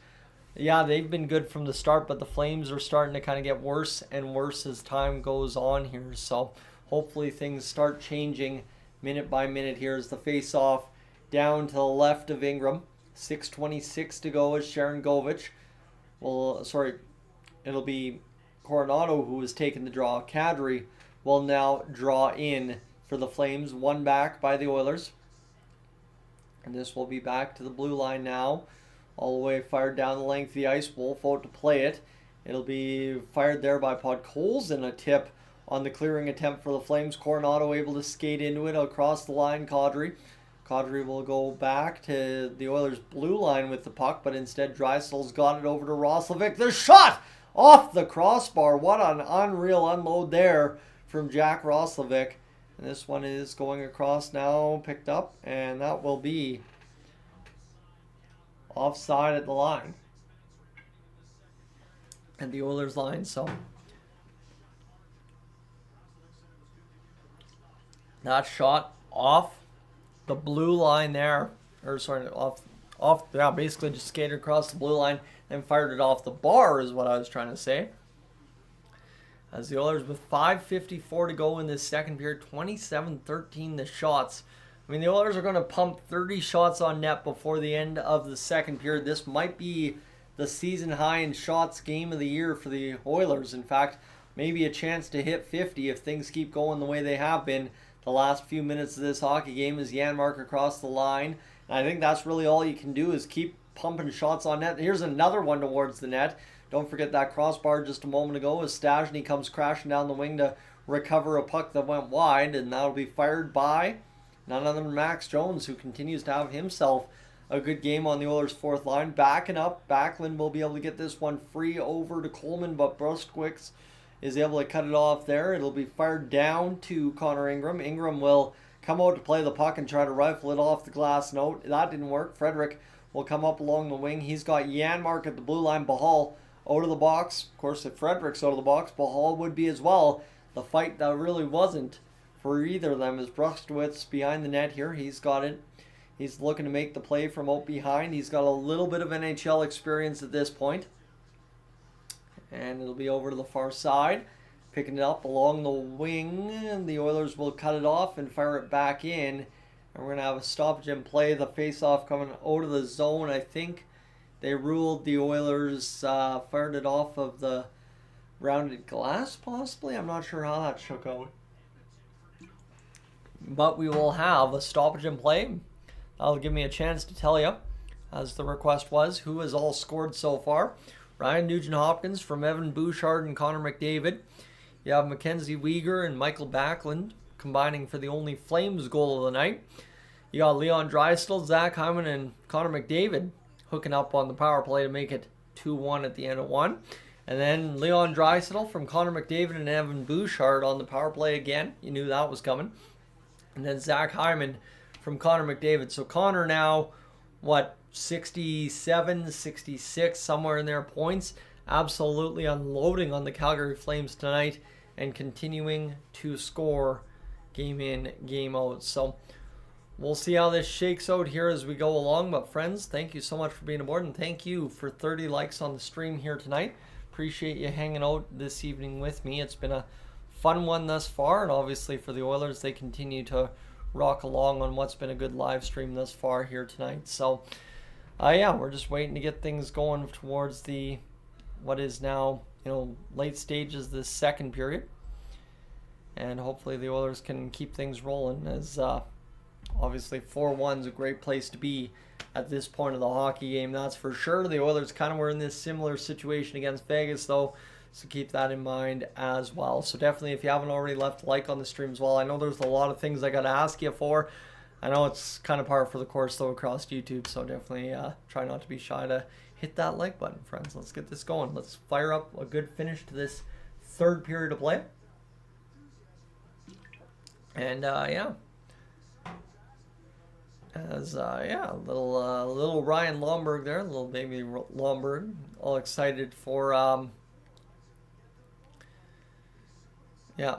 yeah, they've been good from the start, but the Flames are starting to kind of get worse and worse as time goes on here. So hopefully things start changing minute by minute here as the face-off down to the left of Ingram. 6:26 to go as Sharon Govich. Well, sorry, it'll be Coronado who is taking the draw. Kadri will now draw in for the Flames. One back by the Oilers. And this will be back to the blue line now. All the way fired down the length of the ice. Wolf out to play it. It'll be fired there by Podkolzin. A tip on the clearing attempt for the Flames. Coronado able to skate into it across the line. Kadri will go back to the Oilers' blue line with the puck, but instead Dreissel's got it over to Roslovic. The shot off the crossbar. What an unreal unload there from Jack Roslovic. And this one is going across now, picked up, and that will be offside at the line. At the Oilers line, so that shot off the blue line there, or sorry, yeah, basically just skated across the blue line and fired it off the bar is what I was trying to say. As the Oilers with 5:54 to go in this second period, 27-13 the shots. I mean, the Oilers are going to pump 30 shots on net before the end of the second period. This might be the season high in shots game of the year for the Oilers. In fact, maybe a chance to hit 50 if things keep going the way they have been the last few minutes of this hockey game as Janmark across the line. And I think that's really all you can do is keep pumping shots on net. Here's another one towards the net. Don't forget that crossbar just a moment ago as Stastny comes crashing down the wing to recover a puck that went wide, and that'll be fired by none other than Max Jones, who continues to have himself a good game on the Oilers' fourth line. Backing up, Backlund will be able to get this one free over to Coleman, but Bruskowitz is able to cut it off there. It'll be fired down to Connor Ingram. Ingram will come out to play the puck and try to rifle it off the glass note. That didn't work. Frederick will come up along the wing. He's got Janmark at the blue line. Bahal out of the box. Of course, if Frederick's out of the box, Bahal would be as well. The fight that really wasn't for either of them is Bruskowitz behind the net here. He's got it. He's looking to make the play from out behind. He's got a little bit of NHL experience at this point. And it'll be over to the far side. Picking it up along the wing. And the Oilers will cut it off and fire it back in. And we're going to have a stoppage in play. The face-off coming out of the zone. I think they ruled the Oilers fired it off of the rounded glass, possibly. I'm not sure how that shook out. But we will have a stoppage in play. That'll give me a chance to tell you, as the request was, who has all scored so far. Ryan Nugent-Hopkins from Evan Bouchard and Connor McDavid. You have Mackenzie Weegar and Michael Backlund combining for the only Flames goal of the night. You got Leon Draisaitl, Zach Hyman, and Connor McDavid hooking up on the power play to make it 2-1 at the end of one. And then Leon Draisaitl from Connor McDavid and Evan Bouchard on the power play again. You knew that was coming. And then Zach Hyman from Connor McDavid. So Connor now, 67, 66, somewhere in there points. Absolutely unloading on the Calgary Flames tonight and continuing to score game in, game out. So we'll see how this shakes out here as we go along. But friends, thank you so much for being aboard, and thank you for 30 likes on the stream here tonight. Appreciate you hanging out this evening with me. It's been a fun one thus far, and obviously for the Oilers, they continue to rock along on what's been a good live stream thus far here tonight. So yeah, we're just waiting to get things going towards the what is now, late stages of this second period, and hopefully the Oilers can keep things rolling, as obviously 4-1 is a great place to be at this point of the hockey game, that's for sure. The Oilers kind of were in this similar situation against Vegas, though, so keep that in mind as well. So definitely, if you haven't already left a like on the stream as well. I know there's a lot of things I got to ask you for. I know it's kind of par for the course, though, across YouTube, so definitely try not to be shy to hit that like button, friends. Let's get this going. Let's fire up a good finish to this third period of play. And yeah, as yeah, little Ryan Lomberg there, little baby Lomberg, all excited for yeah,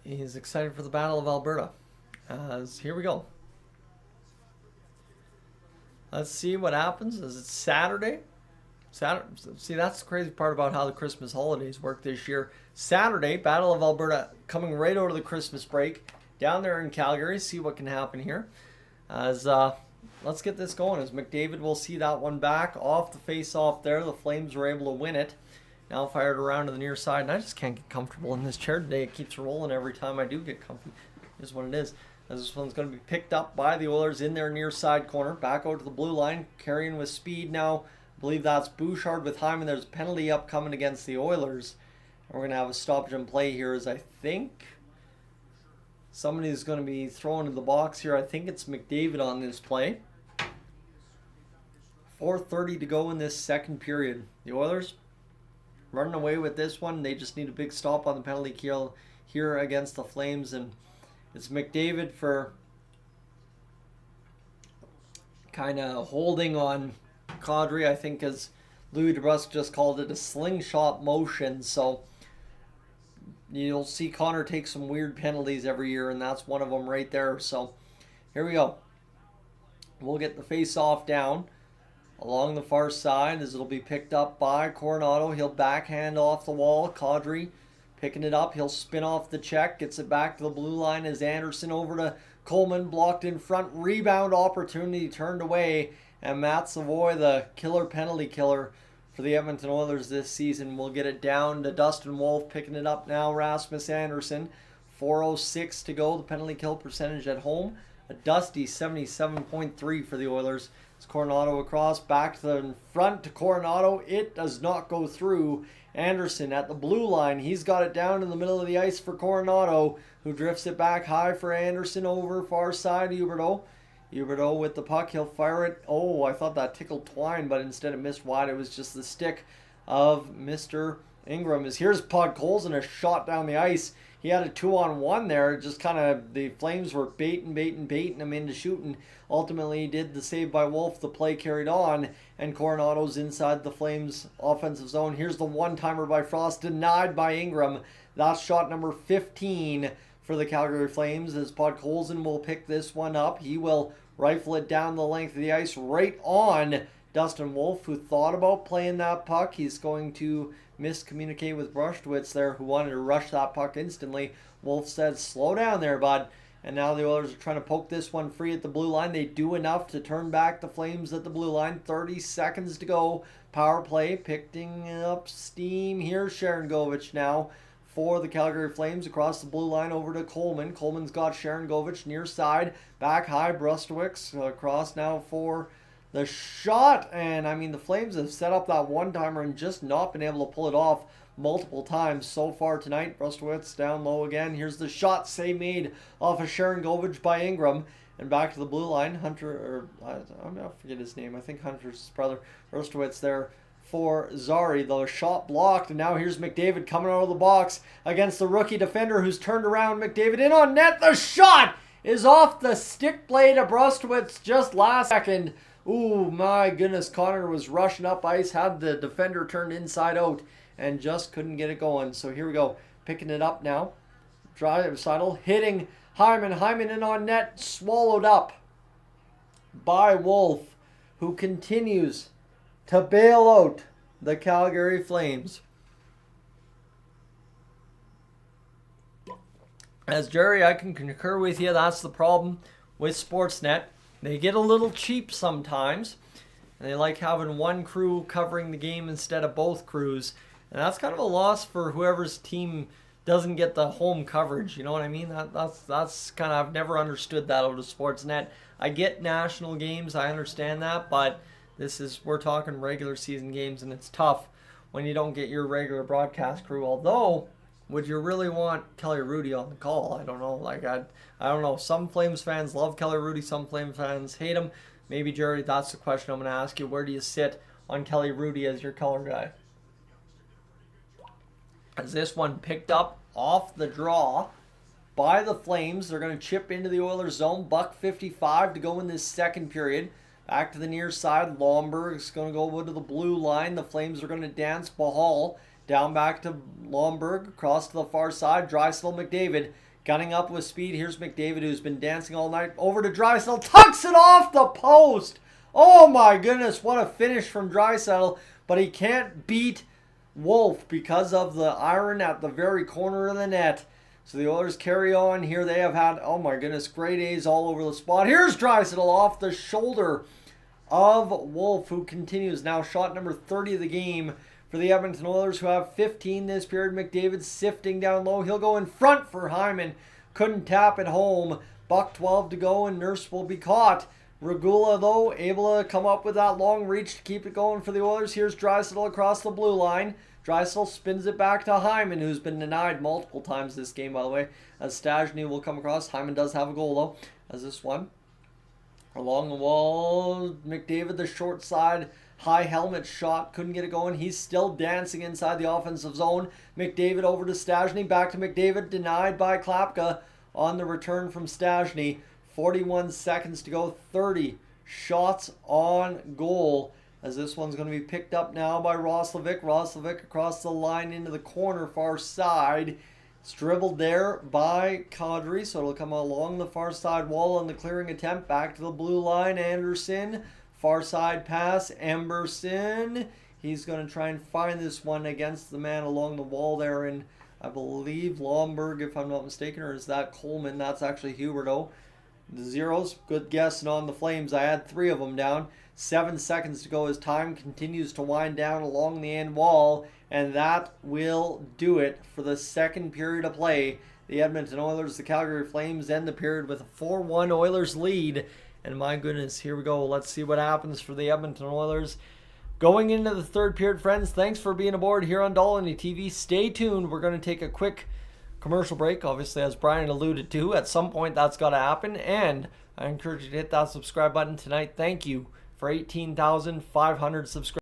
he's excited for the Battle of Alberta. Here we go. Let's see what happens. Is it Saturday? Saturday. See, that's the crazy part about how the Christmas holidays work this year. Saturday, Battle of Alberta coming right over the Christmas break down there in Calgary. See what can happen here. As let's get this going. As McDavid will see that one back off the face-off there. The Flames were able to win it. Now fired around to the near side, and I just can't get comfortable in this chair today. It keeps rolling every time I do get comfy. Is what it is. As this one's going to be picked up by the Oilers in their near side corner. Back out to the blue line, carrying with speed now. I believe that's Bouchard with Hyman. There's a penalty upcoming against the Oilers. And we're going to have a stoppage and play here, as I think somebody's going to be thrown in the box here. I think it's McDavid on this play. 4:30 to go in this second period. The Oilers running away with this one. They just need a big stop on the penalty kill here against the Flames. And it's McDavid for kind of holding on Kadri, I think, as Louis DeBrusk just called it, a slingshot motion. So you'll see Connor take some weird penalties every year, and that's one of them right there. So here we go. We'll get the face-off down along the far side as it'll be picked up by Coronado. He'll backhand off the wall. Kadri picking it up. He'll spin off the check. Gets it back to the blue line as Anderson over to Coleman. Blocked in front. Rebound opportunity turned away. And Matt Savoy, the killer penalty killer for the Edmonton Oilers this season, will get it down to Dustin Wolf. Picking it up now, Rasmus Anderson. 4:06 to go. The penalty kill percentage at home, a dusty 77.3 for the Oilers. It's Coronado across, back to the front to Coronado. It does not go through. Anderson at the blue line. He's got it down in the middle of the ice for Coronado, who drifts it back high for Anderson over far side. Huberdeau. Huberdeau with the puck. He'll fire it. Oh, I thought that tickled Twine, but instead it missed wide. It was just the stick of Mr. Ingram. As here's Podkolzin, a shot down the ice. He had a 2-on-1 there. Just kind of the Flames were baiting him into shooting. Ultimately, he did the save by Wolf. The play carried on, and Coronado's inside the Flames' offensive zone. Here's the one-timer by Frost, denied by Ingram. That's shot number 15 for the Calgary Flames, as Podkolzin will pick this one up. He will rifle it down the length of the ice right on Dustin Wolf, who thought about playing that puck. He's going to miscommunicate with Brushwitz there, who wanted to rush that puck instantly. Wolf said, slow down there, bud. And now the Oilers are trying to poke this one free at the blue line. They do enough to turn back the Flames at the blue line. 30 seconds to go. Power play picking up steam. Here's Sharangovich now for the Calgary Flames across the blue line over to Coleman. Coleman's got Sharangovich near side. Back high, Brustwicks across now for the shot. And I mean, the Flames have set up that one-timer and just not been able to pull it off multiple times so far tonight. Brustwitz down low again. Here's the shot save made off of Sharangovich by Ingram. And back to the blue line. Hunter, or I'm going to forget his name. I think Hunter's his brother. Brustwitz there for Zari. The shot blocked, and now here's McDavid coming out of the box against the rookie defender who's turned around. McDavid in on net. The shot is off the stick blade of Brustwitz just last second. Ooh, my goodness. Connor was rushing up ice, had the defender turned inside out, and just couldn't get it going. So here we go. Picking it up now. Draisaitl hitting Hyman. Hyman in on net. Swallowed up by Wolf, who continues to bail out the Calgary Flames. As Jerry, I can concur with you. That's the problem with Sportsnet. They get a little cheap sometimes, and they like having one crew covering the game instead of both crews. And that's kind of a loss for whoever's team doesn't get the home coverage. You know what I mean? That's kind of, I've never understood that out of Sportsnet. I get national games, I understand that, but we're talking regular season games, and it's tough when you don't get your regular broadcast crew. Although, would you really want Kelly Rudy on the call? I don't know. I don't know. Some Flames fans love Kelly Rudy. Some Flames fans hate him. Maybe, Jerry, that's the question I'm going to ask you. Where do you sit on Kelly Rudy as your color guy? As this one picked up off the draw by the Flames. They're going to chip into the Oilers zone. $1:55 to go in this second period. Back to the near side. Lomberg's going to go to the blue line. The Flames are going to dance Bahal. Down back to Lomberg. Across to the far side. Draisaitl, McDavid. Gunning up with speed. Here's McDavid, who's been dancing all night. Over to Draisaitl. Tucks it off the post. Oh my goodness. What a finish from Draisaitl. But he can't beat Wolf because of the iron at the very corner of the net. So the Oilers carry on here. They have had, oh my goodness, great A's all over the spot. Here's Draisaitl off the shoulder of Wolf, who continues now shot number 30 of the game for the Edmonton Oilers, who have 15 this period. McDavid sifting down low. He'll go in front for Hyman. Couldn't tap it home. $1:12 to go, and Nurse will be caught. Regula, though, able to come up with that long reach to keep it going for the Oilers. Here's Draisaitl across the blue line. Draisaitl spins it back to Hyman, who's been denied multiple times this game, by the way, as Stastny will come across. Hyman does have a goal, though, as this one. Along the wall, McDavid, the short side, high helmet shot, couldn't get it going. He's still dancing inside the offensive zone. McDavid over to Stastny, back to McDavid, denied by Klapka on the return from Stastny. 41 seconds to go, 30 shots on goal, as this one's going to be picked up now by Roslovic. Roslovic across the line into the corner, far side. It's dribbled there by Kadri, so it'll come along the far side wall on the clearing attempt. Back to the blue line, Anderson. Far side pass, Emberson. He's going to try and find this one against the man along the wall there in, I believe, Lomberg, if I'm not mistaken, or is that Coleman? That's actually Huberdeau. The zeros, good guessing on the Flames. I had 3 of them down. 7 seconds to go as time continues to wind down along the end wall. And that will do it for the second period of play. The Edmonton Oilers, the Calgary Flames end the period with a 4-1 Oilers lead. And my goodness, here we go. Let's see what happens for the Edmonton Oilers. Going into the third period, friends, thanks for being aboard here on Dolynny TV. Stay tuned. We're going to take a quick commercial break, obviously, as Brian alluded to. At some point, that's got to happen. And I encourage you to hit that subscribe button tonight. Thank you for 18,500 subscribers.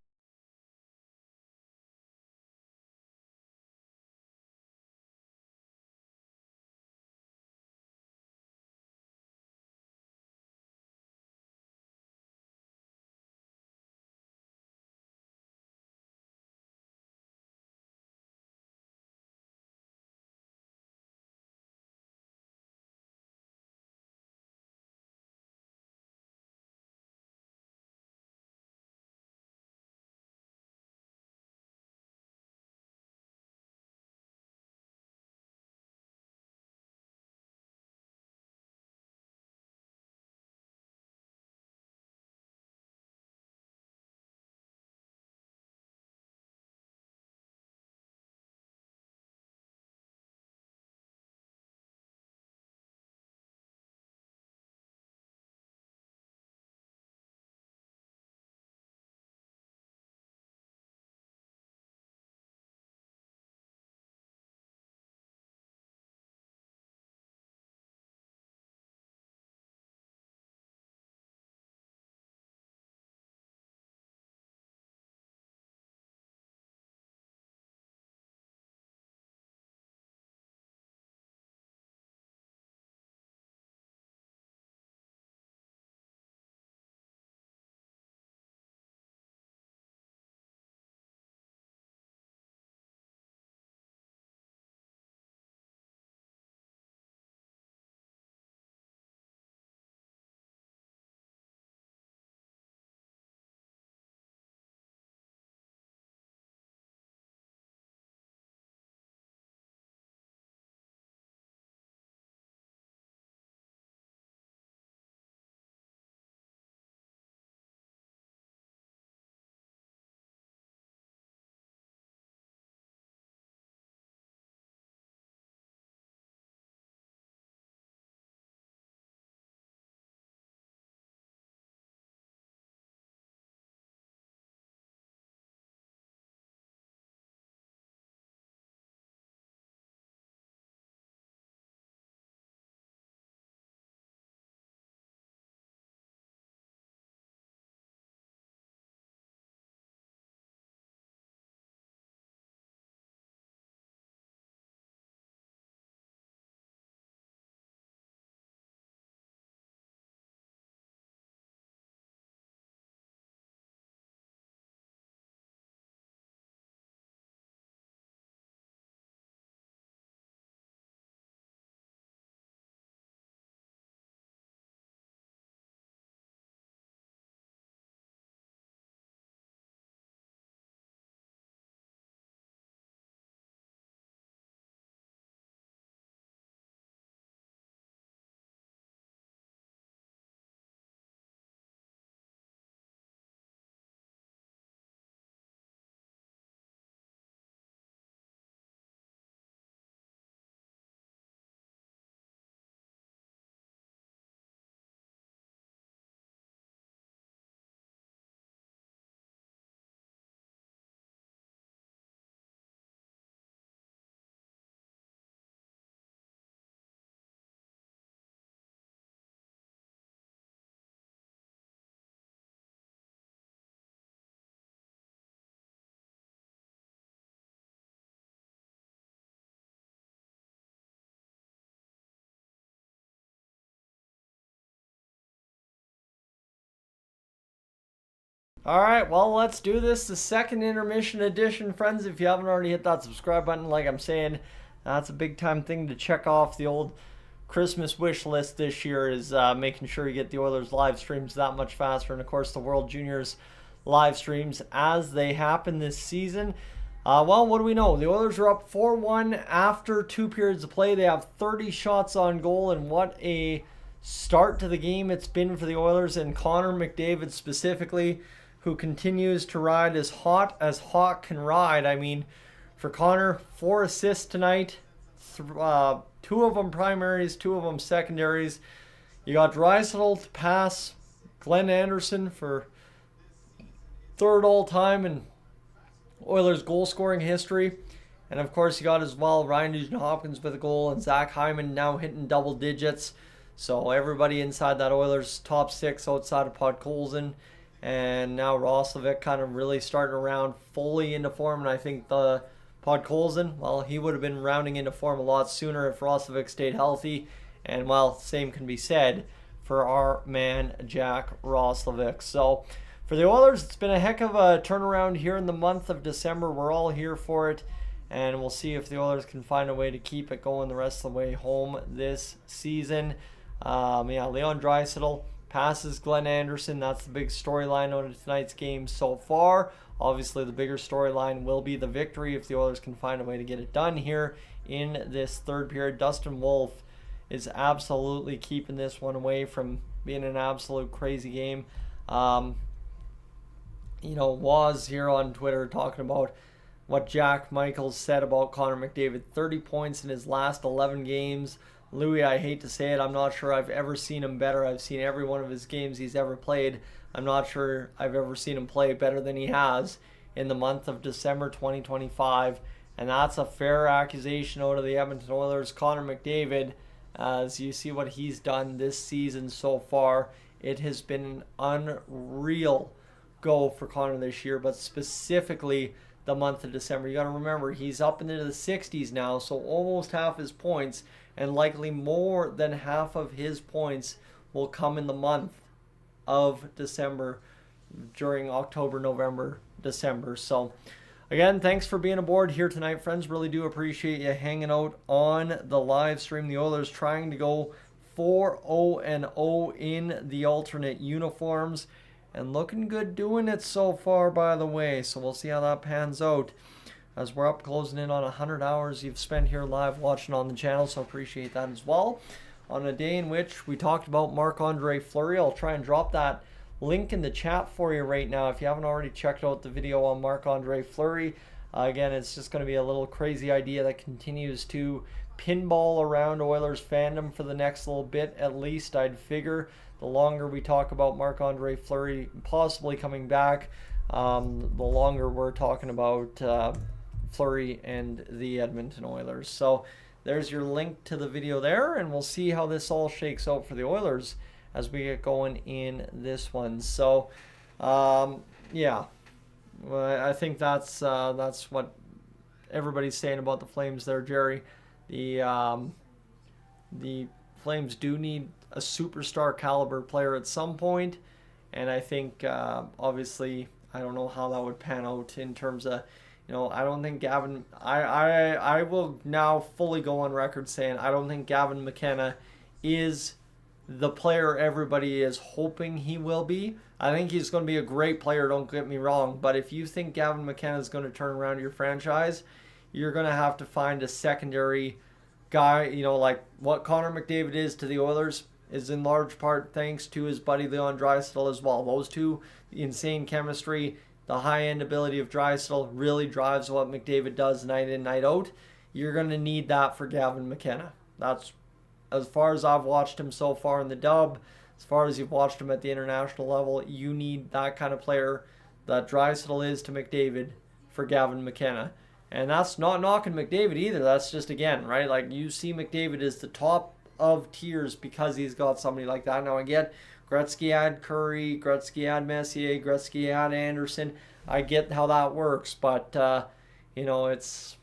All right, well, let's do this. The second intermission edition, friends. If you haven't already hit that subscribe button, like I'm saying, that's a big time thing to check off the old Christmas wish list this year, is making sure you get the Oilers live streams that much faster. And of course, the World Juniors live streams as they happen this season. Well, what do we know? The Oilers are up 4-1 after 2 periods of play. They have 30 shots on goal, and what a start to the game it's been for the Oilers, and Connor McDavid specifically, who continues to ride as hot can ride. I mean, for Connor, 4 assists tonight, 2 of them primaries, 2 of them secondaries. You got Draisaitl to pass Glenn Anderson for 3rd all-time in Oilers goal-scoring history. And of course, you got as well Ryan Nugent-Hopkins with a goal, and Zach Hyman now hitting double digits. So everybody inside that Oilers top 6 outside of Podkolzin. And now Roslovic kind of really starting around fully into form. And I think the Podkolzin, well, he would have been rounding into form a lot sooner if Roslovic stayed healthy. And, well, same can be said for our man, Jack Roslovic. So for the Oilers, it's been a heck of a turnaround here in the month of December. We're all here for it. And we'll see if the Oilers can find a way to keep it going the rest of the way home this season. Leon Draisaitl passes Glenn Anderson. That's the big storyline out of tonight's game so far. Obviously, the bigger storyline will be the victory if the Oilers can find a way to get it done here in this 3rd period. Dustin Wolf is absolutely keeping this one away from being an absolute crazy game. Waz here on Twitter talking about what Jack Michaels said about Connor McDavid. 30 points in his last 11 games. Louis, I hate to say it, I'm not sure I've ever seen him better. I've seen every one of his games he's ever played. I'm not sure I've ever seen him play better than he has in the month of December 2025. And that's a fair accusation out of the Edmonton Oilers. Connor McDavid, as you see what he's done this season so far, it has been an unreal go for Connor this year, but specifically the month of December. You got to remember, he's up into the 60s now, so almost half his points, and likely more than half of his points will come in the month of December, during October, November, December. So again, thanks for being aboard here tonight, friends. Really do appreciate you hanging out on the live stream. The Oilers trying to go 4-0-0 in the alternate uniforms, and looking good doing it so far, by the way. So we'll see how that pans out, as we're up closing in on 100 hours you've spent here live watching on the channel, so appreciate that as well. On a day in which we talked about Marc-Andre Fleury, I'll try and drop that link in the chat for you right now if you haven't already checked out the video on Marc-Andre Fleury. Again, it's just going to be a little crazy idea that continues to pinball around Oilers fandom for the next little bit, at least, I'd figure. The longer we talk about Marc-Andre Fleury possibly coming back, the longer we're talking about Fleury and the Edmonton Oilers. So there's your link to the video there, and we'll see how this all shakes out for the Oilers as we get going in this one. So yeah, well, I think that's what everybody's saying about the Flames there, Jerry. The Flames do need a superstar caliber player at some point, and I think obviously I don't know how that would pan out in terms of, I don't think Gavin, I will now fully go on record saying I don't think Gavin McKenna is the player everybody is hoping he will be. I think he's going to be a great player, don't get me wrong, but if you think Gavin McKenna is going to turn around your franchise, you're going to have to find a secondary guy. Like what Connor McDavid is to the Oilers is in large part thanks to his buddy Leon Draisaitl as well. Those two, the insane chemistry, the high-end ability of Draisaitl really drives what McDavid does night in, night out. You're going to need that for Gavin McKenna. That's as far as I've watched him so far in the dub. As far as you've watched him at the international level, you need that kind of player that Draisaitl is to McDavid for Gavin McKenna. And that's not knocking McDavid either. That's just, again, right? Like, you see McDavid as the top of tiers because he's got somebody like that. Now, again, Gretzky had Curry, Gretzky had Messier, Gretzky had Anderson. I get how that works, but it's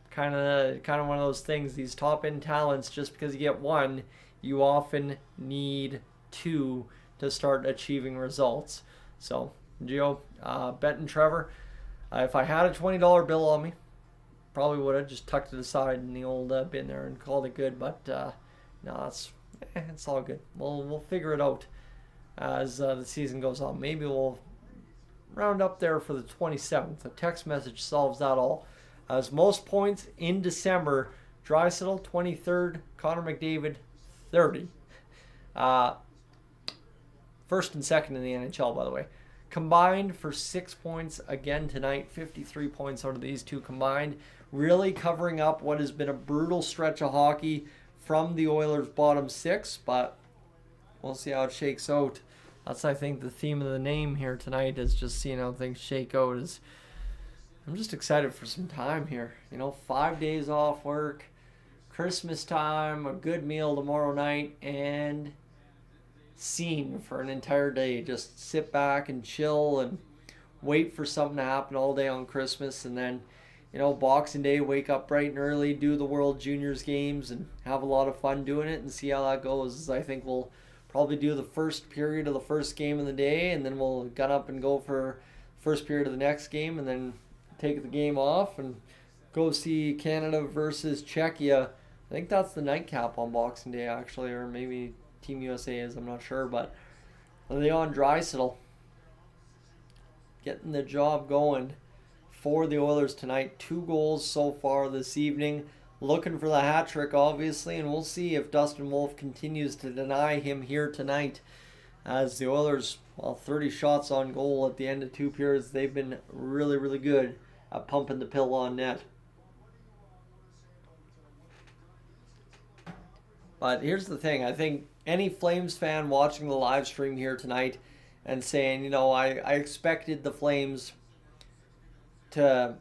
kind of one of those things. These top end talents, just because you get one, you often need two to start achieving results. So Gio, betting Trevor. If I had a $20 bill on me, probably would have just tucked it aside in the old bin there and called it good. But no, it's all good. We'll figure it out as the season goes on. Maybe we'll round up there for the 27th. A text message solves that all. As most points in December, Draisaitl 23rd, Connor McDavid 30. First and second in the NHL, by the way. Combined for 6 points again tonight. 53 points out of these two combined. Really covering up what has been a brutal stretch of hockey from the Oilers' bottom six, but we'll see how it shakes out. That's, I think, the theme of the name here tonight, is just seeing how things shake out. I'm just excited for some time here. 5 days off work, Christmas time, a good meal tomorrow night, and scene for an entire day. Just sit back and chill and wait for something to happen all day on Christmas, and then Boxing Day, wake up bright and early, do the World Juniors games, and have a lot of fun doing it and see how that goes. I think we'll probably do the first period of the first game of the day, and then we'll get up and go for first period of the next game, and then take the game off and go see Canada versus Czechia. I think that's the nightcap on Boxing Day, actually, or maybe Team USA is, I'm not sure, but Leon Draisaitl getting the job going for the Oilers tonight. 2 goals so far this evening. Looking for the hat trick, obviously, and we'll see if Dustin Wolf continues to deny him here tonight. As the Oilers, 30 shots on goal at the end of 2 periods. They've been really, really good at pumping the pill on net. But here's the thing. I think any Flames fan watching the live stream here tonight and saying, I expected the Flames to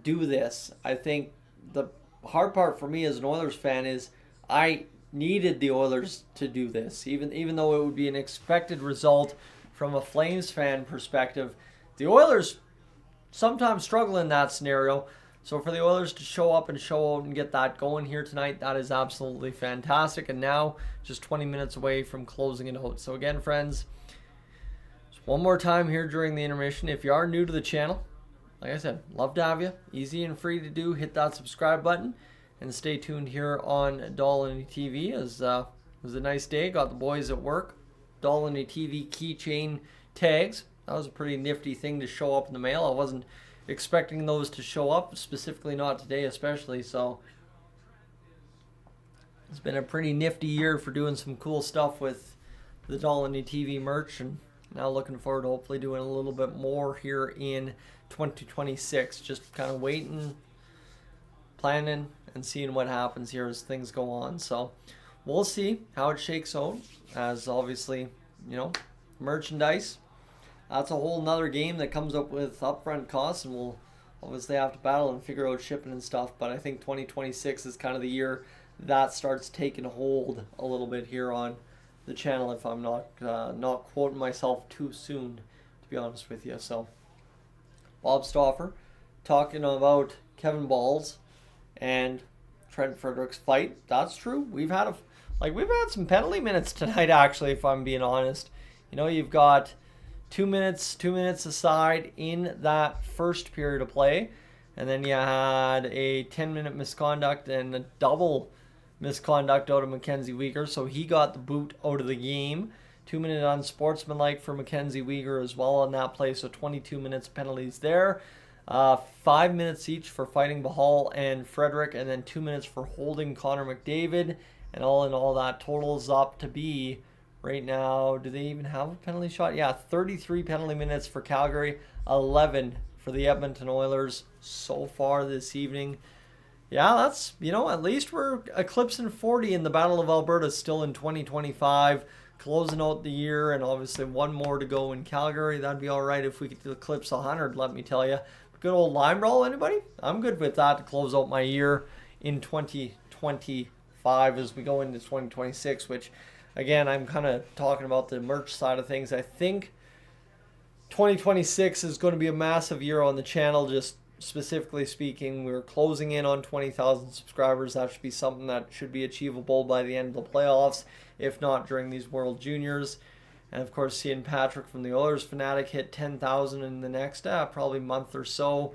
do this. I think the hard part for me as an Oilers fan is I needed the Oilers to do this. Even though it would be an expected result from a Flames fan perspective, the Oilers sometimes struggle in that scenario. So for the Oilers to show up and show out and get that going here tonight, that is absolutely fantastic. And now just 20 minutes away from closing it out. So again, friends, just one more time here during the intermission. If you are new to the channel, like I said, love to have you. Easy and free to do. Hit that subscribe button and stay tuned here on Dolynny TV. It was a nice day. Got the boys at work. Dolynny TV keychain tags. That was a pretty nifty thing to show up in the mail. I wasn't expecting those to show up, specifically not today especially, so it's been a pretty nifty year for doing some cool stuff with the Dolynny TV merch, and now looking forward to hopefully doing a little bit more here in 2026. Just kind of waiting, planning, and seeing what happens here as things go on. So we'll see how it shakes out, as obviously, merchandise, that's a whole nother game that comes up with upfront costs, and we'll obviously have to battle and figure out shipping and stuff. But I think 2026 is kind of the year that starts taking hold a little bit here on the channel, if I'm not quoting myself too soon, to be honest with you. So Bob Stauffer talking about Kevin Balls and Trent Frederick's fight. That's true. We've had some penalty minutes tonight, actually, if I'm being honest. You've got 2 minutes aside in that first period of play, and then you had a 10-minute misconduct and a double misconduct out of Mackenzie Weegar, so he got the boot out of the game. 2-minute unsportsmanlike for Mackenzie Weegar as well on that play, so 22 minutes penalties there. 5 minutes each for fighting Bahal and Frederick, and then 2 minutes for holding Connor McDavid, and all in all that totals up to be, right now, do they even have a penalty shot? Yeah, 33 penalty minutes for Calgary, 11 for the Edmonton Oilers so far this evening. Yeah, that's, at least we're eclipsing 40 in the Battle of Alberta still in 2025, closing out the year, and obviously one more to go in Calgary. That'd be all right if we could eclipse 100, let me tell you. Good old lime roll, anybody? I'm good with that to close out my year in 2025 as we go into 2026, which, again, I'm kind of talking about the merch side of things. I think 2026 is going to be a massive year on the channel, just specifically speaking. We're closing in on 20,000 subscribers. That should be something that should be achievable by the end of the playoffs, if not during these World Juniors. And of course, seeing Patrick from the Oilers Fanatic hit 10,000 in the next probably month or so.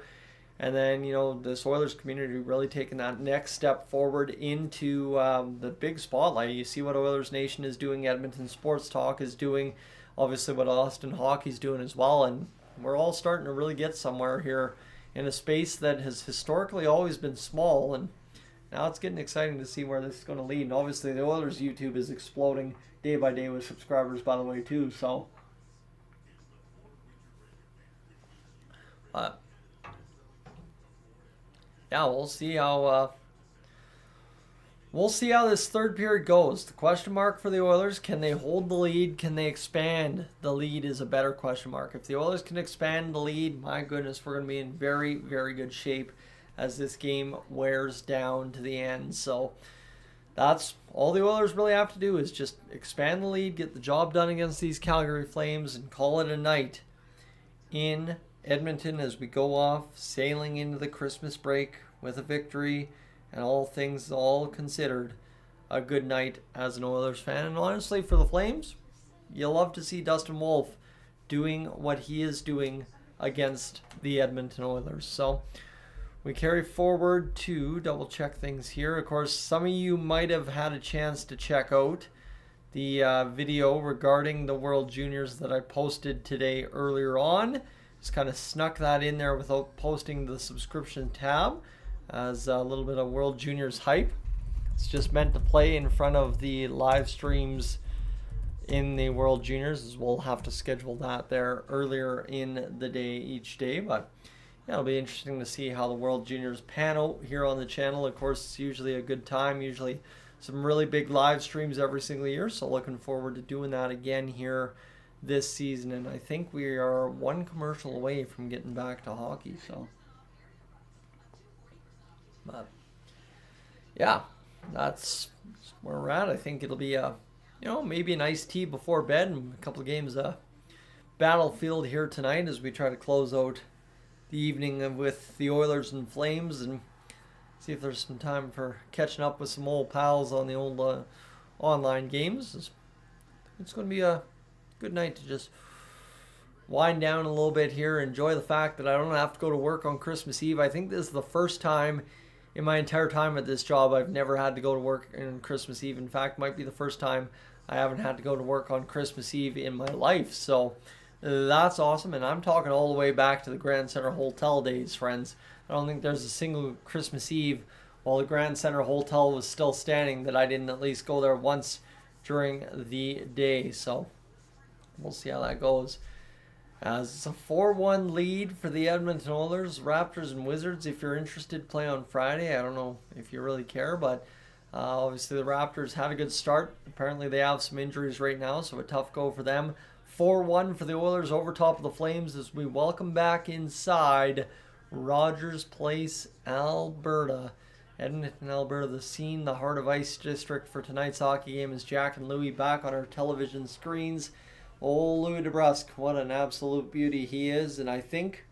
And then, you know, this Oilers community really taking that next step forward into the big spotlight. You see what Oilers Nation is doing, Edmonton Sports Talk is doing, obviously what Austin Hockey's doing as well. And we're all starting to really get somewhere here in a space that has historically always been small. And now it's getting exciting to see where this is going to lead. And obviously the Oilers YouTube is exploding day by day with subscribers, by the way, too. So, yeah, we'll see how this third period goes. The question mark for the Oilers: can they hold the lead? Can they expand the lead? Is a better question mark. If the Oilers can expand the lead, my goodness, we're going to be in very, very good shape as this game wears down to the end. So that's all the Oilers really have to do, is just expand the lead, get the job done against these Calgary Flames, and call it a night in Edmonton as we go off sailing into the Christmas break with a victory, and all things all considered, a good night as an Oilers fan. And honestly, for the Flames, you love to see Dustin Wolf doing what he is doing against the Edmonton Oilers. So we carry forward to double check things here. Of course, some of you might have had a chance to check out the video regarding the World Juniors that I posted today earlier on. Just kind of snuck that in there without posting the subscription tab as a little bit of World Juniors hype. It's just meant to play in front of the live streams in the World Juniors, as we'll have to schedule that there earlier in the day each day. But yeah, it'll be interesting to see how the World Juniors pan out here on the channel. Of course, it's usually a good time, usually some really big live streams every single year, so looking forward to doing that again here this season. And I think we are one commercial away from getting back to hockey. So, but yeah, that's where we're at. I think it'll be maybe an iced tea before bed and a couple of games Battlefield here tonight as we try to close out the evening with the Oilers and Flames, and see if there's some time for catching up with some old pals on the old online games. It's going to be a good night to just wind down a little bit here, enjoy the fact that I don't have to go to work on Christmas Eve. I think this is the first time in my entire time at this job I've never had to go to work on Christmas Eve. In fact, might be the first time I haven't had to go to work on Christmas Eve in my life. So that's awesome, and I'm talking all the way back to the Grand Center Hotel days, friends. I don't think there's a single Christmas Eve while the Grand Center Hotel was still standing that I didn't at least go there once during the day. So we'll see how that goes. As it's a 4-1 lead for the Edmonton Oilers, Raptors and Wizards. If you're interested, play on Friday. I don't know if you really care, but obviously the Raptors had a good start. Apparently they have some injuries right now, so a tough go for them. 4-1 for the Oilers over top of the Flames as we welcome back inside Rogers Place, Alberta. Edmonton, Alberta, the scene, the heart of Ice District for tonight's hockey game is Jack and Louie back on our television screens. Oh, Louis DeBrusque, what an absolute beauty he is. And I think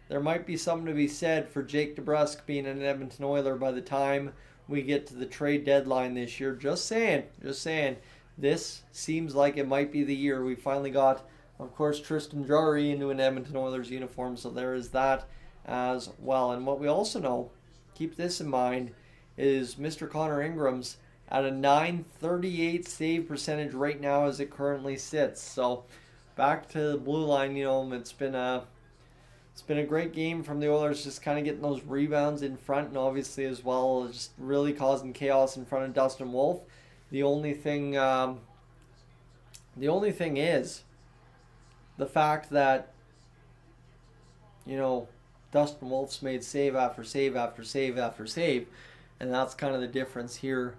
there might be something to be said for Jake DeBrusque being an Edmonton Oiler by the time we get to the trade deadline this year. Just saying. This seems like it might be the year. We finally got, of course, Tristan Jarry into an Edmonton Oilers uniform, so there is that as well. And what we also know, keep this in mind, is Mr. Connor Ingram's at a .938 save percentage right now as it currently sits. So back to the blue line, it's been a great game from the Oilers, just kind of getting those rebounds in front, and obviously as well just really causing chaos in front of Dustin Wolf. The only thing is the fact that Dustin Wolf's made save after save after save after save, and that's kind of the difference here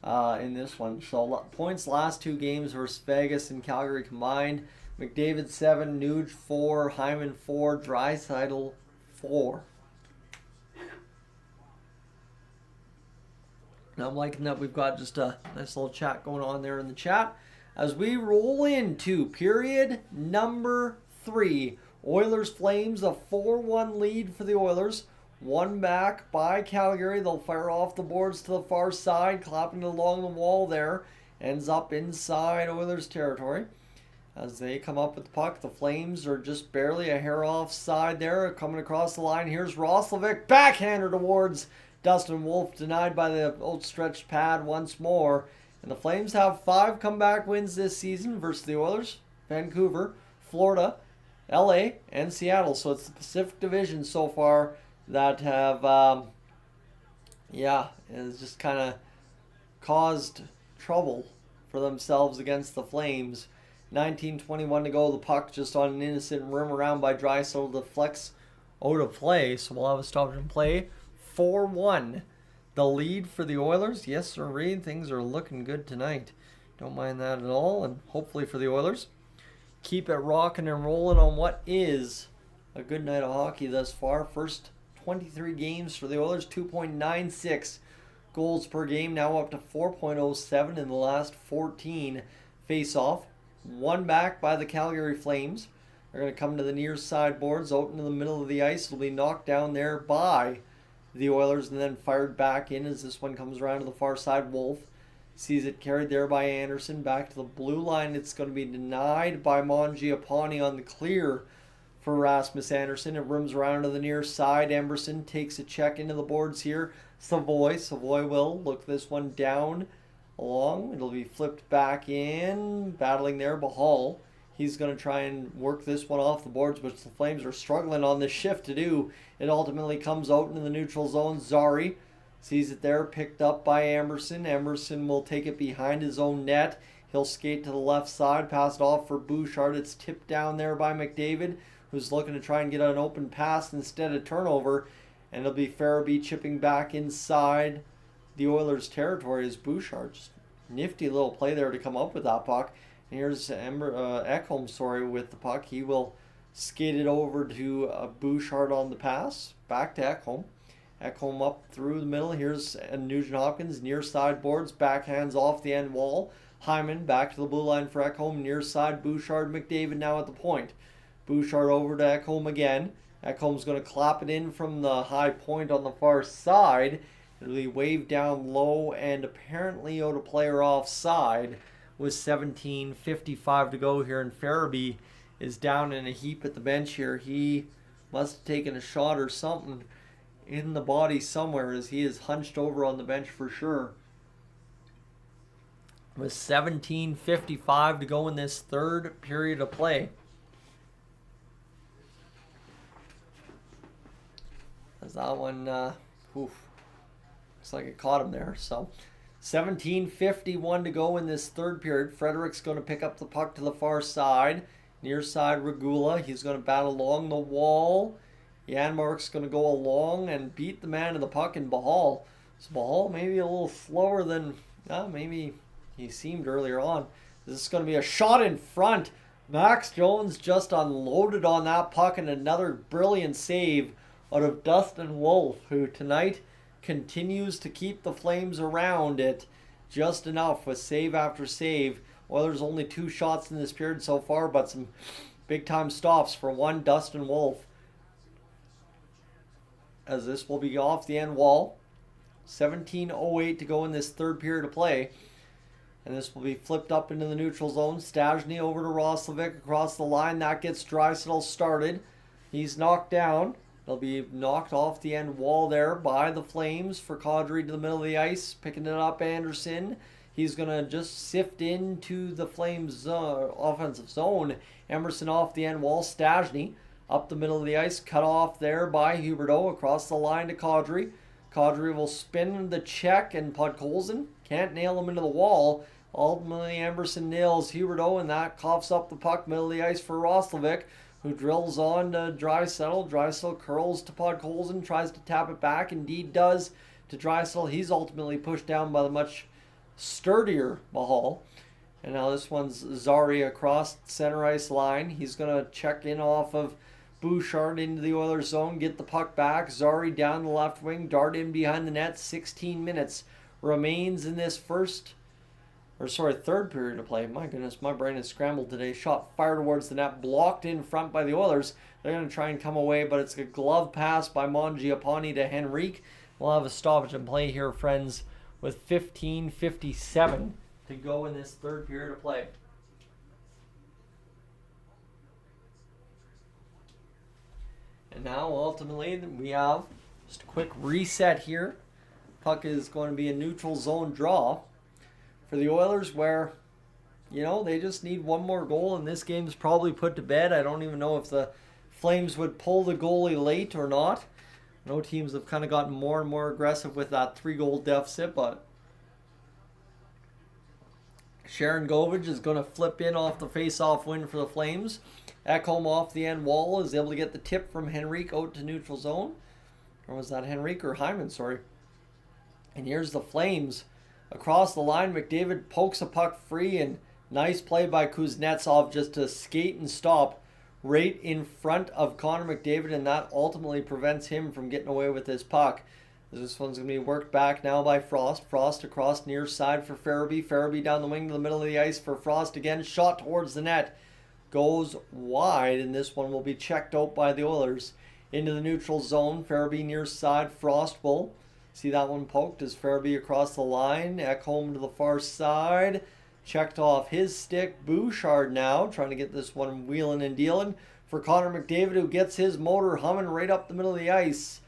in this one. So points last two games versus Vegas and Calgary combined: McDavid 7, Nuge 4, Hyman 4, Draisaitl 4. Now I'm liking that we've got just a nice little chat going on there in the chat as we roll into period number 3. Oilers Flames, a 4-1 lead for the Oilers. One back by Calgary. They'll fire off the boards to the far side, clapping it along the wall there. Ends up inside Oilers territory. As they come up with the puck, the Flames are just barely a hair offside there. Coming across the line, here's Roslovic. Backhander towards Dustin Wolf, denied by the outstretched pad once more. And the Flames have 5 comeback wins this season versus the Oilers, Vancouver, Florida, LA, and Seattle. So it's the Pacific Division so far that have, it's just kind of caused trouble for themselves against the Flames. 19:21 to go. The puck just on an innocent rim around by Draisaitl deflects out of play. So we'll have a stoppage in play. 4-1. The lead for the Oilers. Yes, sir. Things are looking good tonight. Don't mind that at all. And hopefully for the Oilers, keep it rocking and rolling on what is a good night of hockey thus far. First 23 games for the Oilers. 2.96 goals per game. Now up to 4.07 in the last 14 face-off. One back by the Calgary Flames. They're going to come to the near side boards, out into the middle of the ice. It'll be knocked down there by the Oilers and then fired back in as this one comes around to the far side. Wolf sees it carried there by Anderson. Back to the blue line. It's going to be denied by Mangiapane on the clear for Rasmus Anderson. It rims around to the near side. Emberson takes a check into the boards here. Savoy will look this one down along. It'll be flipped back in. Battling there, Bahal. He's going to try and work this one off the boards, which the Flames are struggling on this shift to do. It ultimately comes out into the neutral zone. Zari sees it there, picked up by Emberson. Emberson will take it behind his own net. He'll skate to the left side, pass it off for Bouchard. It's tipped down there by McDavid, who's looking to try and get an open pass instead of turnover. And it'll be Farabee chipping back inside the Oilers' territory as Bouchard. Just nifty little play there to come up with that puck. And here's Ekholm, with the puck. He will skate it over to Bouchard on the pass. Back to Ekholm. Ekholm up through the middle. Here's Nugent Hopkins, near side boards. Backhands off the end wall. Hyman back to the blue line for Ekholm. Near side, Bouchard, McDavid now at the point. Bouchard over to Ekholm again. Ekholm's going to clap it in from the high point on the far side. It'll be waved down low and apparently out of play or offside with 17:55 to go here. And Farabee is down in a heap at the bench here. He must have taken a shot or something in the body somewhere as he is hunched over on the bench for sure. With 17:55 to go in this third period of play. As that one, looks like it caught him there. So 17:51 to go in this third period. Frederick's going to pick up the puck to the far side. Near side, Regula. He's going to battle along the wall. Janmark's going to go along and beat the man to the puck in Bahal. So Bahal maybe a little slower than maybe he seemed earlier on. This is going to be a shot in front. Max Jones just unloaded on that puck, and another brilliant save out of Dustin Wolf, who tonight continues to keep the Flames around it just enough with save after save. Oilers only 2 shots in this period so far, but some big time stops for one Dustin Wolf. As this will be off the end wall. 17:08 to go in this third period of play. And this will be flipped up into the neutral zone. Stastny over to Roslovic across the line. That gets Draisaitl started. He's knocked down. They'll be knocked off the end wall there by the Flames for Kadri to the middle of the ice. Picking it up, Anderson. He's going to just sift into the Flames offensive zone. Emerson off the end wall. Stastny up the middle of the ice. Cut off there by Huberdeau across the line to Kadri. Kadri will spin the check, and Podkolzin can't nail him into the wall. Ultimately, Emerson nails Huberdeau, and that coughs up the puck middle of the ice for Roslovic, who drills on to Draisaitl. Draisaitl curls to Podkolzin, tries to tap it back. Indeed does to Draisaitl. He's ultimately pushed down by the much sturdier Mahal. And now this one's Zari across center ice line. He's going to check in off of Bouchard into the Oilers zone, get the puck back. Zari down the left wing, dart in behind the net. 16 minutes remains in this third period of play. My goodness, my brain is scrambled today. Shot fired towards the net, blocked in front by the Oilers. They're going to try and come away, but it's a glove pass by Mangiapane to Henrique. We'll have a stoppage in play here, friends, with 15:57 to go in this third period of play. And now, ultimately, we have just a quick reset here. Puck is going to be a neutral zone draw for the Oilers where, they just need one more goal and this game's probably put to bed. I don't even know if the Flames would pull the goalie late or not. No teams have kind of gotten more and more aggressive with that 3-goal deficit, but Sharon Govich is going to flip in off the face-off win for the Flames. Ekholm off the end wall is able to get the tip from Henrique out to neutral zone. Or was that Henrique or Hyman? Sorry. And here's the Flames. Across the line, McDavid pokes a puck free, and nice play by Kuznetsov just to skate and stop right in front of Connor McDavid, and that ultimately prevents him from getting away with this puck. This one's going to be worked back now by Frost. Frost across near side for Farabee. Farabee down the wing to the middle of the ice for Frost again. Shot towards the net. Goes wide, and this one will be checked out by the Oilers. Into the neutral zone. Farabee near side. Frost will see that one poked as Farabee across the line. Ekholm to the far side. Checked off his stick. Bouchard now trying to get this one wheeling and dealing for Connor McDavid, who gets his motor humming right up the middle of the ice.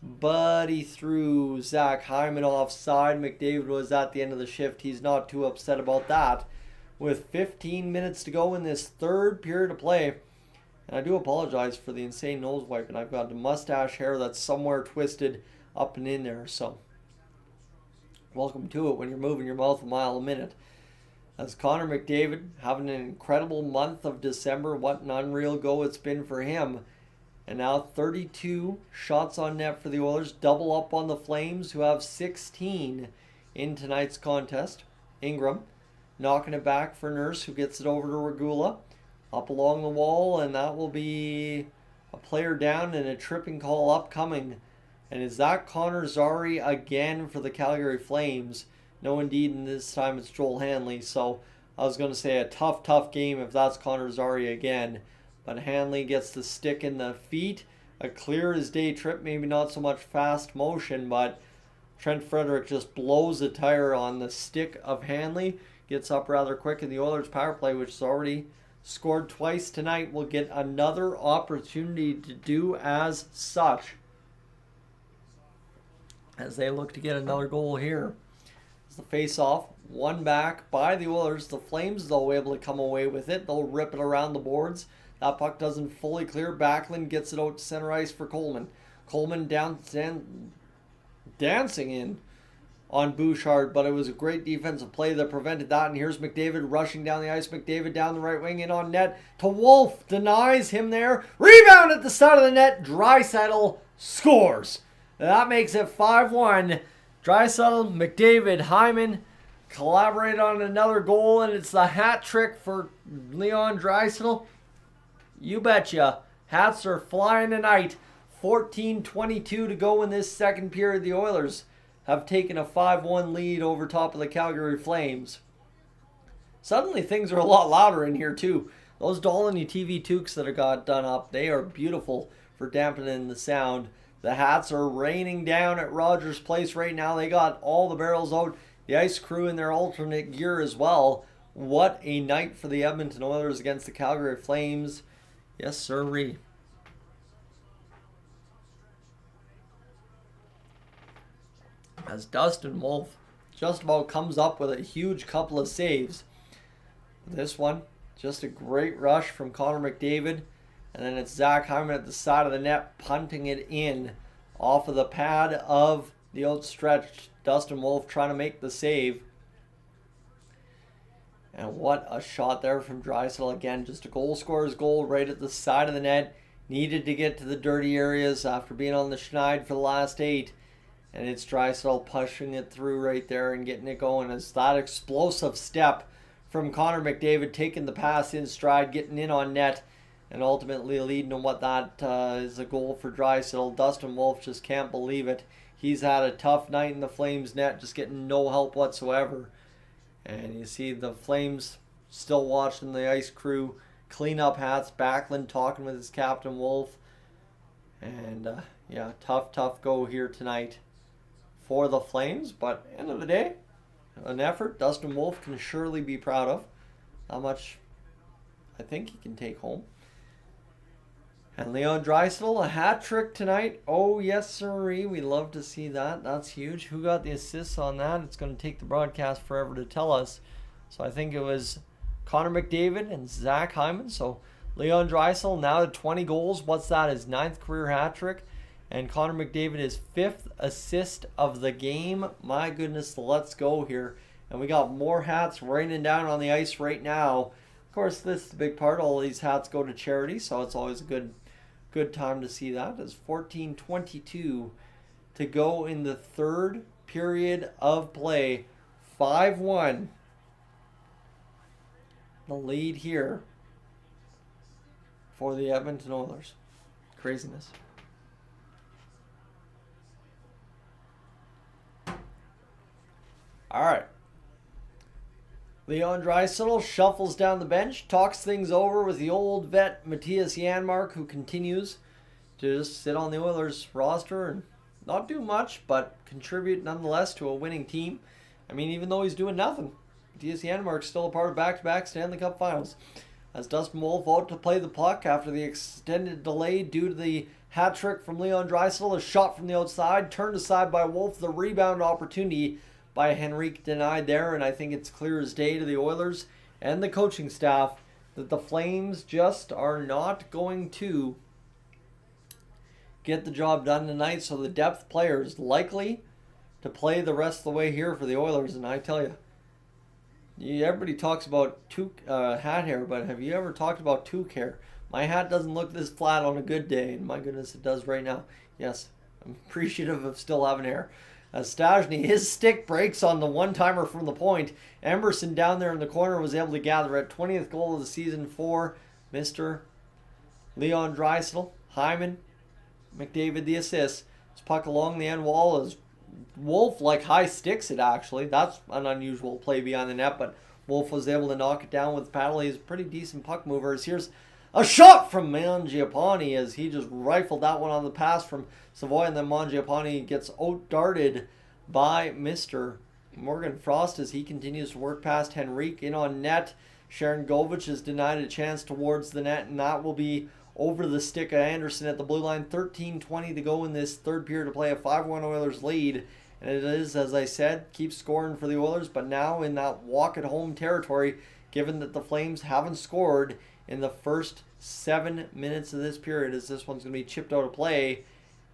But he threw Zach Hyman offside. McDavid was at the end of the shift. He's not too upset about that. With 15 minutes to go in this third period of play. And I do apologize for the insane nose wipe. And I've got the mustache hair that's somewhere twisted up and in there. So, welcome to it when you're moving your mouth a mile a minute. As Connor McDavid having an incredible month of December. What an unreal go it's been for him. And now 32 shots on net for the Oilers. Double up on the Flames, who have 16 in tonight's contest. Ingram knocking it back for Nurse, who gets it over to Regula. Up along the wall, and that will be a player down and a tripping call upcoming. And is that Connor Zary again for the Calgary Flames? No, indeed, and this time it's Joel Hanley. So I was going to say a tough game if that's Connor Zary again. But Hanley gets the stick in the feet. A clear as day trip, maybe not so much fast motion, but Trent Frederick just blows a tire on the stick of Hanley. Gets up rather quick, and the Oilers power play, which has already scored twice tonight, will get another opportunity to do as such as they look to get another goal here. As the face-off, one back by the Oilers. The Flames, though, able to come away with it. They'll rip it around the boards. That puck doesn't fully clear. Backlund gets it out to center ice for Coleman. Coleman dancing in on Bouchard, but it was a great defensive play that prevented that. And here's McDavid rushing down the ice. McDavid down the right wing, in on net to Wolf. Denies him there. Rebound at the side of the net. Draisaitl scores. That makes it 5-1. Draisaitl, McDavid, Hyman collaborate on another goal, and it's the hat trick for Leon Draisaitl. You betcha. Hats are flying tonight. 14:22 to go in this second period. The Oilers have taken a 5-1 lead over top of the Calgary Flames. Suddenly things are a lot louder in here too. Those Dolynny TV toques that have got done up, they are beautiful for dampening the sound. The hats are raining down at Rogers Place right now. They got all the barrels out. The ice crew in their alternate gear as well. What a night for the Edmonton Oilers against the Calgary Flames. Yes, sirree. As Dustin Wolf just about comes up with a huge couple of saves. This one, just a great rush from Connor McDavid. And then it's Zach Hyman at the side of the net, punting it in off of the pad of the outstretched Dustin Wolf, trying to make the save. And what a shot there from Draisaitl. Again, just a goal scorer's goal right at the side of the net. Needed to get to the dirty areas after being on the schneid for the last 8. And it's Draisaitl pushing it through right there and getting it going. As that explosive step from Connor McDavid, taking the pass in stride, getting in on net, and ultimately leading to what that is a goal for Draisaitl. Dustin Wolf just can't believe it. He's had a tough night in the Flames net, just getting no help whatsoever. And you see the Flames still watching the ice crew clean up hats. Backlund talking with his captain, Wolf. And yeah, tough go here tonight for the Flames. But end of the day, an effort Dustin Wolf can surely be proud of. How much I think he can take home. And Leon Draisaitl, a hat trick tonight. Oh, yes, sirree. We love to see that. That's huge. Who got the assists on that? It's going to take the broadcast forever to tell us. So I think it was Connor McDavid and Zach Hyman. So Leon Draisaitl now to 20 goals. What's that? His 9th career hat trick. And Connor McDavid his 5th assist of the game. My goodness, let's go here. And we got more hats raining down on the ice right now. Of course, this is the big part. All these hats go to charity, so it's always a good time to see that. It's 14:22 to go in the third period of play. 5-1. The lead here for the Edmonton Oilers. Craziness. All right. Leon Draisaitl shuffles down the bench, talks things over with the old vet Matthias Janmark, who continues to just sit on the Oilers roster and not do much, but contribute nonetheless to a winning team. I mean, even though he's doing nothing, Matthias Janmark's still a part of back-to-back Stanley Cup finals. As Dustin Wolf out to play the puck after the extended delay due to the hat trick from Leon Draisaitl, a shot from the outside, turned aside by Wolf, the rebound opportunity by Henrique denied there, and I think it's clear as day to the Oilers and the coaching staff that the Flames just are not going to get the job done tonight, so the depth players likely to play the rest of the way here for the Oilers. And I tell you, everybody talks about hat hair, but have you ever talked about toque hair? My hat doesn't look this flat on a good day, and my goodness, it does right now. Yes, I'm appreciative of still having hair. As Stajny, his stick breaks on the one-timer from the point. Emberson down there in the corner was able to gather it. 20th goal of the season for Mr. Leon Draisaitl. Hyman, McDavid the assist. This puck along the end wall is Wolf like high sticks it actually. That's an unusual play beyond the net, but Wolf was able to knock it down with the paddle. He's a pretty decent puck mover. Here's a shot from Mangiapane as he just rifled that one on the pass from Savoy, and then Mangiapane gets out-darted by Mr. Morgan Frost as he continues to work past Henrique in on net. Sharon Govich is denied a chance towards the net, and that will be over the stick of Anderson at the blue line. 13:20 to go in this third period to play, a 5-1 Oilers lead. And it is, as I said, keep scoring for the Oilers, but now in that walk-at-home territory, given that the Flames haven't scored in the first 7 minutes of this period, as this one's going to be chipped out of play.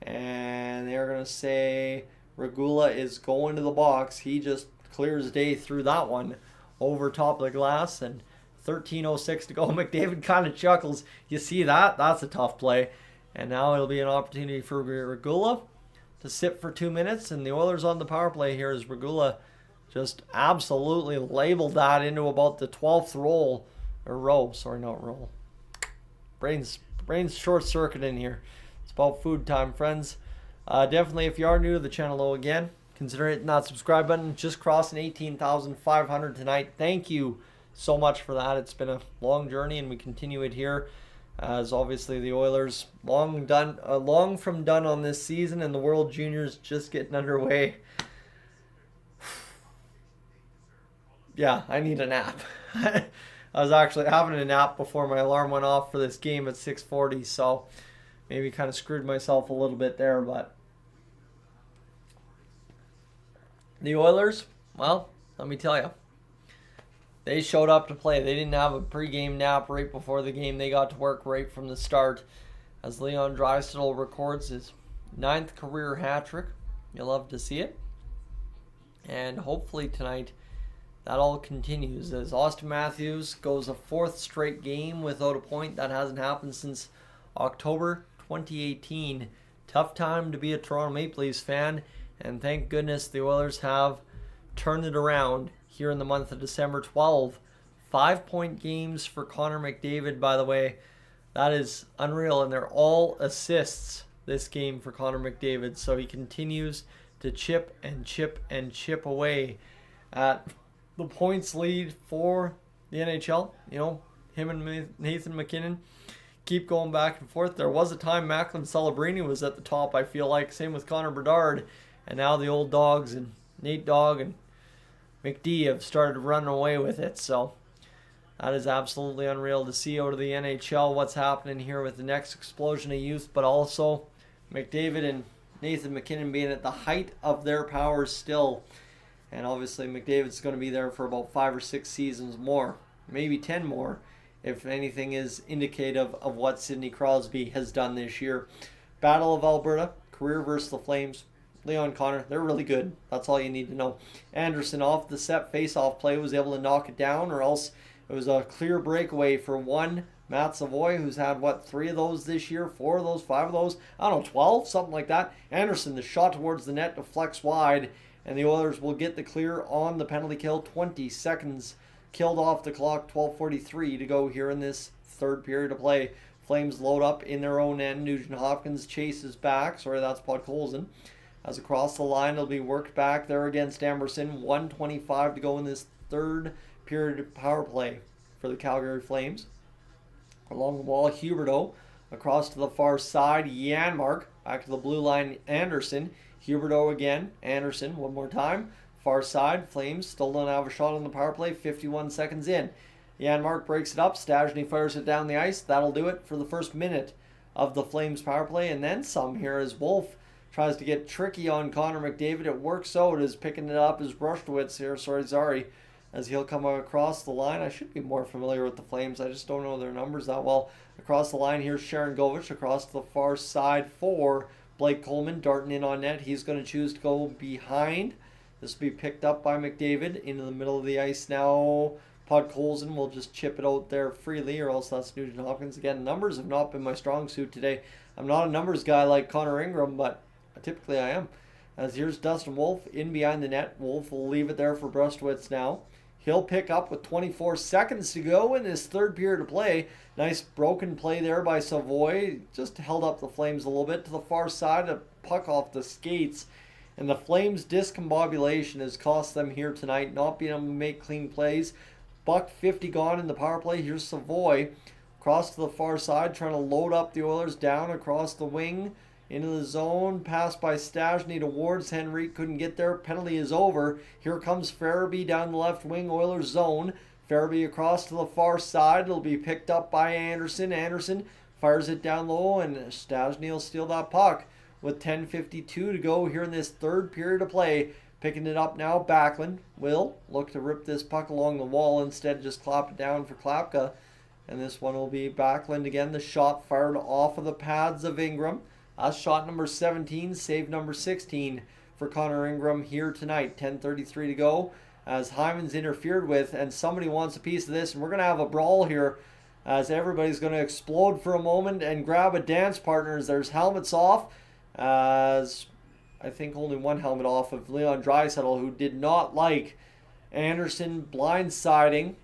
And they're going to say Regula is going to the box. He just clears day through that one over top of the glass. And 13:06 to go. McDavid kind of chuckles. You see that? That's a tough play. And now it'll be an opportunity for Regula to sit for 2 minutes. And the Oilers on the power play here as Regula just absolutely labeled that into about the 12th row. Sorry, not roll. Brain's short circuit in here. It's about food time, friends. Definitely, if you are new to the channel, though, again, consider hitting that subscribe button. Just crossing 18,500 tonight. Thank you so much for that. It's been a long journey, and we continue it here. As obviously the Oilers long from done on this season, and the World Juniors just getting underway. Yeah, I need a nap. I was actually having a nap before my alarm went off for this game at 6:40, so maybe kind of screwed myself a little bit there. But the Oilers, well, let me tell you, they showed up to play. They didn't have a pregame nap right before the game. They got to work right from the start as Leon Draisaitl records his 9th career hat trick. You'll love to see it. And hopefully tonight that all continues as Austin Matthews goes a 4th straight game without a point. That hasn't happened since October 2018. Tough time to be a Toronto Maple Leafs fan, and thank goodness the Oilers have turned it around here in the month of December. 12 5-point games for Connor McDavid, by the way. That is unreal, and they're all assists this game for Connor McDavid. So he continues to chip and chip and chip away at the points lead for the NHL. You know, him and Nathan MacKinnon keep going back and forth. There was a time Macklin Celebrini was at the top, I feel like. Same with Connor Bedard. And now the old dogs and Nate Dogg and McD have started running away with it. So That is absolutely unreal to see out of the NHL what's happening here with the next explosion of youth, but also McDavid and Nathan MacKinnon being at the height of their powers still. And obviously McDavid's going to be there for about 5 or 6 seasons more, maybe 10 more, if anything is indicative of what Sidney Crosby has done this year. Battle of Alberta, career versus the Flames. Leon Connor, they're really good. That's all you need to know. Anderson off the set face-off play was able to knock it down, or else it was a clear breakaway for one Matt Savoy, who's had, 3 of those this year? 4 of those? 5 of those? I don't know, 12? Something like that. Anderson, the shot towards the net deflects wide, and the Oilers will get the clear on the penalty kill. 20 seconds killed off the clock. 12:43 to go here in this third period of play. Flames load up in their own end. Nugent Hopkins chases back. Sorry, that's Podkolzin. As across the line, it'll be worked back there against Emerson. 1:25 to go in this third period power play for the Calgary Flames. Along the wall, Huberdeau. Across to the far side, Janmark. Back to the blue line, Anderson. Huberdeau again. Anderson, one more time. Far side, Flames still don't have a shot on the power play. 51 seconds in. Janmark breaks it up. Stastny fires it down the ice. That'll do it for the first minute of the Flames power play. And then some here as Wolf tries to get tricky on Connor McDavid. It works out as picking it up as Brushwitz here. Sorry. As he'll come across the line. I should be more familiar with the Flames. I just don't know their numbers that well. Across the line, here's Sharon Govich. Across to the far side for Blake Coleman. Darting in on net. He's going to choose to go behind. This will be picked up by McDavid. Into the middle of the ice now. Podkolzin will just chip it out there freely, or else that's Nugent Hopkins. Again, numbers have not been my strong suit today. I'm not a numbers guy like Connor Ingram, but typically I am. As here's Dustin Wolf in behind the net. Wolf will leave it there for Brushwitz now. He'll pick up with 24 seconds to go in this third period of play. Nice broken play there by Savoy. Just held up the Flames a little bit to the far side. A puck off the skates. And the Flames' discombobulation has cost them here tonight. Not being able to make clean plays. $1.50 gone in the power play. Here's Savoy. Across to the far side. Trying to load up the Oilers down across the wing. Into the zone, pass by Stastny towards Henry, couldn't get there, penalty is over. Here comes Farabee down the left wing, Oilers zone. Farabee across to the far side, it'll be picked up by Anderson. Anderson fires it down low, and Stastny will steal that puck with 10:52 to go here in this third period of play. Picking it up now, Backlund will look to rip this puck along the wall, instead just clap it down for Klapka. And this one will be Backlund again, the shot fired off of the pads of Ingram. That's shot number 17, save number 16 for Connor Ingram here tonight. 10:33 to go as Hyman's interfered with, and somebody wants a piece of this, and we're going to have a brawl here as everybody's going to explode for a moment and grab a dance partner as there's helmets off, as I think only one helmet off of Leon Draisaitl, who did not like Anderson blindsiding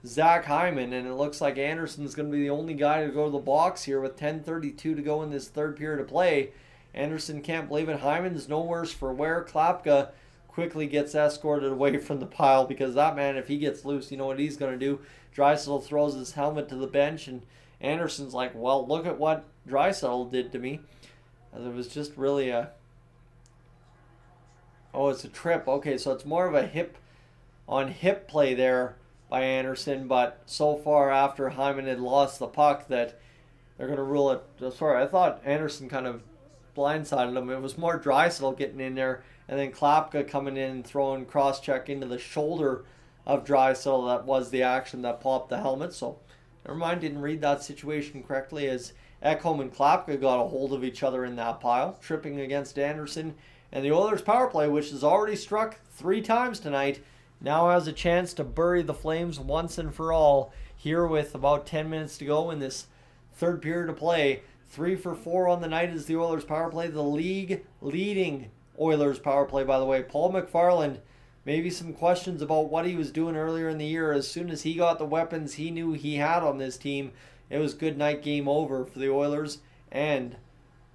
Zach Hyman, and it looks like Anderson's going to be the only guy to go to the box here with 10:32 to go in this third period of play. Anderson can't believe it. Hyman's no worse for wear. Klapka quickly gets escorted away from the pile because that man, if he gets loose, you know what he's going to do. Draisaitl throws his helmet to the bench, and Anderson's like, well, look at what Draisaitl did to me. And it was just really a... Oh, it's a trip. Okay, so it's more of a hip-on-hip play there by Anderson, but so far after Hyman had lost the puck that they're going to rule it. Sorry, I thought Anderson kind of blindsided him. It was more Draisaitl getting in there, and then Klapka coming in and throwing cross-check into the shoulder of Draisaitl. That was the action that popped the helmet, so never mind, didn't read that situation correctly as Ekholm and Klapka got a hold of each other in that pile, tripping against Anderson. And the Oilers' power play, which has already struck 3 times tonight, now has a chance to bury the Flames once and for all here with about 10 minutes to go in this third period of play. 3 for 4 on the night is the Oilers' power play. The league leading Oilers' power play, by the way. Paul McFarland, maybe some questions about what he was doing earlier in the year. As soon as he got the weapons he knew he had on this team, it was good night, game over for the Oilers and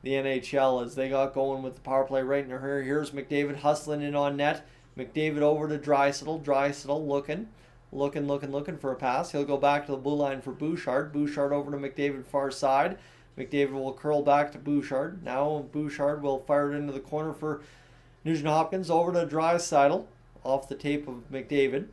the NHL as they got going with the power play right in her. Here's McDavid hustling in on net. McDavid over to Draisaitl. Draisaitl looking for a pass. He'll go back to the blue line for Bouchard. Bouchard over to McDavid far side. McDavid will curl back to Bouchard. Now Bouchard will fire it into the corner for Nugent Hopkins. Over to Draisaitl off the tape of McDavid.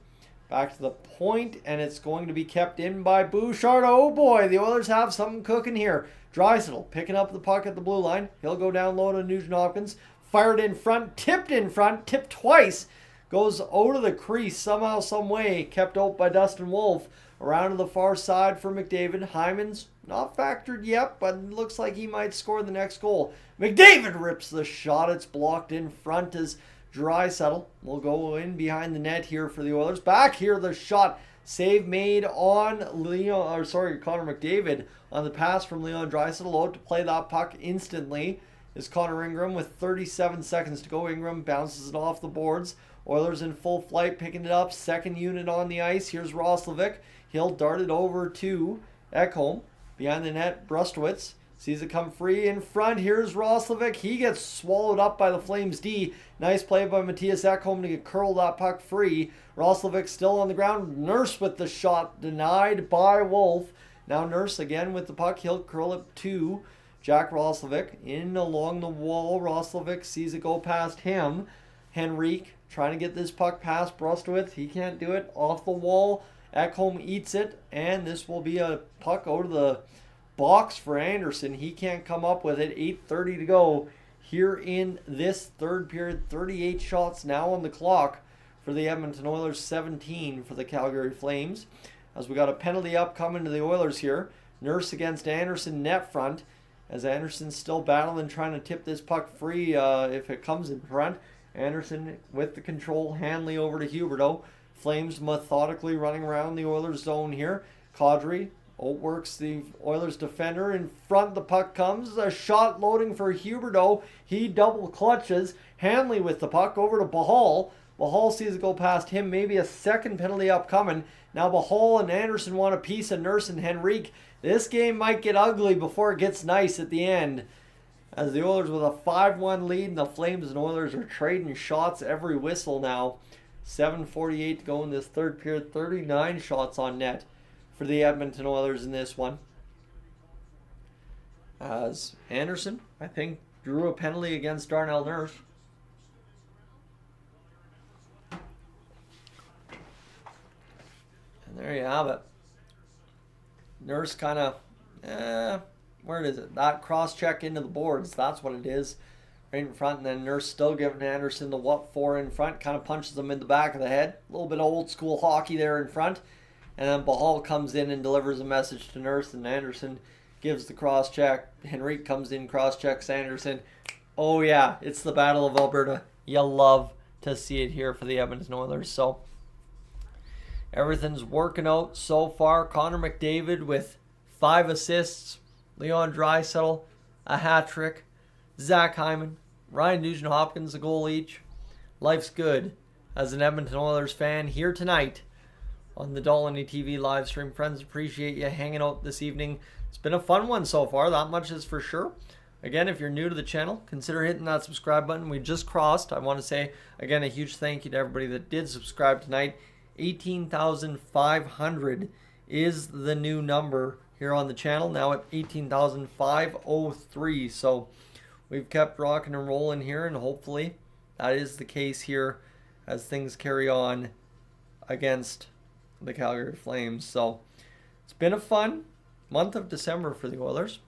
Back to the point, and it's going to be kept in by Bouchard. Oh boy, the Oilers have something cooking here. Draisaitl picking up the puck at the blue line. He'll go down low to Nugent-Hopkins. Fired in front, tipped twice. Goes out of the crease somehow, some way. Kept out by Dustin Wolf. Around to the far side for McDavid. Hyman's not factored yet, but looks like he might score the next goal. McDavid rips the shot. It's blocked in front as Draisaitl will go in behind the net here for the Oilers. Back here, the shot. Save made on Connor McDavid on the pass from Leon Draisaitl. Out to play that puck instantly is Connor Ingram with 37 seconds to go. Ingram bounces it off the boards. Oilers in full flight, picking it up. Second unit on the ice. Here's Roslovic. He'll dart it over to Ekholm. Behind the net, Brustowitz sees it come free in front. Here's Roslovic. He gets swallowed up by the Flames D. Nice play by Matthias Ekholm to get curled that puck free. Roslovic still on the ground. Nurse with the shot. Denied by Wolf. Now Nurse again with the puck. He'll curl it to Jack Roslovic. In along the wall. Roslovic sees it go past him. Henrique trying to get this puck past Brustowitz. He can't do it. Off the wall. Ekholm eats it. And this will be a puck out of the box for Anderson. He can't come up with it. 8:30 to go here in this third period. 38 shots now on the clock for the Edmonton Oilers. 17 for the Calgary Flames. As we got a penalty up coming to the Oilers here. Nurse against Anderson net front. As Anderson's still battling, trying to tip this puck free if it comes in front. Anderson with the control. Hanley over to Huberdeau. Flames methodically running around the Oilers zone here. Kadri outworks the Oilers defender. In front the puck comes. A shot loading for Huberdeau. He double clutches. Hanley with the puck over to Bahal. Bahal sees it go past him. Maybe a second penalty upcoming. Now Bahal and Anderson want a piece of Nurse and Henrique. This game might get ugly before it gets nice at the end. As the Oilers with a 5-1 lead, and the Flames and Oilers are trading shots every whistle now. 7:48 to go in this third period. 39 shots on net for the Edmonton Oilers in this one. As Anderson, I think, drew a penalty against Darnell Nurse. And there you have it. Nurse kind of, where is it? That cross check into the boards. That's what it is. Right in front, and then Nurse still giving Anderson the what for in front. Kind of punches him in the back of the head. A little bit of old school hockey there in front. And then Bahal comes in and delivers a message to Nurse, and Anderson gives the cross check. Henrique comes in, cross checks Anderson. Oh yeah, it's the Battle of Alberta. You love to see it here for the Edmonton Oilers. So everything's working out so far. Connor McDavid with 5 assists. Leon Draisaitl, a hat trick. Zach Hyman, Ryan Nugent-Hopkins, a goal each. Life's good as an Edmonton Oilers fan here tonight on the Dolynny TV live stream. Friends, appreciate you hanging out this evening. It's been a fun one so far, that much is for sure. Again, if you're new to the channel, consider hitting that subscribe button. We just crossed, I want to say, again, a huge thank you to everybody that did subscribe tonight. 18,500 is the new number here on the channel, now at 18,503. So we've kept rocking and rolling here, and hopefully that is the case here as things carry on against the Calgary Flames. So it's been a fun month of December for the Oilers.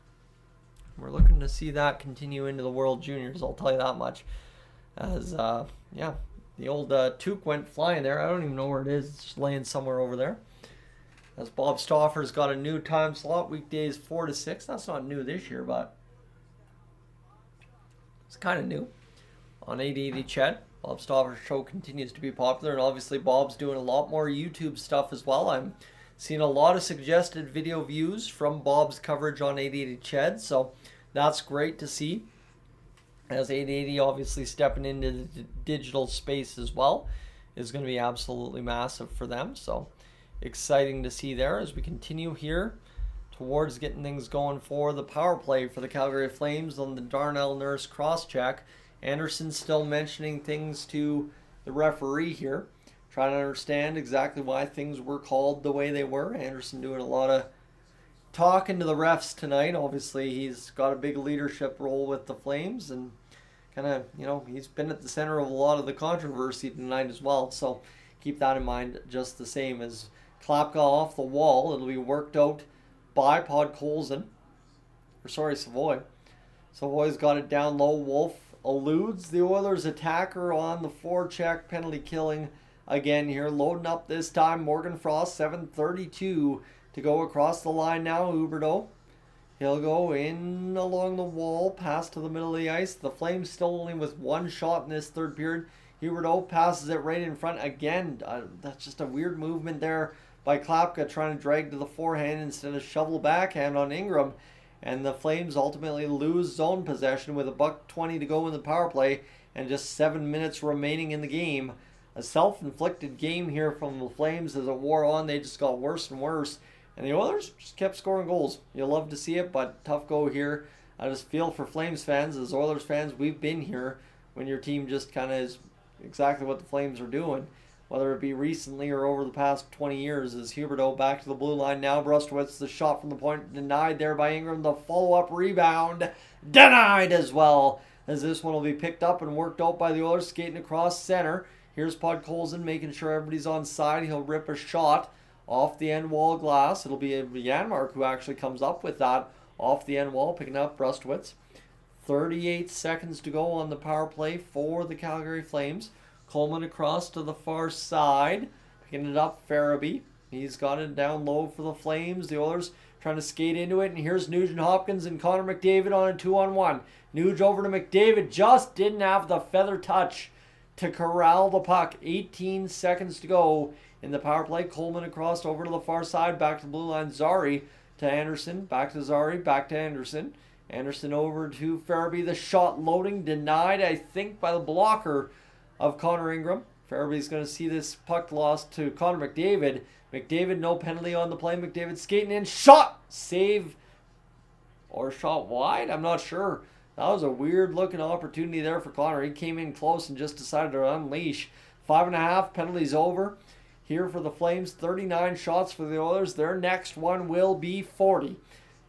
We're looking to see that continue into the World Juniors, I'll tell you that much. As, yeah, the old toque went flying there. I don't even know where it is. It's just laying somewhere over there. As Bob Stauffer's got a new time slot, weekdays 4 to 6. That's not new this year, but it's kind of new. On 880 Ched, Bob Stauffer's show continues to be popular, and obviously Bob's doing a lot more YouTube stuff as well. I'm seeing a lot of suggested video views from Bob's coverage on 880 Ched, so that's great to see. As 880 obviously stepping into the digital space as well is going to be absolutely massive for them. So exciting to see there as we continue here towards getting things going for the power play for the Calgary Flames on the Darnell Nurse cross-check. Anderson still mentioning things to the referee here, trying to understand exactly why things were called the way they were. Anderson doing a lot of talking to the refs tonight. Obviously, he's got a big leadership role with the Flames, and kind of, you know, he's been at the center of a lot of the controversy tonight as well. So keep that in mind just the same. As Klapka off the wall, it'll be worked out by Savoy. Savoy's got it down low. Wolf eludes the Oilers attacker on the forecheck, penalty killing again here. Loading up this time, Morgan Frost, 7:32 to go across the line now. Huberdeau, he'll go in along the wall, pass to the middle of the ice. The Flames still only with one shot in this third period. Huberdeau passes it right in front again. That's just a weird movement there by Klapka, trying to drag to the forehand instead of shovel backhand on Ingram. And the Flames ultimately lose zone possession with $1:20 to go in the power play and just 7 minutes remaining in the game. A self-inflicted game here from the Flames as it wore on. They just got worse and worse. And the Oilers just kept scoring goals. You'll love to see it, but tough go here. I just feel for Flames fans, as Oilers fans, we've been here when your team just kind of is exactly what the Flames are doing, whether it be recently or over the past 20 years. As Huberdeau back to the blue line now. Brustowitz, the shot from the point denied there by Ingram. The follow-up rebound denied as well, as this one will be picked up and worked out by the Oilers, skating across center. Here's Podkolzin making sure everybody's on side. He'll rip a shot off the end wall glass. It'll be Janmark who actually comes up with that off the end wall, picking up Brustowitz. 38 seconds to go on the power play for the Calgary Flames. Coleman across to the far side, picking it up, Farabee. He's got it down low for the Flames. The Oilers trying to skate into it, and here's Nugent Hopkins and Connor McDavid on a 2-on-1. Nuge over to McDavid, just didn't have the feather touch to corral the puck. 18 seconds to go in the power play. Coleman across over to the far side, back to the blue line. Zari to Anderson, back to Zari, back to Anderson. Anderson over to Farabee. The shot loading, denied, I think, by the blocker of Connor Ingram. Farabee's going to see this puck lost to Connor McDavid. McDavid, no penalty on the play. McDavid skating in, shot, save, or shot wide? I'm not sure. That was a weird looking opportunity there for Connor. He came in close and just decided to unleash. 5.5, penalties over here for the Flames. 39 shots for the Oilers. Their next one will be 40.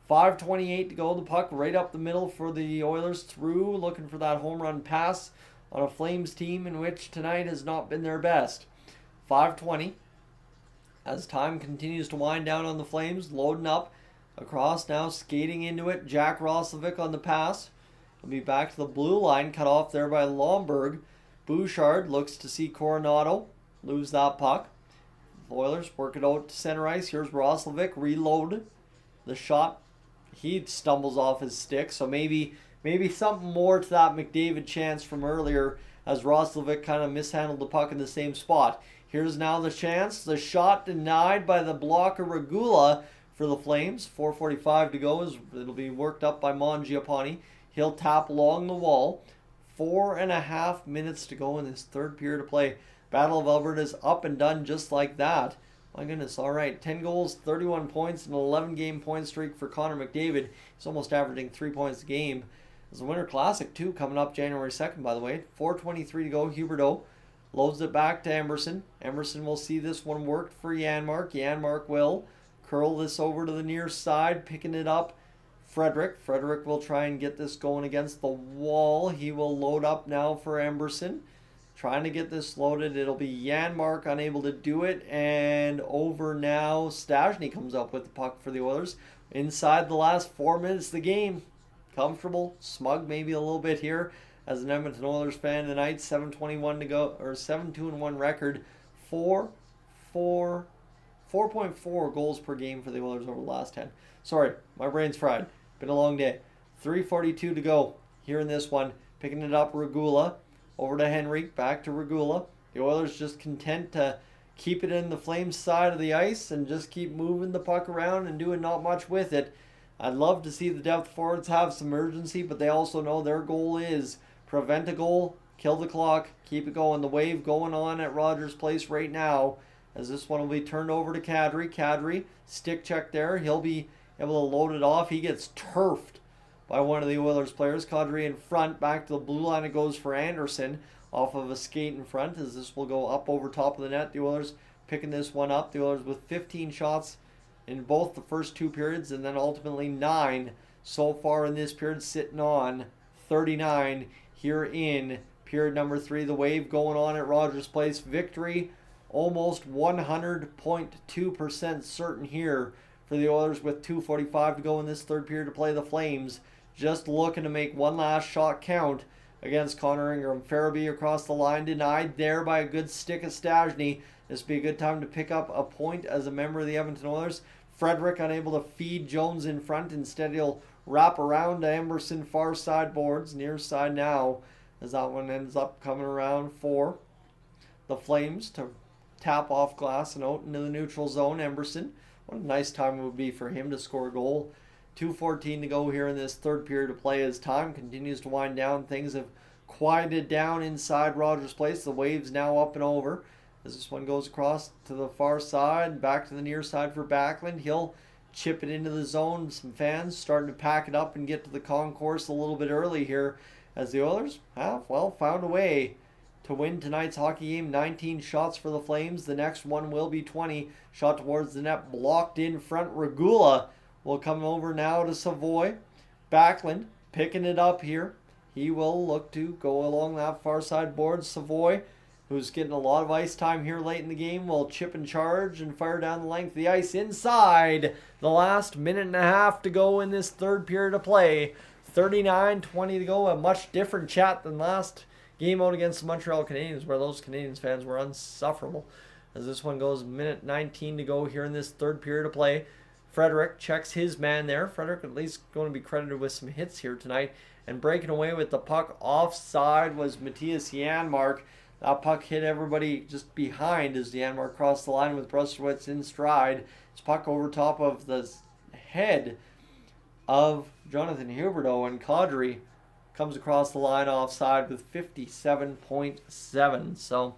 5:28 to go. The puck right up the middle for the Oilers. Through, looking for that home run pass on a Flames team in which tonight has not been their best. 5:20 as time continues to wind down on the Flames. Loading up across now, skating into it. Jack Roslovic on the pass. He'll be back to the blue line, cut off there by Lomberg. Bouchard looks to see Coronado lose that puck. The Oilers work it out to center ice. Here's Roslovic, reload the shot. He stumbles off his stick, so maybe something more to that McDavid chance from earlier, as Roslovic kind of mishandled the puck in the same spot. Here's now the chance. The shot denied by the blocker Regula for the Flames. 4:45 to go. It'll be worked up by Mangiapane. He'll tap along the wall. 4.5 minutes to go in this third period of play. Battle of Alberta is up and done just like that. My goodness, all right. 10 goals, 31 points, and an 11-game point streak for Connor McDavid. He's almost averaging 3 points a game. There's a Winter Classic, too, coming up January 2nd, by the way. 4:23 to go. Huberdeau loads it back to Emerson. Emerson will see this one worked for Janmark. Janmark will curl this over to the near side, picking it up. Frederick will try and get this going against the wall. He will load up now for Emerson. Trying to get this loaded. It'll be Janmark unable to do it. And over now, Stajny comes up with the puck for the Oilers. Inside the last 4 minutes of the game. Comfortable, smug maybe a little bit here as an Edmonton Oilers fan tonight. 7:21 to go, or 7-2-1 record. 4.4 goals per game for the Oilers over the last 10. Sorry, my brain's fried. Been a long day. 3:42 to go here in this one. Picking it up, Regula. Over to Henry, back to Regula. The Oilers just content to keep it in the Flames side of the ice and just keep moving the puck around and doing not much with it. I'd love to see the depth forwards have some urgency, but they also know their goal is prevent a goal, kill the clock, keep it going. The wave going on at Rogers Place right now, as this one will be turned over to Kadri. Kadri, stick check there. He'll be able to load it off. He gets turfed by one of the Oilers players. Kadri in front, back to the blue line. It goes for Anderson off of a skate in front, as this will go up over top of the net. The Oilers picking this one up. The Oilers with 15 shots in both the first two periods, and then ultimately 9 so far in this period, sitting on 39 here in period number 3. The wave going on at Rogers Place. Victory almost 100.2% certain here for the Oilers with 2:45 to go in this third period to play. The Flames just looking to make one last shot count against Connor Ingram. Farabee across the line, denied there by a good stick of Stastny. This would be a good time to pick up a point as a member of the Edmonton Oilers. Frederick unable to feed Jones in front. Instead, he'll wrap around to Emberson, far side boards, near side now, as that one ends up coming around for the Flames to tap off glass and out into the neutral zone. Emberson, what a nice time it would be for him to score a goal. 2:14 to go here in this third period of play as time continues to wind down. Things have quieted down inside Rogers Place. The waves now up and over as this one goes across to the far side, back to the near side for Backlund. He'll chip it into the zone. Some fans starting to pack it up and get to the concourse a little bit early here as the Oilers have, well, found a way to win tonight's hockey game. 19 shots for the Flames. The next one will be 20. Shot towards the net, blocked in front. Regula will come over now to Savoy. Backlund picking it up here. He will look to go along that far side board. Savoy, who's getting a lot of ice time here late in the game, will chip and charge and fire down the length of the ice inside the last minute and a half to go in this third period of play. 39-20 to go. A much different chat than last game out against the Montreal Canadiens, where those Canadiens fans were insufferable. As this one goes, minute 19 to go here in this third period of play. Frederick checks his man there. Frederick at least going to be credited with some hits here tonight. And breaking away with the puck offside was Matthias Janmark. That puck hit everybody just behind as Janmark crossed the line with Brustowitz in stride. It's puck over top of the head of Jonathan Huberdeau, and Kadri comes across the line offside with 57.7. So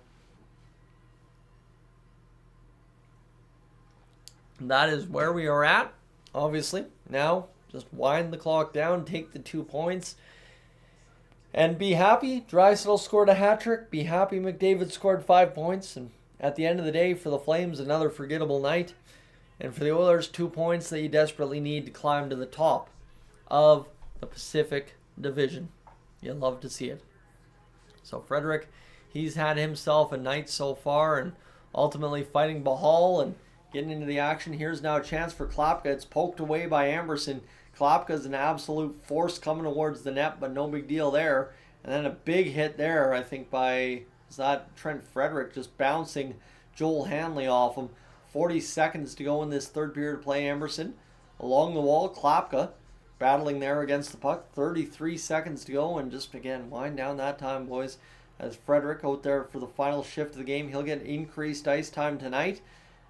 that is where we are at, obviously. Now, just wind the clock down, take the 2 points, and be happy. Draisaitl scored a hat trick. Be happy McDavid scored 5 points. And at the end of the day, for the Flames, another forgettable night. And for the Oilers, 2 points that you desperately need to climb to the top of the Pacific Division. You'd love to see it. So Frederick, he's had himself a night so far, and ultimately fighting Bahal and getting into the action. Here's now a chance for Klapka. It's poked away by Amberson. Klapka's an absolute force coming towards the net, but no big deal there. And then a big hit there, I think, by, is that Trent Frederick just bouncing Joel Hanley off him. 40 seconds to go in this third period of play. Amberson along the wall. Klapka battling there against the puck. 33 seconds to go, and just again, wind down that time, boys. As Frederick out there for the final shift of the game. He'll get increased ice time tonight.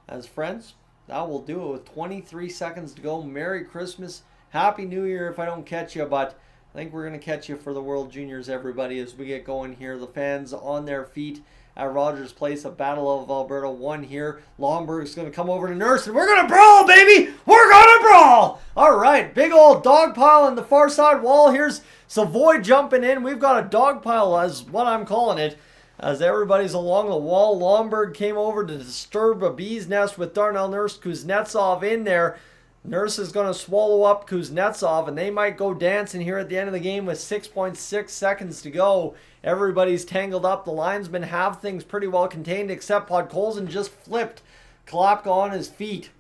As friends, that will do it with 23 seconds to go. Merry Christmas. Happy New Year if I don't catch you, but I think we're going to catch you for the World Juniors, everybody, as we get going here. The fans on their feet at Rogers Place, a Battle of Alberta 1 here. Lomberg's going to come over to Nurse, and we're going to brawl, baby! We're going to brawl! All right, big old dog pile on the far side wall. Here's Savoy jumping in. We've got a dog pile, as what I'm calling it, as everybody's along the wall. Lomberg came over to disturb a bee's nest with Darnell Nurse. Kuznetsov in there. Nurse is going to swallow up Kuznetsov, and they might go dancing here at the end of the game with 6.6 seconds to go. Everybody's tangled up. The linesmen have things pretty well contained, except Podkolzin just flipped Klapka on his feet.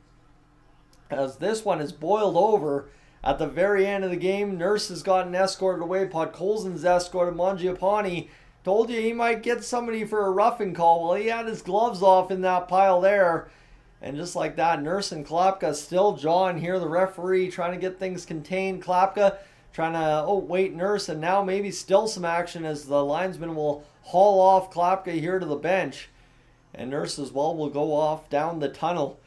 As this one is boiled over at the very end of the game. Nurse has gotten escorted away. Podkolzin's escorted. Mangiapane told you he might get somebody for a roughing call. Well, he had his gloves off in that pile there. And just like that, Nurse and Klapka still jawing here. The referee trying to get things contained. Klapka trying to wait Nurse, and now maybe still some action as the linesman will haul off Klapka here to the bench. And Nurse as well will go off down the tunnel.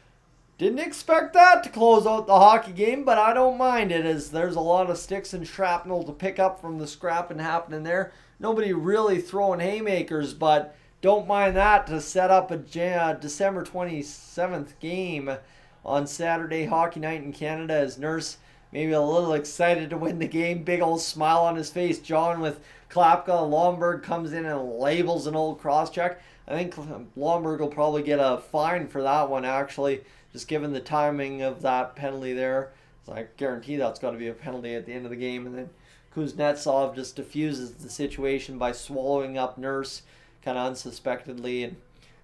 Didn't expect that to close out the hockey game, but I don't mind it, as there's a lot of sticks and shrapnel to pick up from the scrapping happening there. Nobody really throwing haymakers, but don't mind that to set up a December 27th game on Saturday hockey night in Canada, as Nurse maybe a little excited to win the game. Big old smile on his face. John with Klapka. Lomberg comes in and labels an old cross-check. I think Lomberg will probably get a fine for that one, actually, just given the timing of that penalty there. So I guarantee that's got to be a penalty at the end of the game. And then Kuznetsov just diffuses the situation by swallowing up Nurse kind of unsuspectedly, and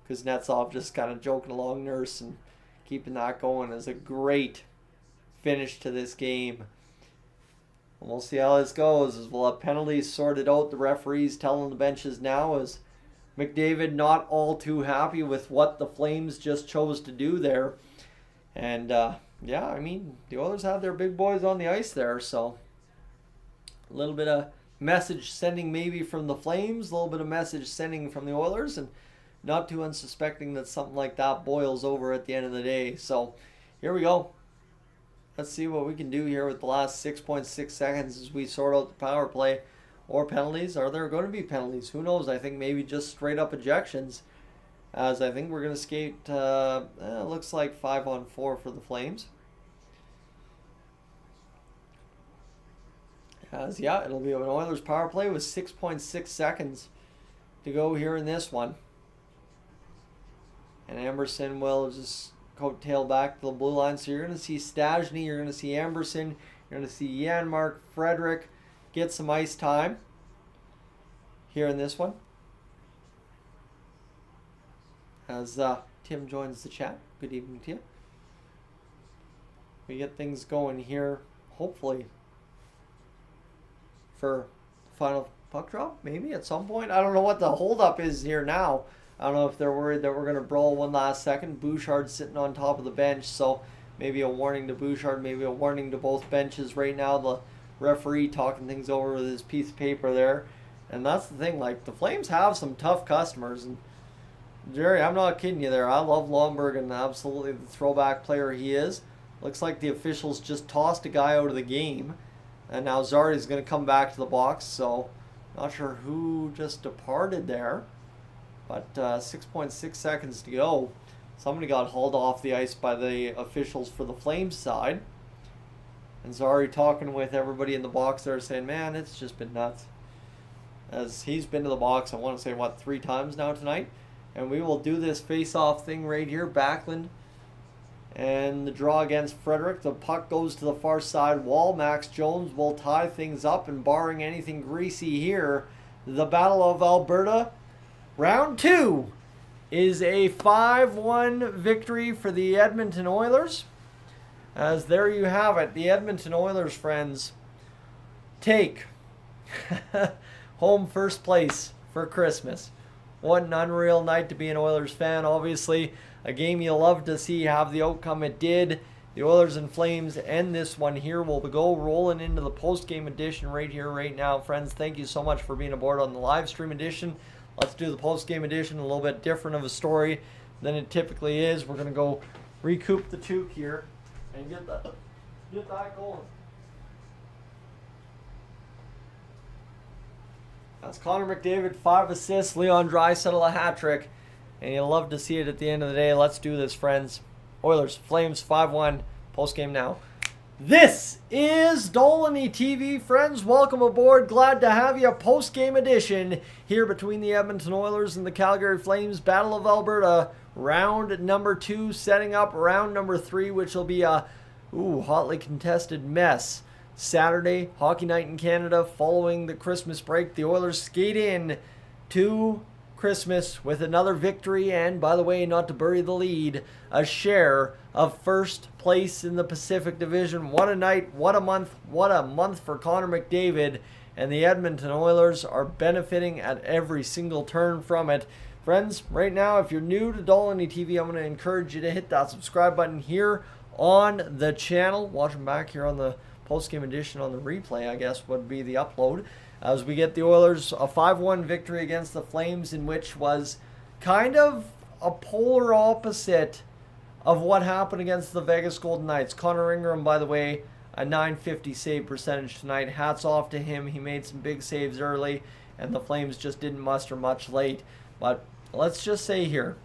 Kuznetsov just kind of joking along, Nurse, and keeping that going is a great finish to this game. And we'll see how this goes as we'll have penalties sorted out. The referees telling the benches now as McDavid not all too happy with what the Flames just chose to do there. And yeah, I mean, the Oilers had their big boys on the ice there, so a little bit of message sending maybe from the Flames, a little bit of message sending from the Oilers, and not too unsuspecting that something like that boils over at the end of the day. So here we go. Let's see what we can do here with the last 6.6 seconds as we sort out the power play or penalties. Are there going to be penalties? Who knows? I think maybe just straight up ejections, as I think we're going to skate, looks like 5-on-4 for the Flames. As, yeah, it'll be an Oilers power play with 6.6 seconds to go here in this one. And Amberson will just coattail back to the blue line. So you're going to see Stastny, you're going to see Amberson, you're going to see Janmark, Frederick get some ice time here in this one. As Tim joins the chat. Good evening to you. We get things going here, hopefully, for final puck drop, maybe at some point. I don't know what the holdup is here now. I don't know if they're worried that we're going to brawl one last second. Bouchard's sitting on top of the bench, so maybe a warning to Bouchard, maybe a warning to both benches right now. The referee talking things over with his piece of paper there. And that's the thing, like, the Flames have some tough customers. And Jerry, I'm not kidding you there. I love Lomberg and absolutely the throwback player he is. Looks like the officials just tossed a guy out of the game. And now Zardy's going to come back to the box, so not sure who just departed there. But 6.6 seconds to go. Somebody got hauled off the ice by the officials for the Flames side. And Zari talking with everybody in the box there saying, man, it's just been nuts. As he's been to the box, I want to say, 3 times now tonight. And we will do this face-off thing right here. Backlund and the draw against Frederick. The puck goes to the far side wall. Max Jones will tie things up, and barring anything greasy here, the Battle of Alberta Round 2 is a 5-1 victory for the Edmonton Oilers. As there you have it, the Edmonton Oilers, friends, take home first place for Christmas. What an unreal night to be an Oilers fan. Obviously, a game you love to see have the outcome it did. The Oilers and Flames end this one here. We'll go rolling into the post-game edition right here, right now. Friends, thank you so much for being aboard on the live stream edition. Let's do the post-game edition, a little bit different of a story than it typically is. We're going to go recoup the toque here and get that going. That's Connor McDavid, 5 assists, Leon Draisaitl a hat trick, and you'll love to see it at the end of the day. Let's do this, friends. Oilers, Flames, 5-1, post-game now. This is Dolynny TV, friends. Welcome aboard. Glad to have you. Post-game edition here between the Edmonton Oilers and the Calgary Flames. Battle of Alberta, round number 2, setting up round number 3, which will be a hotly contested mess. Saturday, hockey night in Canada, following the Christmas break. The Oilers skate in to Christmas with another victory, and by the way, not to bury the lead, a share of first place in the Pacific Division. What a night, what a month for Connor McDavid, and the Edmonton Oilers are benefiting at every single turn from it. Friends, right now, if you're new to Dolynny TV, I'm going to encourage you to hit that subscribe button here on the channel. Watching back here on the post-game edition on the replay, I guess, would be the upload. As we get the Oilers a 5-1 victory against the Flames, in which was kind of a polar opposite of what happened against the Vegas Golden Knights. Connor Ingram, by the way, a .950 save percentage tonight. Hats off to him. He made some big saves early, and the Flames just didn't muster much late. But let's just say here,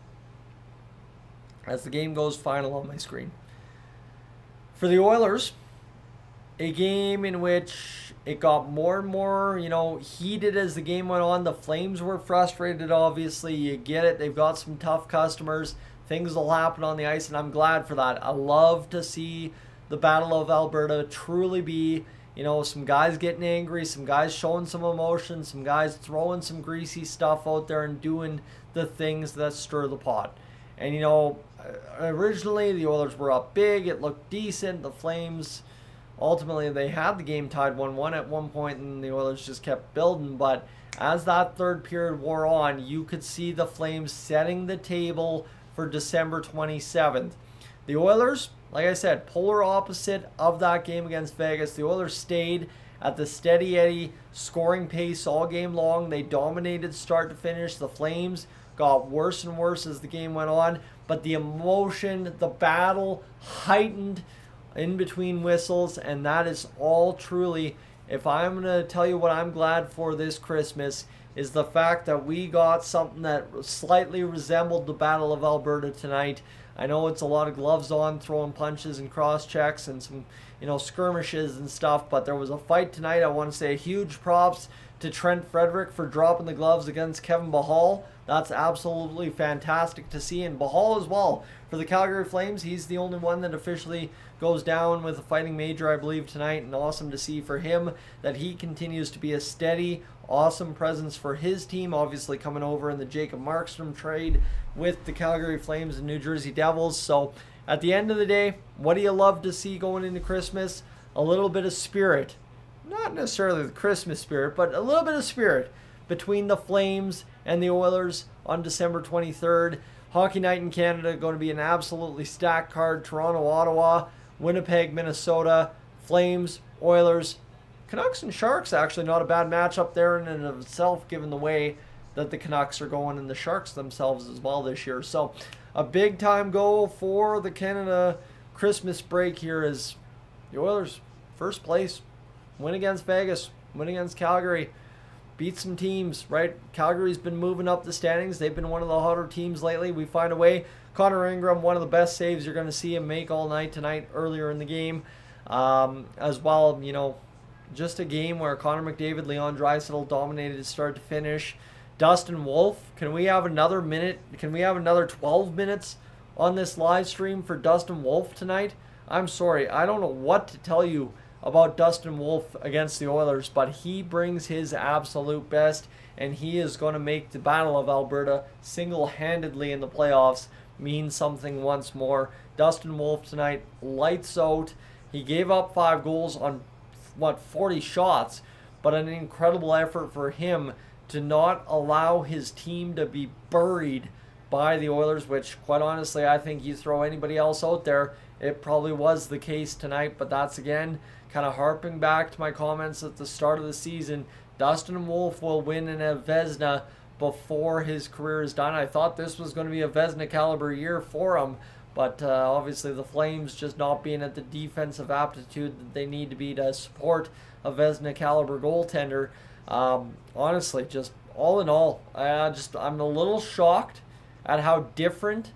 as the game goes final on my screen, for the Oilers, a game in which it got more and more, heated as the game went on. The Flames were frustrated, obviously. You get it. They've got some tough customers. Things will happen on the ice, and I'm glad for that. I love to see the Battle of Alberta truly be some guys getting angry, some guys showing some emotion, some guys throwing some greasy stuff out there and doing the things that stir the pot. And, originally the Oilers were up big. It looked decent. The Flames, ultimately, they had the game tied 1-1 at one point, and the Oilers just kept building. But as that third period wore on, you could see the Flames setting the table for December 27th. The Oilers, like I said, polar opposite of that game against Vegas. The Oilers stayed at the steady Eddie scoring pace all game long. They dominated start to finish. The Flames got worse and worse as the game went on, but the emotion, the battle heightened in between whistles, and that is all truly, if I'm going to tell you what I'm glad for this Christmas, is the fact that we got something that slightly resembled the Battle of Alberta tonight. I know it's a lot of gloves on, throwing punches and cross checks and some, skirmishes and stuff, but there was a fight tonight. I want to say huge props to Trent Frederick for dropping the gloves against Kevin Bahal. That's absolutely fantastic to see. And Bahal as well for the Calgary Flames. He's the only one that officially goes down with a fighting major, I believe, tonight. And awesome to see for him that he continues to be a steady, awesome presence for his team. Obviously coming over in the Jacob Markstrom trade with the Calgary Flames and New Jersey Devils. So at the end of the day, what do you love to see going into Christmas? A little bit of spirit. Not necessarily the Christmas spirit, but a little bit of spirit between the Flames and the Oilers on December 23rd. Hockey night in Canada going to be an absolutely stacked card. Toronto, Ottawa, Winnipeg, Minnesota, Flames, Oilers, Canucks and Sharks. Actually not a bad matchup there in and of itself, given the way that the Canucks are going and the Sharks themselves as well this year. So a big time goal for the Canada Christmas break here is the Oilers first place. Win against Vegas, win against Calgary, beat some teams, right? Calgary's been moving up the standings. They've been one of the hotter teams lately. We find a way. Connor Ingram, one of the best saves you're going to see him make all night tonight earlier in the game. As well, just a game where Connor McDavid, Leon Draisaitl dominated start to finish. Dustin Wolf, can we have another minute? Can we have another 12 minutes on this live stream for Dustin Wolf tonight? I'm sorry, I don't know what to tell you about Dustin Wolf against the Oilers, but he brings his absolute best, and he is going to make the Battle of Alberta single-handedly in the playoffs mean something once more. Dustin Wolf tonight, lights out. He gave up 5 goals on, 40 shots, but an incredible effort for him to not allow his team to be buried by the Oilers, which, quite honestly, I think you throw anybody else out there, it probably was the case tonight, but that's, again, kind of harping back to my comments at the start of the season. Dustin Wolf will win in a Vezina before his career is done. I thought this was going to be a Vezina caliber year for him, but obviously the Flames just not being at the defensive aptitude that they need to be to support a Vezina caliber goaltender. Honestly, just all in all, I'm a little shocked at how different,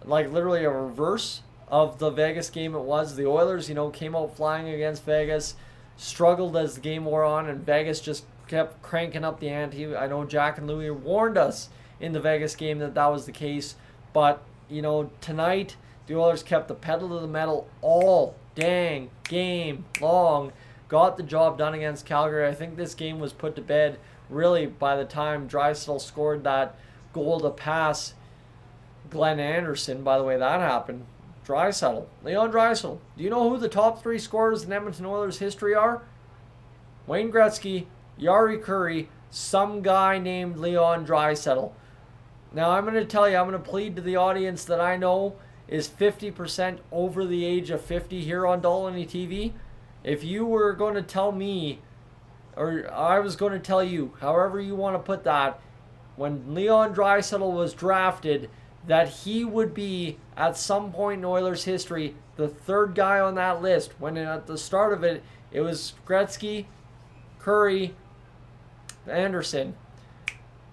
like literally a reverse of the Vegas game it was. The Oilers, came out flying against Vegas, struggled as the game wore on, and Vegas just kept cranking up the ante. I know Jack and Louie warned us in the Vegas game that was the case, but, tonight, the Oilers kept the pedal to the metal all dang game long, got the job done against Calgary. I think this game was put to bed, really, by the time Draisaitl scored that goal to pass Glenn Anderson. By the way, that happened. Leon Draisaitl. Do you know who the top 3 scorers in Edmonton Oilers history are? Wayne Gretzky, Jari Kurri, some guy named Leon Draisaitl. Now I'm going to tell you, I'm going to plead to the audience that I know is 50% over the age of 50 here on Dolynny TV. If you were going to tell me, or I was going to tell you, however you want to put that, when Leon Draisaitl was drafted, that he would be, at some point in Oilers history, the 3rd guy on that list, when at the start of it, it was Gretzky, Kurri, Anderson.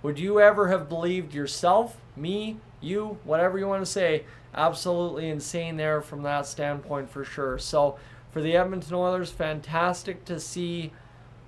Would you ever have believed yourself, me, you, whatever you want to say? Absolutely insane there from that standpoint for sure. So for the Edmonton Oilers, fantastic to see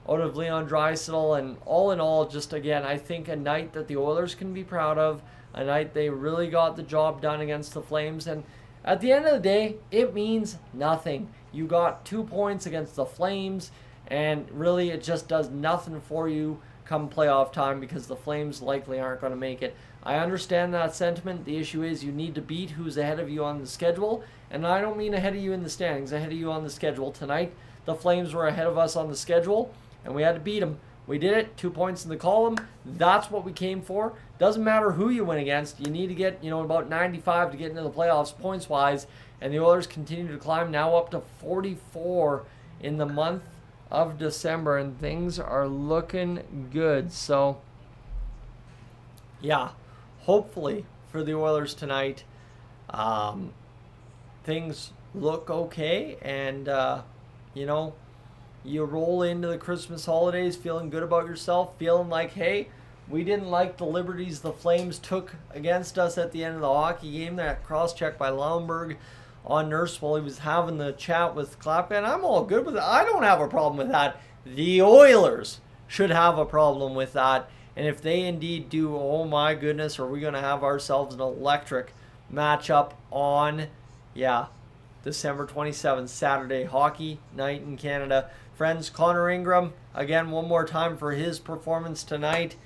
out of Leon Draisaitl, and all in all, just again, I think a night that the Oilers can be proud of, a night they really got the job done against the Flames. And At the end of the day, it means nothing. You got 2 points against the Flames, and really it just does nothing for you come playoff time because the Flames likely aren't going to make it. I understand that sentiment. The issue is you need to beat who's ahead of you on the schedule, and I don't mean ahead of you in the standings, ahead of you on the schedule. Tonight, the Flames were ahead of us on the schedule, and we had to beat them. We did it. 2 points in the column. That's what we came for. Doesn't matter who you win against. You need to get, about 95 to get into the playoffs points-wise. And the Oilers continue to climb, now up to 44 in the month of December. And things are looking good. So, yeah, hopefully for the Oilers tonight, things look okay. And, you roll into the Christmas holidays feeling good about yourself, feeling like, hey, we didn't like the liberties the Flames took against us at the end of the hockey game. That cross-check by Lauenberg on Nurse while he was having the chat with Klapka, and I'm all good with it. I don't have a problem with that. The Oilers should have a problem with that. And if they indeed do, oh my goodness, are we going to have ourselves an electric matchup on, December 27th, Saturday, hockey night in Canada. Friends, Connor Ingram, again, one more time for his performance tonight.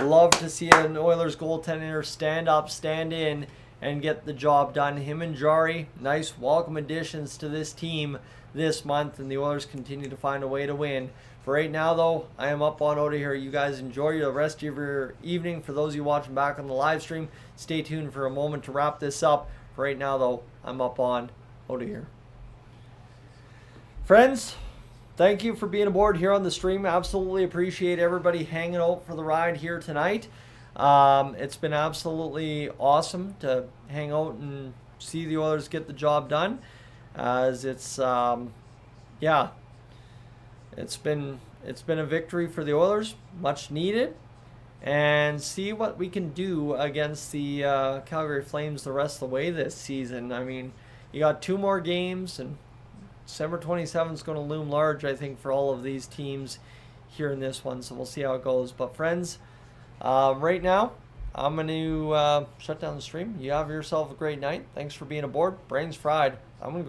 Love to see an Oilers goaltender stand up, stand in, and get the job done. Him and Jari, nice welcome additions to this team this month, and the Oilers continue to find a way to win. For right now, though, I am up on out of here. You guys enjoy the rest of your evening. For those of you watching back on the live stream, stay tuned for a moment to wrap this up. For right now, though, I'm up on out of here. Friends, thank you for being aboard here on the stream. Absolutely appreciate everybody hanging out for the ride here tonight. It's been absolutely awesome to hang out and see the Oilers get the job done. As it's, it's been a victory for the Oilers, much needed. And see what we can do against the Calgary Flames the rest of the way this season. I mean, you got 2 more games, and December 27th is going to loom large, I think, for all of these teams here in this one. So we'll see how it goes. But friends, right now, I'm going to shut down the stream. You have yourself a great night. Thanks for being aboard. Brains fried. I'm going to